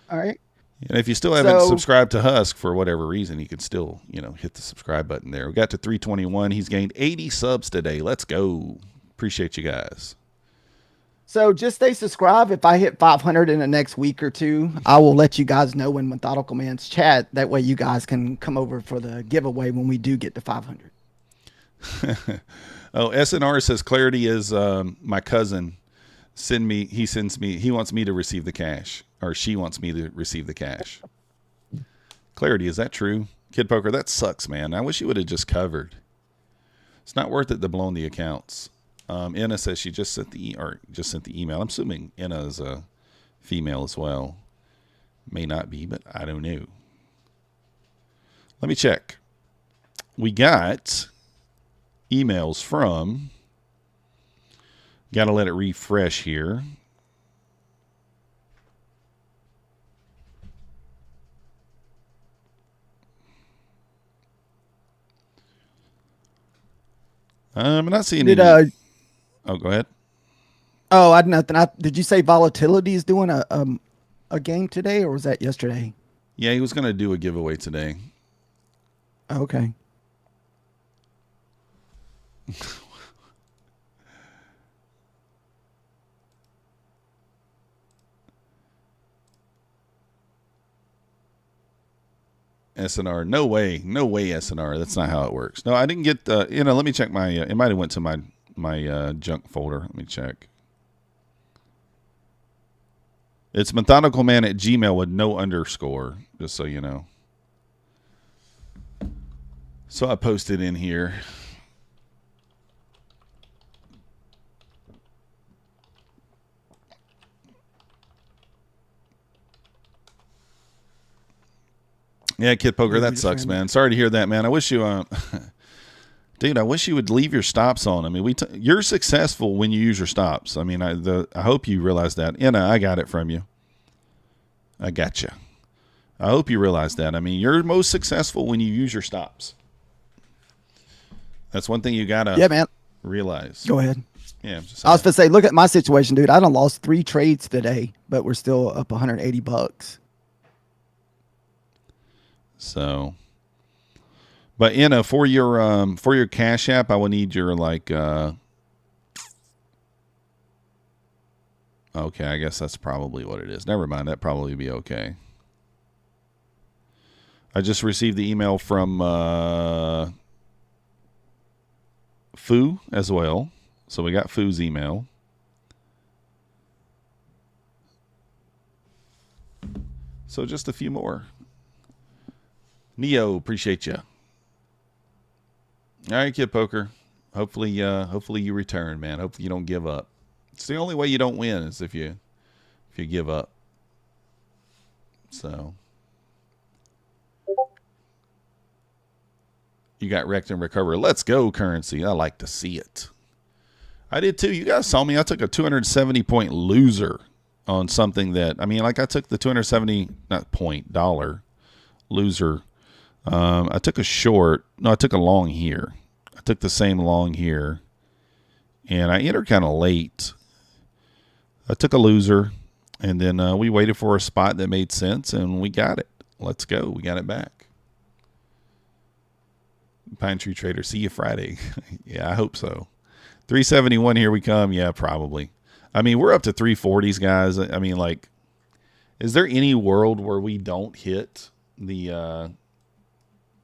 all right. And if you still haven't subscribed to Husk for whatever reason, you can still, hit the subscribe button there. We got to 321. He's gained 80 subs today. Let's go. Appreciate you guys. So just stay subscribed. If I hit 500 in the next week or two, I will let you guys know in Methodical Man's chat. That way you guys can come over for the giveaway when we do get to 500. Oh, SNR says Clarity is my cousin. He wants me to receive the cash, or she wants me to receive the cash. Clarity, is that true? Kid Poker, that sucks, man. I wish you would have just covered. It's not worth it to blow the accounts. Anna says she just sent the email. I'm assuming Anna is a female as well. May not be, but I don't know. Let me check. We got emails from. Got to let it refresh here. I'm not seeing any. Oh, go ahead. Oh, I had nothing. Did you say Volatility is doing a game today, or was that yesterday? Yeah, he was going to do a giveaway today. Okay. SNR, no way, SNR. That's not how it works. No, I didn't get. Let me check my. It might have went to my junk folder. Let me check. It's methodicalman@gmail with no underscore, just so you know. So I posted in here. Yeah, Kid Poker, that sucks, man. Sorry to hear that, man. I wish you, dude, I wish you would leave your stops on. I mean, you're successful when you use your stops. I mean, I hope you realize that. Anna, I got it from you. I got you. I hope you realize that. I mean, you're most successful when you use your stops. That's one thing you gotta realize. Go ahead. Yeah, just I was going to say, look at my situation, dude. I done lost 3 trades today, but we're still up $180. So, but Anna, for your Cash App, I will need your Okay, I guess that's probably what it is. Never mind. That probably be okay. I just received the email from Foo as well. So we got Foo's email. So just a few more. Neo, appreciate you. All right, Kid Poker. Hopefully you return, man. Hopefully you don't give up. It's the only way you don't win is if you give up. So you got wrecked and recover. Let's go, currency. I like to see it. I did too. You guys saw me. I took a 270 point loser on something that, I mean, like I took the 270 not point dollar loser. I took a short. No, I took a long here. I took the same long here, and I entered kind of late. I took a loser, and then we waited for a spot that made sense, and we got it. Let's go. We got it back. Pine Tree Trader, see you Friday. Yeah, I hope so. 371, here we come. Yeah, probably. I mean, we're up to 340s, guys. I mean, like, is there any world where we don't hit the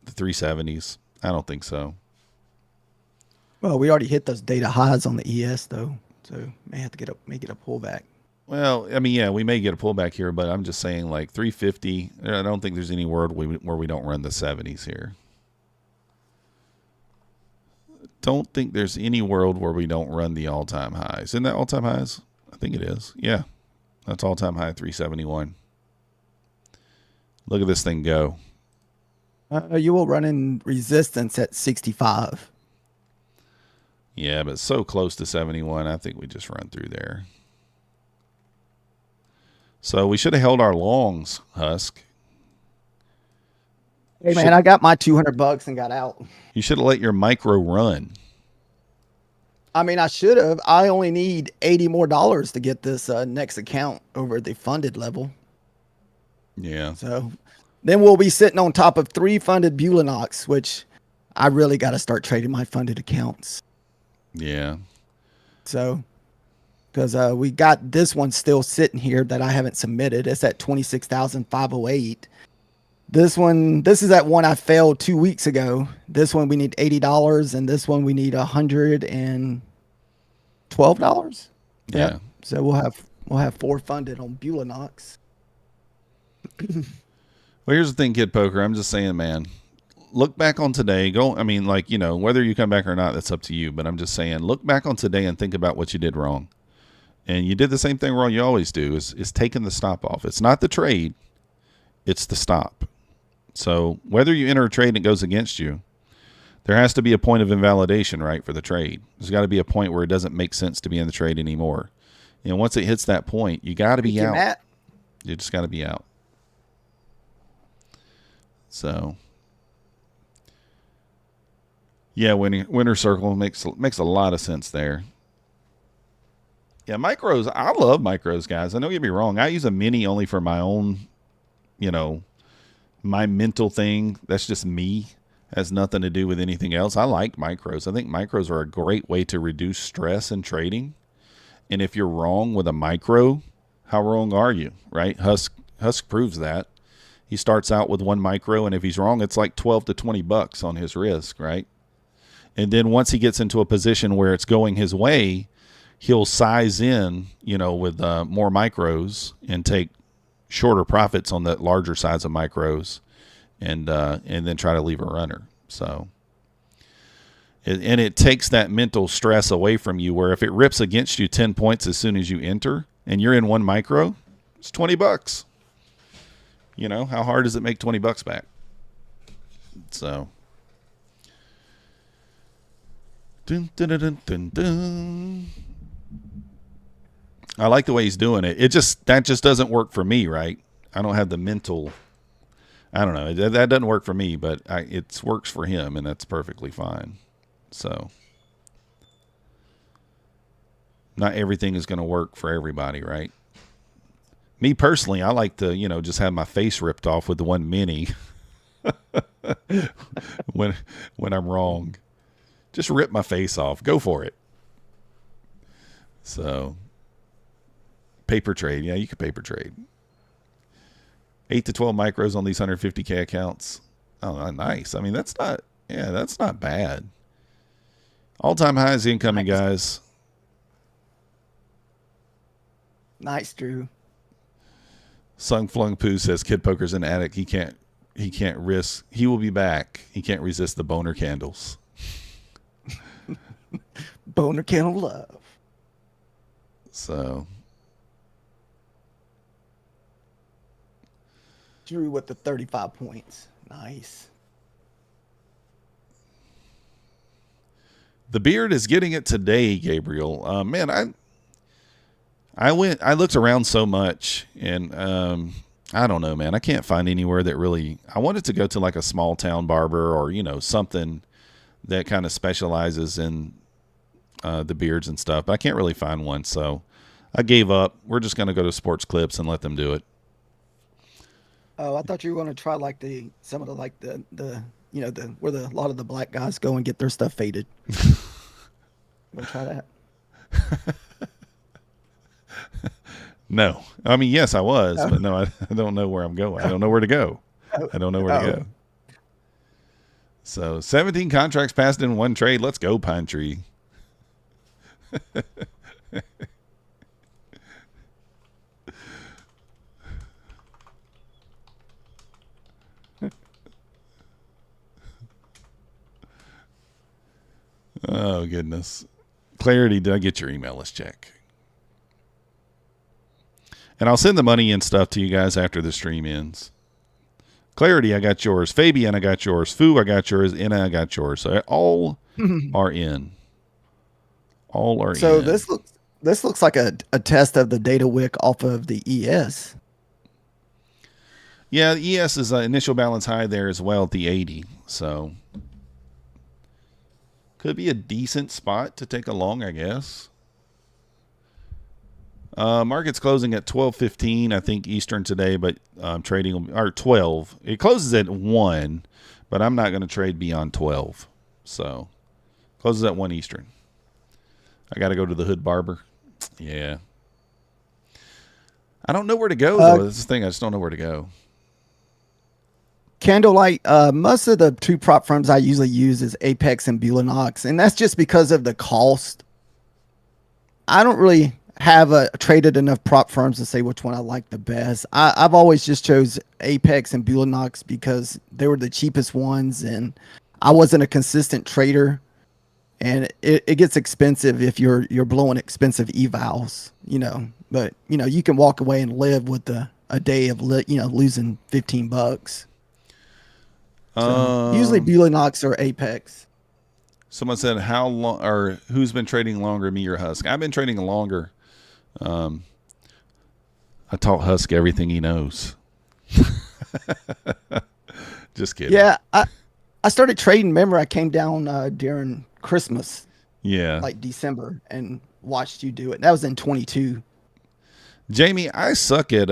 370s? I don't think so. Well, we already hit those data highs on the ES though, so may have to make it a pullback. Well, I mean, yeah, we may get a pullback here, but I'm just saying, like 350. I don't think there's any world where we don't run the 70s here. Don't think there's any world where we don't run the all-time highs. Isn't that all-time highs? I think it is. Yeah, that's all-time high 371. Look at this thing go. You will run in resistance at 65. Yeah, but so close to 71, I think we just run through there. So we should have held our longs, Husk. Hey, man, I got my $200 and got out. You should have let your micro run. I mean, I should have. I only need $80 more to get this next account over the funded level. Yeah. So then we'll be sitting on top of 3 funded Bulenox, which I really got to start trading my funded accounts. Yeah. So, because we got this one still sitting here that I haven't submitted. It's at 26,508. This is that one I failed 2 weeks ago. This one we need $80, and this one we need $112. Yeah. So we'll have 4 funded on Bulenox. Well, here's the thing, Kid Poker. I'm just saying, man. Look back on today. I mean, like, you know, whether you come back or not, that's up to you. But I'm just saying, look back on today and think about what you did wrong. And you did the same thing wrong you always do, is taking the stop off. It's not the trade. It's the stop. So whether you enter a trade and it goes against you, there has to be a point of invalidation, right, for the trade. There's got to be a point where it doesn't make sense to be in the trade anymore. And once it hits that point, you got to be out. Matt? You just got to be out. So, yeah, winner circle makes a lot of sense there. Yeah, micros. I love micros, guys. I don't get me wrong. I use a mini only for my own, you know, my mental thing. That's just me. Has nothing to do with anything else. I like micros. I think micros are a great way to reduce stress in trading. And if you're wrong with a micro, how wrong are you, right? Husk proves that. He starts out with one micro, and if he's wrong, it's like 12 to 20 bucks on his risk, right? And then once he gets into a position where it's going his way, he'll size in, you know, with more micros and take shorter profits on the larger size of micros, and then try to leave a runner. So, and it takes that mental stress away from you, where if it rips against you 10 points as soon as you enter and you're in one micro, it's 20 bucks. You know, how hard does it make 20 bucks back? So, dun, dun, dun, dun, dun, dun. I like the way he's doing it. That just doesn't work for me, right? I don't have the mental. I don't know. That doesn't work for me, but it works for him, and that's perfectly fine. So, not everything is going to work for everybody, right? Me personally, I like to, you know, just have my face ripped off with the one mini when I'm wrong. Just rip my face off. Go for it. So, Paper trade. Yeah, you could paper trade. 8 to 12 micros on these 150K accounts. Oh, nice. I mean, that's not bad. All-time highs incoming, guys. Nice, Drew. Sung Flung Poo says Kid Poker's an addict. He can't risk. He will be back. He can't resist the boner candles. Boner candle love. So Drew with the 35 points. Nice. the beard is getting it today, Gabriel. Man, I looked around so much, and I don't know, man. I can't find anywhere that really. I wanted to go to like a small town barber, or something that kind of specializes in the beards and stuff. But I can't really find one, so I gave up. We're just gonna go to Sports Clips and let them do it. Oh, I thought you were going to try like some of the where a lot of the black guys go and get their stuff faded. Want to try that? No, I mean, yes, I was, but no, I don't know where I'm going. I don't know where to go. I don't know where to go. So 17 contracts passed in one trade. Let's go, Pine Tree. Oh, goodness. Clarity, did I get your email? Let's check. And I'll send the money and stuff to you guys after the stream ends. Clarity, I got yours. Fabian, I got yours. Foo, I got yours. Inna, I got yours. So all are in. All are in. So this looks like a test of the data wick off of the ES. Yeah, the ES is initial balance high there as well at the 80. So could be a decent spot to take a long, I guess. Market's closing at 12:15, I think, Eastern today, but trading, or 12. It closes at 1, but I'm not going to trade beyond 12. So closes at 1 Eastern. I got to go to the Hood Barber. Yeah. I don't know where to go, though. That's the thing. I just don't know where to go. Candlelight, most of the two prop firms I usually use is Apex and Bulenox, and that's just because of the cost. I don't really have traded enough prop firms to say which one I like the best. I've always just chose Apex and Bulenox because they were the cheapest ones, and I wasn't a consistent trader, and it gets expensive if you're blowing expensive evals, But you can walk away and live with a day of losing $15. So usually Bulenox or Apex. Someone said, "How long, or who's been trading longer, me or Husk?" I've been trading longer. I taught Husk everything he knows. Just kidding. Yeah, I started trading. Remember, I came down during Christmas. Yeah, like December, and watched you do it. That was in 22. Jamie, I suck at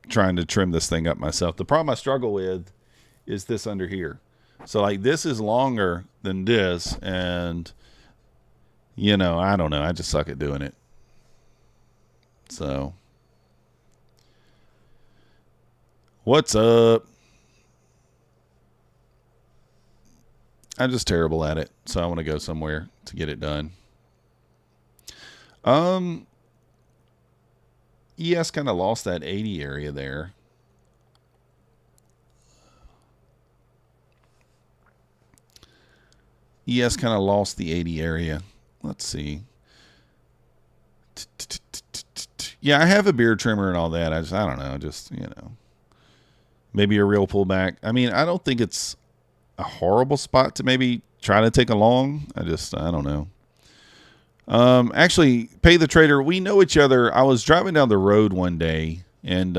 trying to trim this thing up myself. The problem I struggle with is this under here. So like this is longer than this, and I don't know. I just suck at doing it. So what's up? I'm just terrible at it. So I want to go somewhere to get it done. ES kind of lost that 80 area there. ES kind of lost the 80 area. Let's see. Yeah, I have a beard trimmer and all that. I don't know. Maybe a real pullback. I mean, I don't think it's a horrible spot to maybe try to take a long. I don't know. Actually, Pay the Trader, we know each other. I was driving down the road one day, and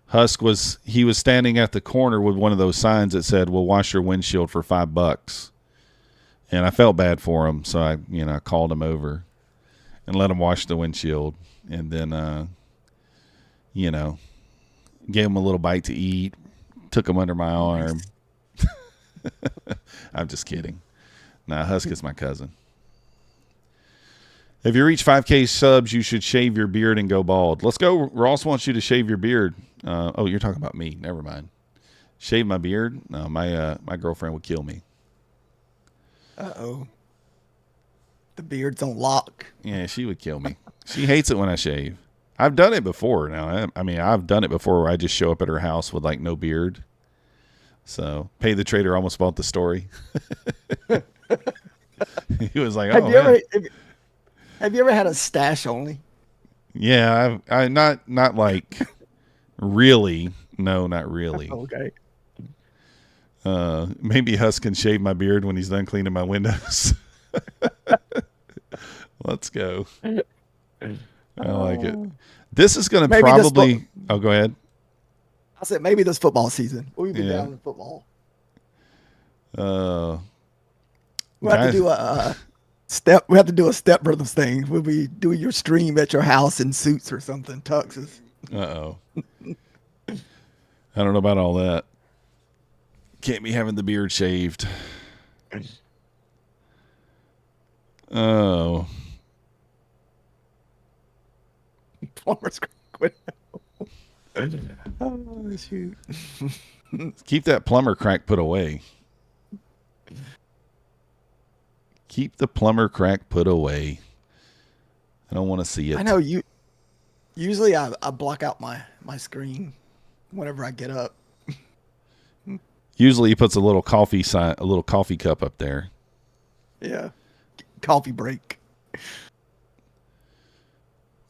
Husk was standing at the corner with one of those signs that said, "We'll wash your windshield for $5." And I felt bad for him, so I called him over and let him wash the windshield, and then gave him a little bite to eat, took him under my arm. I'm just kidding. Nah, Husk is my cousin. If you reach 5K subs, you should shave your beard and go bald. Let's go. Ross wants you to shave your beard. Oh, you're talking about me. Never mind. Shave my beard? No, my girlfriend would kill me. Uh-oh. The beard's on lock. Yeah, she would kill me. She hates it when I shave. I've done it before. Now, I mean, I've done it before where I just show up at her house with like no beard. So, Pay the Trader almost bought the story. He was like, "Oh, have you ever had a stash only?" Yeah, I not like really. No, not really. Okay. Maybe Husk can shave my beard when he's done cleaning my windows. Let's go. I like it. This is going to probably. Oh, go ahead. I said maybe this football season. We'll be down in football. We'll have to do a step. We have to do a Step Brothers thing. We'll be doing your stream at your house in suits or something, tuxes. Uh-oh. I don't know about all that. Can't be having the beard shaved. Oh. Plumber's quit. Oh, shoot. Keep that plumber crack put away. Keep the plumber crack put away. I don't want to see it. I know you. Usually I block out my screen whenever I get up. Usually he puts a little coffee cup up there. Yeah. Coffee break.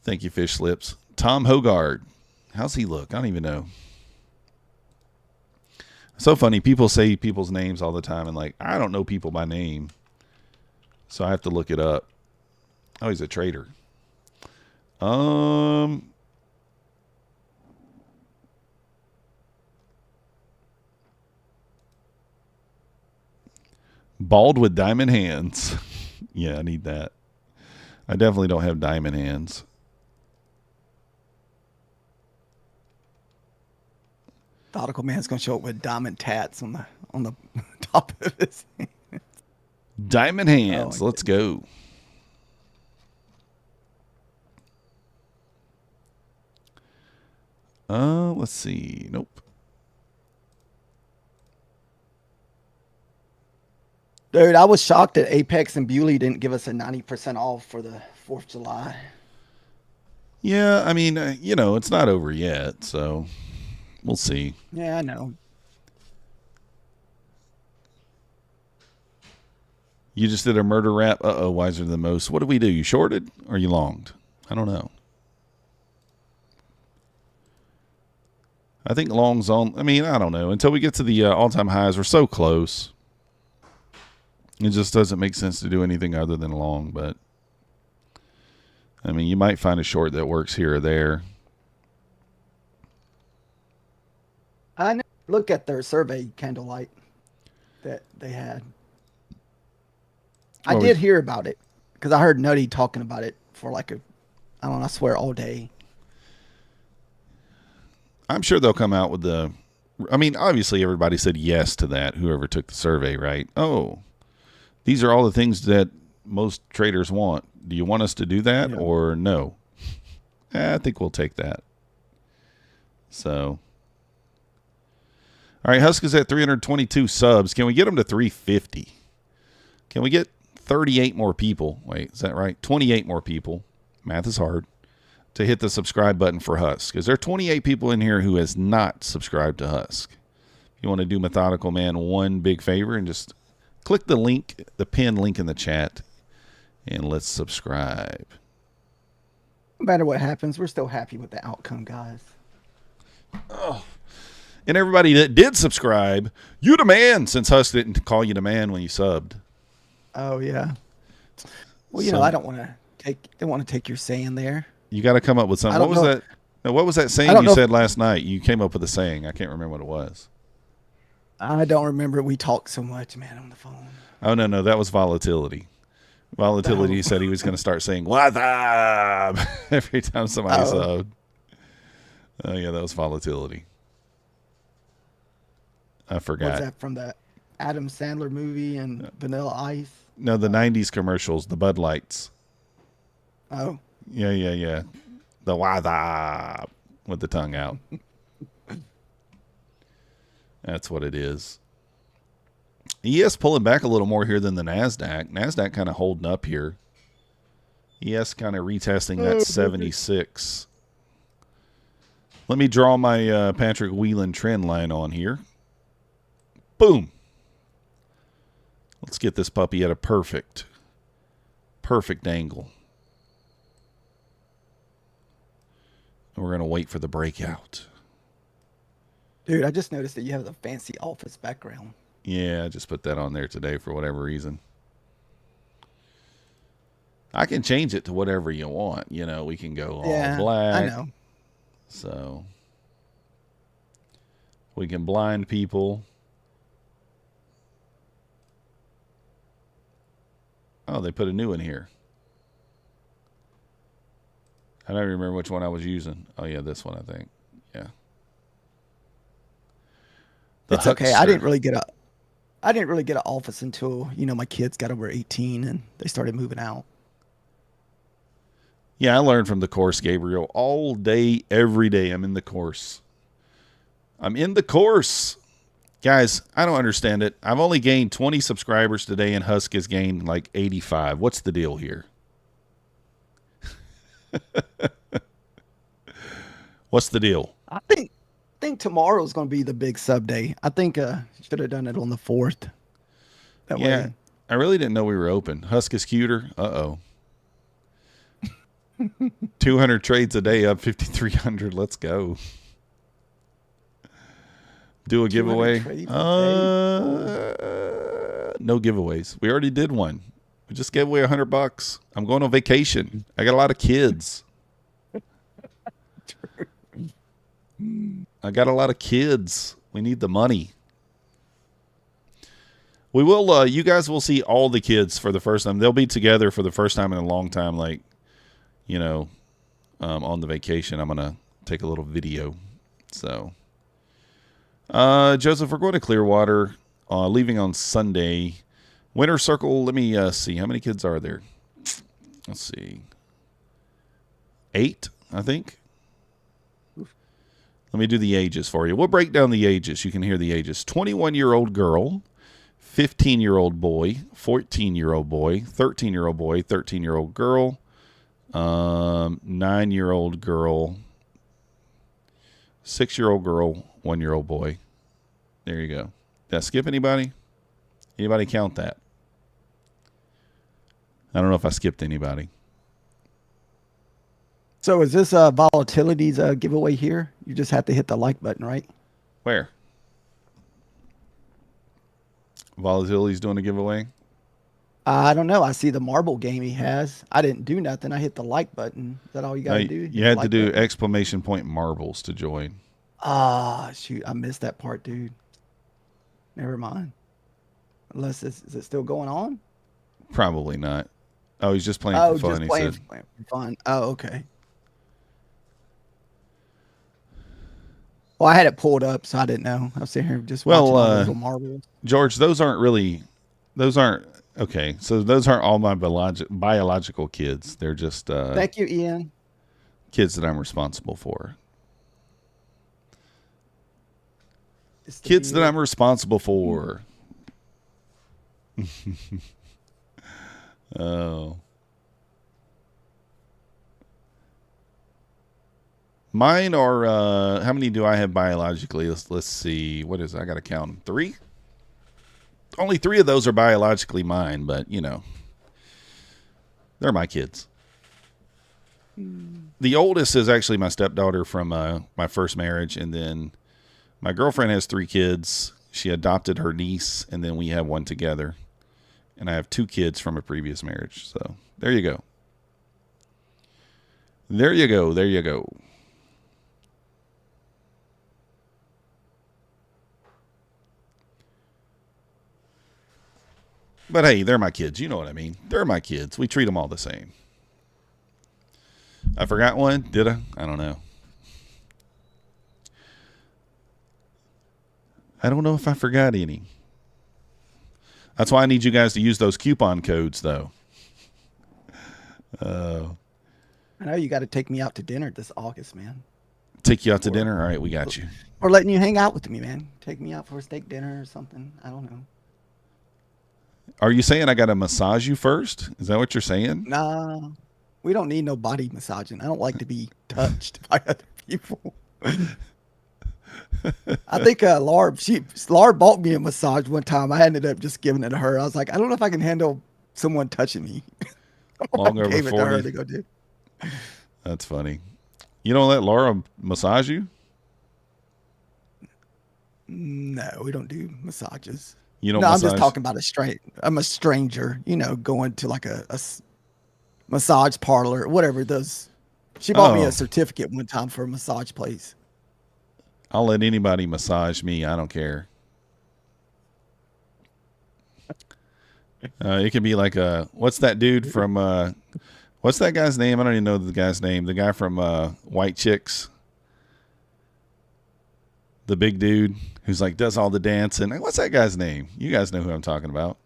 Thank you, Fish Lips. Tom Hogard. How's he look? I don't even know. So funny. People say people's names all the time, and like, I don't know people by name. So I have to look it up. Oh, he's a trader. Bald with diamond hands. Yeah, I need that. I definitely don't have diamond hands. Nautical Man's gonna show up with diamond tats on the top of his hands. Diamond hands. Let's go. Let's see. Nope. Dude, I was shocked that Apex and Bewley didn't give us a 90% off for the 4th of July. Yeah, I mean, it's not over yet, so we'll see. Yeah, I know. You just did a murder rap. Uh-oh, wiser than most. What did we do? You shorted or you longed? I don't know. I think long's on. I mean, I don't know. Until we get to the all-time highs, we're so close. It just doesn't make sense to do anything other than long, but I mean, you might find a short that works here or there. I never look at their survey candlelight that they had. I did hear about it because I heard Nutty talking about it for like I swear all day. I'm sure they'll come out with I mean, obviously everybody said yes to that, whoever took the survey, right? Oh, these are all the things that most traders want. Do you want us to do that or no? I think we'll take that. So, all right, Husk is at 322 subs. Can we get them to 350? Can we get 38 more people? Wait, is that right? 28 more people. Math is hard. To hit the subscribe button for Husk. Is there 28 people in here who has not subscribed to Husk? If you want to do Methodical Man one big favor and just click the link, the pinned link in the chat, and let's subscribe. No matter what happens, we're still happy with the outcome, guys. Oh. And everybody that did subscribe, you the man, since Husk didn't call you the man when you subbed. Oh, yeah. Well, I don't want to take your saying there. You got to come up with something. What was that? No, what was that saying you said last night? You came up with a saying. I can't remember what it was. I don't remember. We talked so much, man, on the phone. Oh, no. That was volatility. Volatility said he was going to start saying, "What's up?" every time somebody subbed. Oh, yeah, that was volatility. I forgot. Was that from the Adam Sandler movie and Vanilla Ice? No, the 90s commercials, the Bud Lights. Oh, Yeah. The Wwap with the tongue out. That's what it is. ES pulling back a little more here than the Nasdaq. Nasdaq kind of holding up here. ES kind of retesting that 76. Let me draw my Patrick Whelan trend line on here. Boom. Let's get this puppy at a perfect angle. And we're going to wait for the breakout. dude, I just noticed that you have the fancy office background. Yeah, I just put that on there today for whatever reason. I can change it to whatever you want. You know, we can go all black. I know. So we can blind people. Oh, they put a new one here. I don't remember which one I was using. Oh yeah, this one I think. Yeah. It's okay. I didn't really get an office until, my kids got over 18 and they started moving out. Yeah, I learned from the course, Gabriel. All day, every day, I'm in the course. Guys, I don't understand it. I've only gained 20 subscribers today, and Husk has gained like 85. What's the deal here? What's the deal? I think tomorrow's going to be the big sub day. I think should have done it on the 4th. That way. I really didn't know we were open. Husk is cuter. Uh-oh. 200 trades a day, up 5,300. Let's go. Do a giveaway. No giveaways. We already did one. We just gave away $100. I'm going on vacation. I got a lot of kids. We need the money. We will, you guys will see all the kids for the first time. They'll be together for the first time in a long time, like, on the vacation. I'm going to take a little video. So, Joseph, we're going to Clearwater, leaving on Sunday. Winter Circle, let me see. How many kids are there? Let's see. 8, I think. Let me do the ages for you. We'll break down the ages. You can hear the ages. 21-year-old girl, 15-year-old boy, 14-year-old boy, 13-year-old boy, 13-year-old girl, 9-year-old girl, 6-year-old girl, 1-year-old boy. There you go. Did I skip anybody? Anybody count that? I don't know if I skipped anybody. So is this volatility's giveaway here? You just have to hit the like button, right? Where? Volatility's doing a giveaway? I don't know. I see the marble game he has. I didn't do nothing. I hit the like button. Is that all you got to do? You had to do exclamation point marbles to join. Ah, shoot. I missed that part, dude. Never mind. Unless is it still going on? Probably not. Oh, he's just playing for fun. Just playing for fun. Oh, okay. Well, I had it pulled up, so I didn't know. I was sitting here just watching all those little marbles. George, those aren't okay. So those aren't all my biological kids. They're just thank you, Ian. Kids that I'm responsible for. Kids that I'm responsible for. Oh. Mine are, how many do I have biologically? Let's see. What is it? I got to count them. 3? Only 3 of those are biologically mine, but, they're my kids. The oldest is actually my stepdaughter from my first marriage, and then my girlfriend has 3 kids. She adopted her niece, and then we have one together. And I have 2 kids from a previous marriage. So there you go. There you go. There you go. But hey, they're my kids. You know what I mean. They're my kids. We treat them all the same. I forgot one. Did I? I don't know. I don't know if I forgot any. That's why I need you guys to use those coupon codes, though. I know you got to take me out to dinner this August, man. Take you out to dinner? All right, we got you. Or letting you hang out with me, man. Take me out for a steak dinner or something. I don't know. Are you saying I got to massage you first? Is that what you're saying? Nah, we don't need no body massaging. I don't like to be touched by other people. I think Laura bought me a massage one time. I ended up just giving it to her. I was like, I don't know if I can handle someone touching me. Long I over gave it to her 40. to go do. That's funny. You don't let Laura massage you? No, we don't do massages. You don't No, I'm massage? just talking about I'm a stranger, going to like a massage parlor or whatever it does. She bought me Oh. a certificate one time for a massage place. I'll let anybody massage me. I don't care. It can be like what's that dude from what's that guy's name? I don't even know the guy's name. The guy from White Chicks. The big dude who's like does all the dancing. What's that guy's name? You guys know who I'm talking about.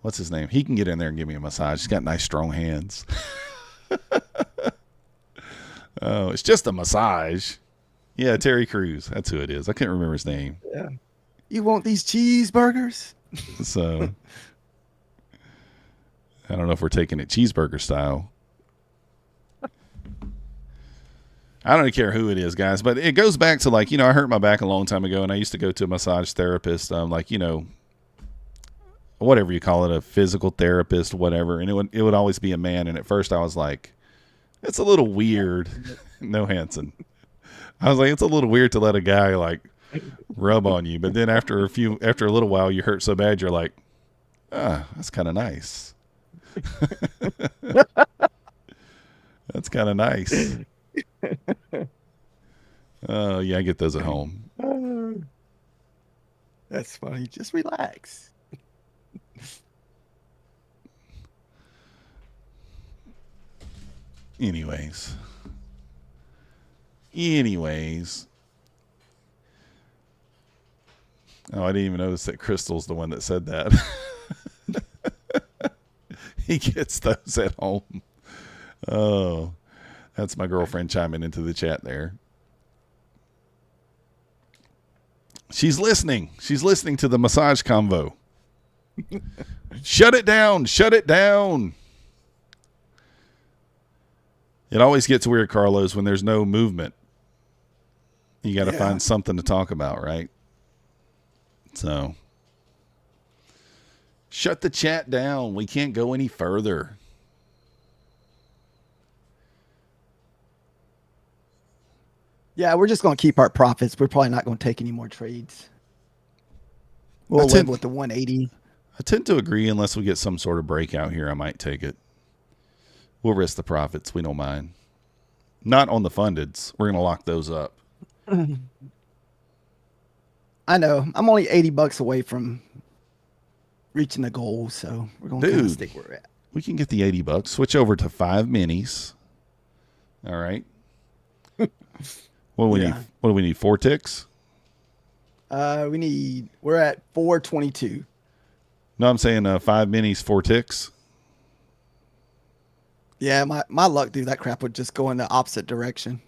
What's his name? He can get in there and give me a massage. He's got nice strong hands. Oh, it's just a massage. Yeah, Terry Crews. That's who it is. I couldn't remember his name. Yeah. You want these cheeseburgers? So I don't know if we're taking it cheeseburger style. I don't care who it is, guys, but it goes back to like, I hurt my back a long time ago and I used to go to a massage therapist, like, whatever you call it, a physical therapist, whatever. And it would always be a man. And at first I was like, it's a little weird. No, Hanson. I was like, it's a little weird to let a guy like rub on you. But then after a little while, you hurt so bad, you're like, that's kind of nice. That's kind of nice. Oh, yeah, I get those at home. That's funny. Just relax. Anyways. Oh, I didn't even notice that Crystal's the one that said that. He gets those at home. Oh, that's my girlfriend chiming into the chat there. She's listening. She's listening to the massage convo. Shut it down. Shut it down. It always gets weird, Carlos, when there's no movement. You got to find something to talk about, right? So, shut the chat down. We can't go any further. Yeah, we're just going to keep our profits. We're probably not going to take any more trades. We'll live with the 180. I tend to agree unless we get some sort of breakout here, I might take it. We'll risk the profits. We don't mind. Not on the fundeds. We're going to lock those up. I know. I'm only $80 away from reaching the goal, so we're going to kind of stick where we're at. We can get the $80. Switch over to 5 minis. All right. What do we need? What do we need? 4 ticks? We're at 422. No, I'm saying 5 minis, 4 ticks. Yeah, my luck, dude, that crap would just go in the opposite direction.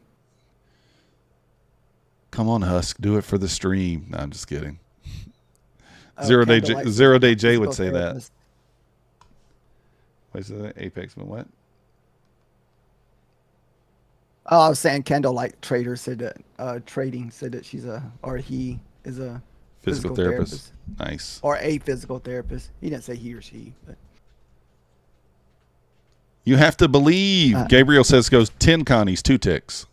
Come on, Husk, do it for the stream. No, I'm just kidding. Zero Day J would say that. Wait, so that Apex went what? Oh, I was saying Candlelight Trader said that trading said that he is a physical therapist. Nice. Or a physical therapist. He didn't say he or she, but you have to believe. Gabriel says goes 10 Connies, 2 ticks.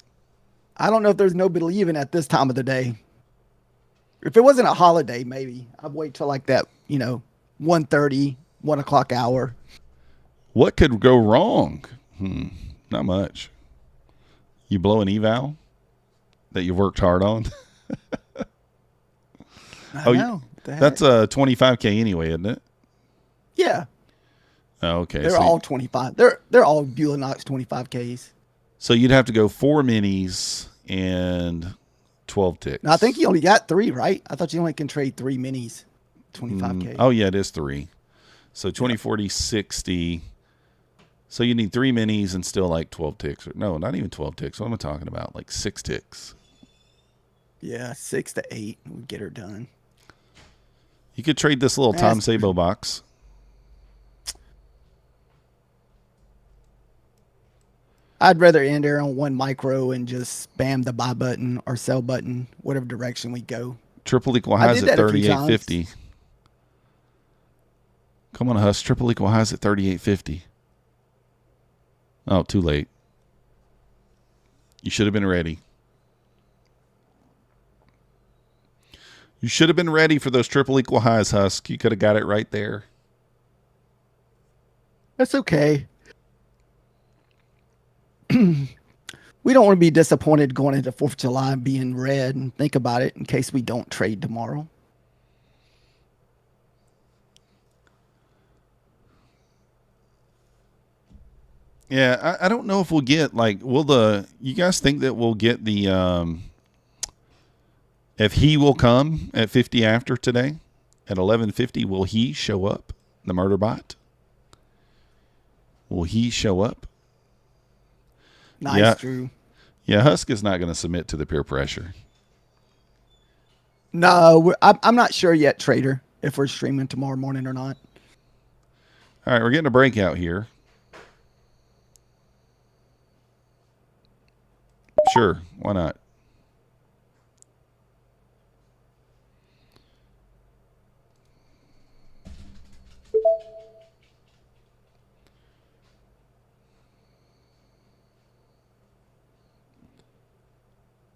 I don't know if there's no believing at this time of the day. If it wasn't a holiday, maybe I'd wait till like that, 1:30, 1 o'clock hour. What could go wrong? Not much. You blow an eval that you've worked hard on. I know. That's 25K anyway, isn't it? Yeah. Oh, okay. They're all 25. They're all Bulenox 25Ks. So you'd have to go 4 minis and 12 ticks. Now, I think you only got 3, right? I thought you only can trade 3 minis, 25K. Oh, yeah, it is 3. So 20, 40, 60, So you need 3 minis and still like 12 ticks. No, not even 12 ticks. What am I talking about? Like 6 ticks. Yeah, 6 to 8 would get her done. You could trade this little Tom Sabo box. I'd rather end there on 1 micro and just spam the buy button or sell button, whatever direction we go. Triple equal highs at 38.50. Come on, Husk. Triple equal highs at 38.50. Oh, too late. You should have been ready. You should have been ready for those triple equal highs, Husk. You could have got it right there. That's okay. We don't want to be disappointed going into 4th of July and being red, and think about it in case we don't trade tomorrow. Yeah, I don't know if we'll get, like, you guys think that we'll get the, if he will come at 50 after today, at 11:50, will he show up, the murder bot? Will he show up? Nice, yeah. Drew. Yeah, Husk is not going to submit to the peer pressure. No, I'm not sure yet, trader, if we're streaming tomorrow morning or not. All right, we're getting a breakout here. Sure, why not?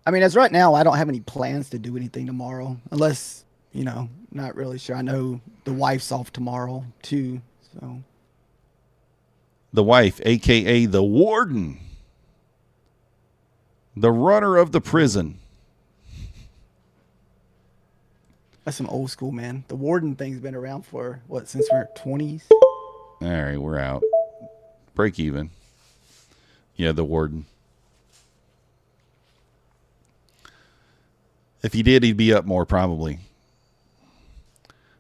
I mean, as right now, I don't have any plans to do anything tomorrow, unless, you know, not really sure. I know the wife's off tomorrow too, so. The wife, a.k.a. the warden. The runner of the prison. That's some old school, man. The warden thing's been around for, what, since we're 20s? All right, we're out. Break even. Yeah, the warden. If he did, he'd be up more probably.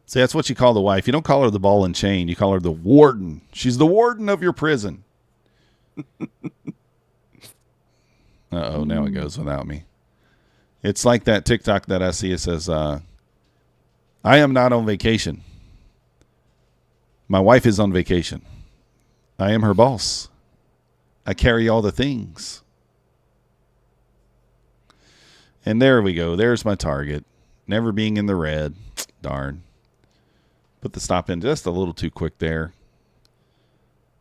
See, that's what you call the wife. You don't call her the ball and chain. You call her the warden. She's the warden of your prison. Uh-oh, now it goes without me. It's like that TikTok that I see. It says, I am not on vacation. My wife is on vacation. I am her boss. I carry all the things. And there we go. There's my target. Never being in the red. Darn. Put the stop in just a little too quick there.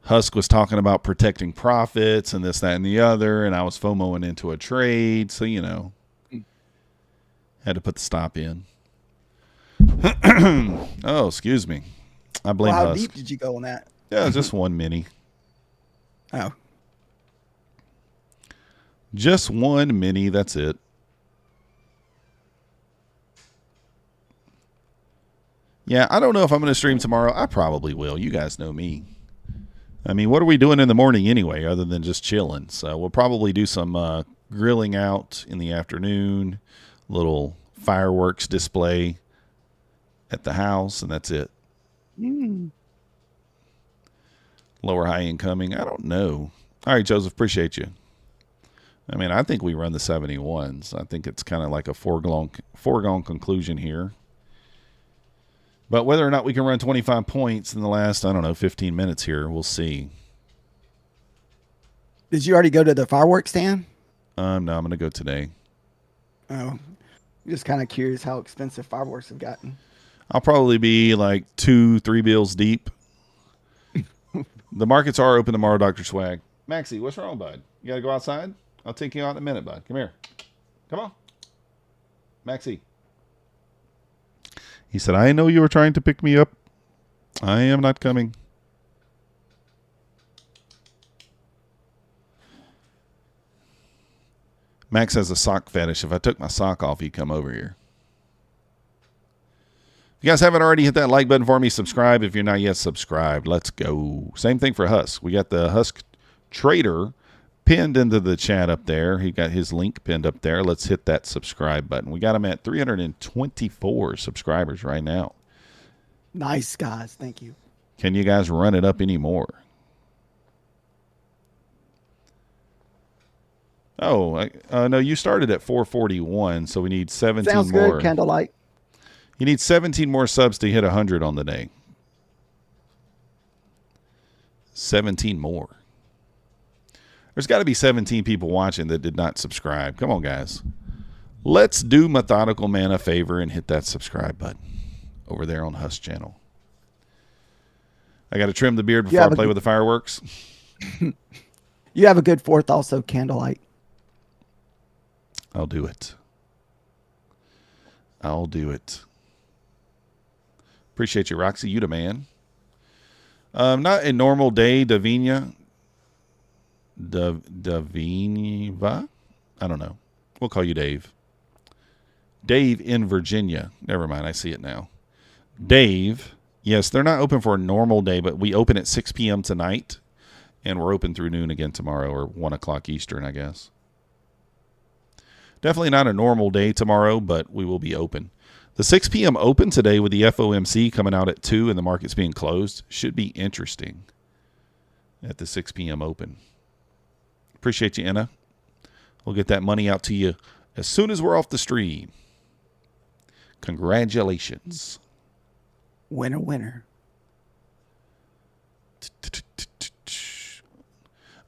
Husk was talking about protecting profits and this, that, and the other, and I was FOMOing into a trade, so, you know, had to put the stop in. Oh, excuse me. I blame How Husk. deep did you go on that? Yeah, just 1 mini. Oh. Just 1 mini, that's it. Yeah, I don't know if I'm going to stream tomorrow. I probably will. You guys know me. I mean, what are we doing in the morning anyway other than just chilling? So we'll probably do some grilling out in the afternoon, little fireworks display at the house, and that's it. Lower high incoming. I don't know. All right, Joseph, appreciate you. I mean, I think we run the 71s. I think it's kind of like a foregone conclusion here. But whether or not we can run 25 points in the last, I don't know, 15 minutes here, we'll see. Did you already go to the fireworks stand? No, I'm going to go today. Oh. I'm just kind of curious how expensive fireworks have gotten. I'll probably be like 2-3 bills deep. The markets are open tomorrow, Dr. Swag. Maxie, what's wrong, bud? You got to go outside? I'll take you out in a minute, bud. Come here. Come on. Maxie. He said, I know you were trying to pick me up. I am not coming. Max has a sock fetish. If I took my sock off, he'd come over here. If you guys haven't already, hit that like button for me. Subscribe if you're not yet subscribed. Let's go. Same thing for Husk. We got the Husk Trader pinned into the chat up there. He got his link pinned up there. Let's hit that subscribe button. We got him at 324 subscribers right now. Nice, guys. Thank you. Can you guys run it up anymore? Oh, no, you started at 441, so we need 17 Sounds more. good, Candlelight. You need 17 more subs to hit 100 on the day. 17 more. There's got to be 17 people watching that did not subscribe. Come on, guys. Let's do Methodical Man a favor and hit that subscribe button over there on Husk channel. I got to trim the beard before I play with the fireworks. You have a good fourth also, Candlelight. I'll do it. I'll do it. Appreciate you, Roxy. You the man. Not a normal day, Davinia. Daviniva? I don't know. We'll call you Dave. Dave in Virginia. Never mind. I see it now. Dave. Yes, they're not open for a normal day, but we open at 6 p.m. tonight, and we're open through noon again tomorrow, or 1 o'clock Eastern, I guess. Definitely not a normal day tomorrow, but we will be open. The 6 p.m. open today with the FOMC coming out at 2 and the markets being closed should be interesting at the 6 p.m. open. Appreciate you, Anna. We'll get that money out to you as soon as we're off the stream. Congratulations. Winner, winner.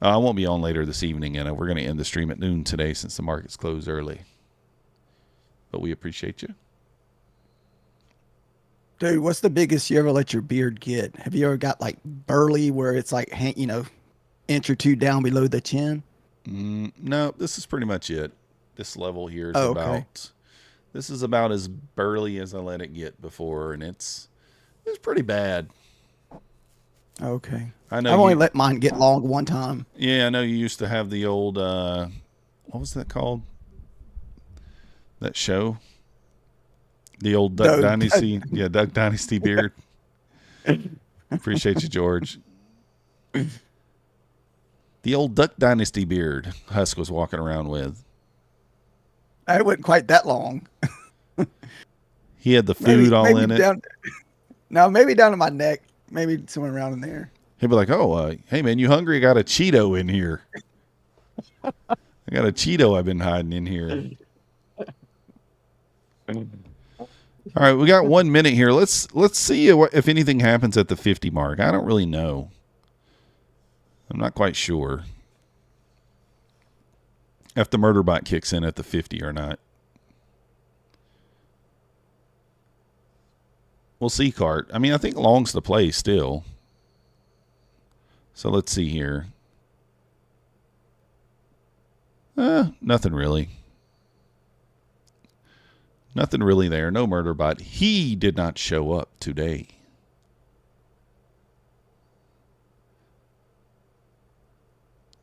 I won't be on later this evening, Anna. We're going to end the stream at noon today since the market's closed early. But we appreciate you. Dude, what's the biggest you ever let your beard get? Have you ever got like burly where it's like, you know, inch or two down below the chin? No, this is pretty much it. This level here is okay. This is about as burly as I let it get before, and it's pretty bad. Okay. I know I've only let mine get long one time. Yeah, I know you used to have the old, what was that called? That show? The old Duck Dynasty. Yeah, Duck Dynasty beard. Appreciate you, George. The old Duck Dynasty beard Husk was walking around with. I wasn't quite that long. He had the food all in it. Maybe down to my neck. Maybe somewhere around in there. He'd be like, oh, hey, man, you hungry? I got a Cheeto in here. I got a Cheeto I've been hiding in here. All right, we got 1 minute here. Let's see if anything happens at the 50 mark. I don't really know. I'm not quite sure if the murder bot kicks in at the 50 or not. We'll see, Cart. I mean, I think long's the play still. So let's see here. Nothing really. Nothing really there. No murder bot. He did not show up today.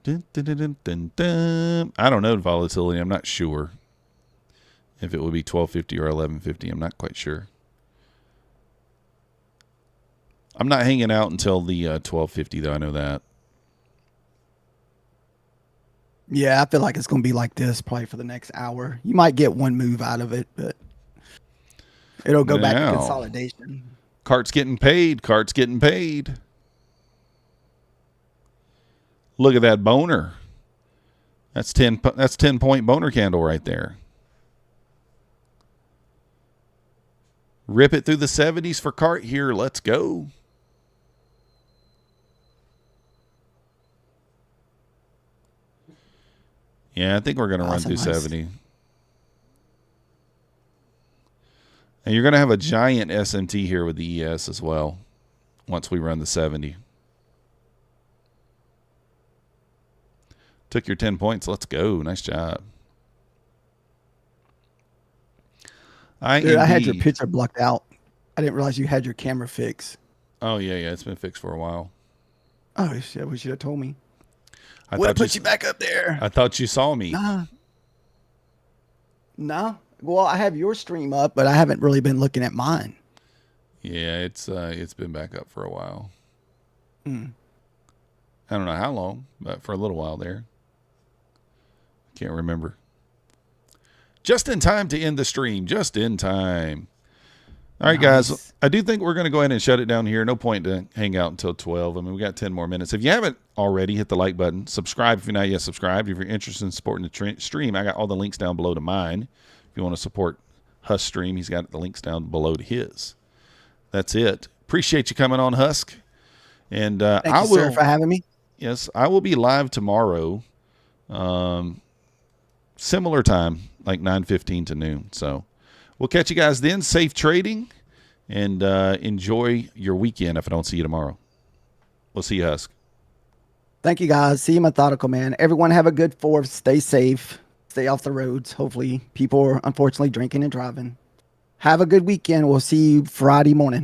Dun, dun, dun, dun, dun, dun. I don't know volatility. I'm not sure if it would be 1250 or 1150. I'm not quite sure. I'm not hanging out until the 1250, though. I know that. Yeah, I feel like it's going to be like this probably for the next hour. You might get one move out of it, but it'll go back to consolidation. Cart's getting paid. Cart's getting paid. Look at that boner. That's 10-point boner candle right there. Rip it through the 70s for Cart here. Let's go. Yeah, I think we're going to run through 70. And you're going to have a giant SMT here with the ES as well once we run the 70. Took your 10 points. Let's go. Nice job. Dude, I had your picture blocked out. I didn't realize you had your camera fixed. Oh, yeah. It's been fixed for a while. Oh, shit. We should have told me. I would have put you back up there. I thought you saw me. Nah. Well, I have your stream up, but I haven't really been looking at mine. Yeah, it's been back up for a while. I don't know how long, but for a little while there. Can't remember. Just in time to end the stream. Just in time. All right, guys. Nice. I do think we're going to go ahead and shut it down here. No point to hang out until 12. I mean, we got 10 more minutes. If you haven't already, hit the like button. Subscribe if you're not yet subscribed. If you're interested in supporting the stream, I got all the links down below to mine. If you want to support Husk stream, he's got the links down below to his. That's it. Appreciate you coming on, Husk. And Thank you, sir, for having me. Yes, I will be live tomorrow, similar time, like 9:15 to noon. So we'll catch you guys then. Safe trading, and enjoy your weekend if I don't see you tomorrow. We'll see you, Husk. Thank you, guys. See you, Methodical Man. Everyone have a good 4th. Stay safe. Stay off the roads. Hopefully, people are unfortunately drinking and driving. Have a good weekend. We'll see you Friday morning.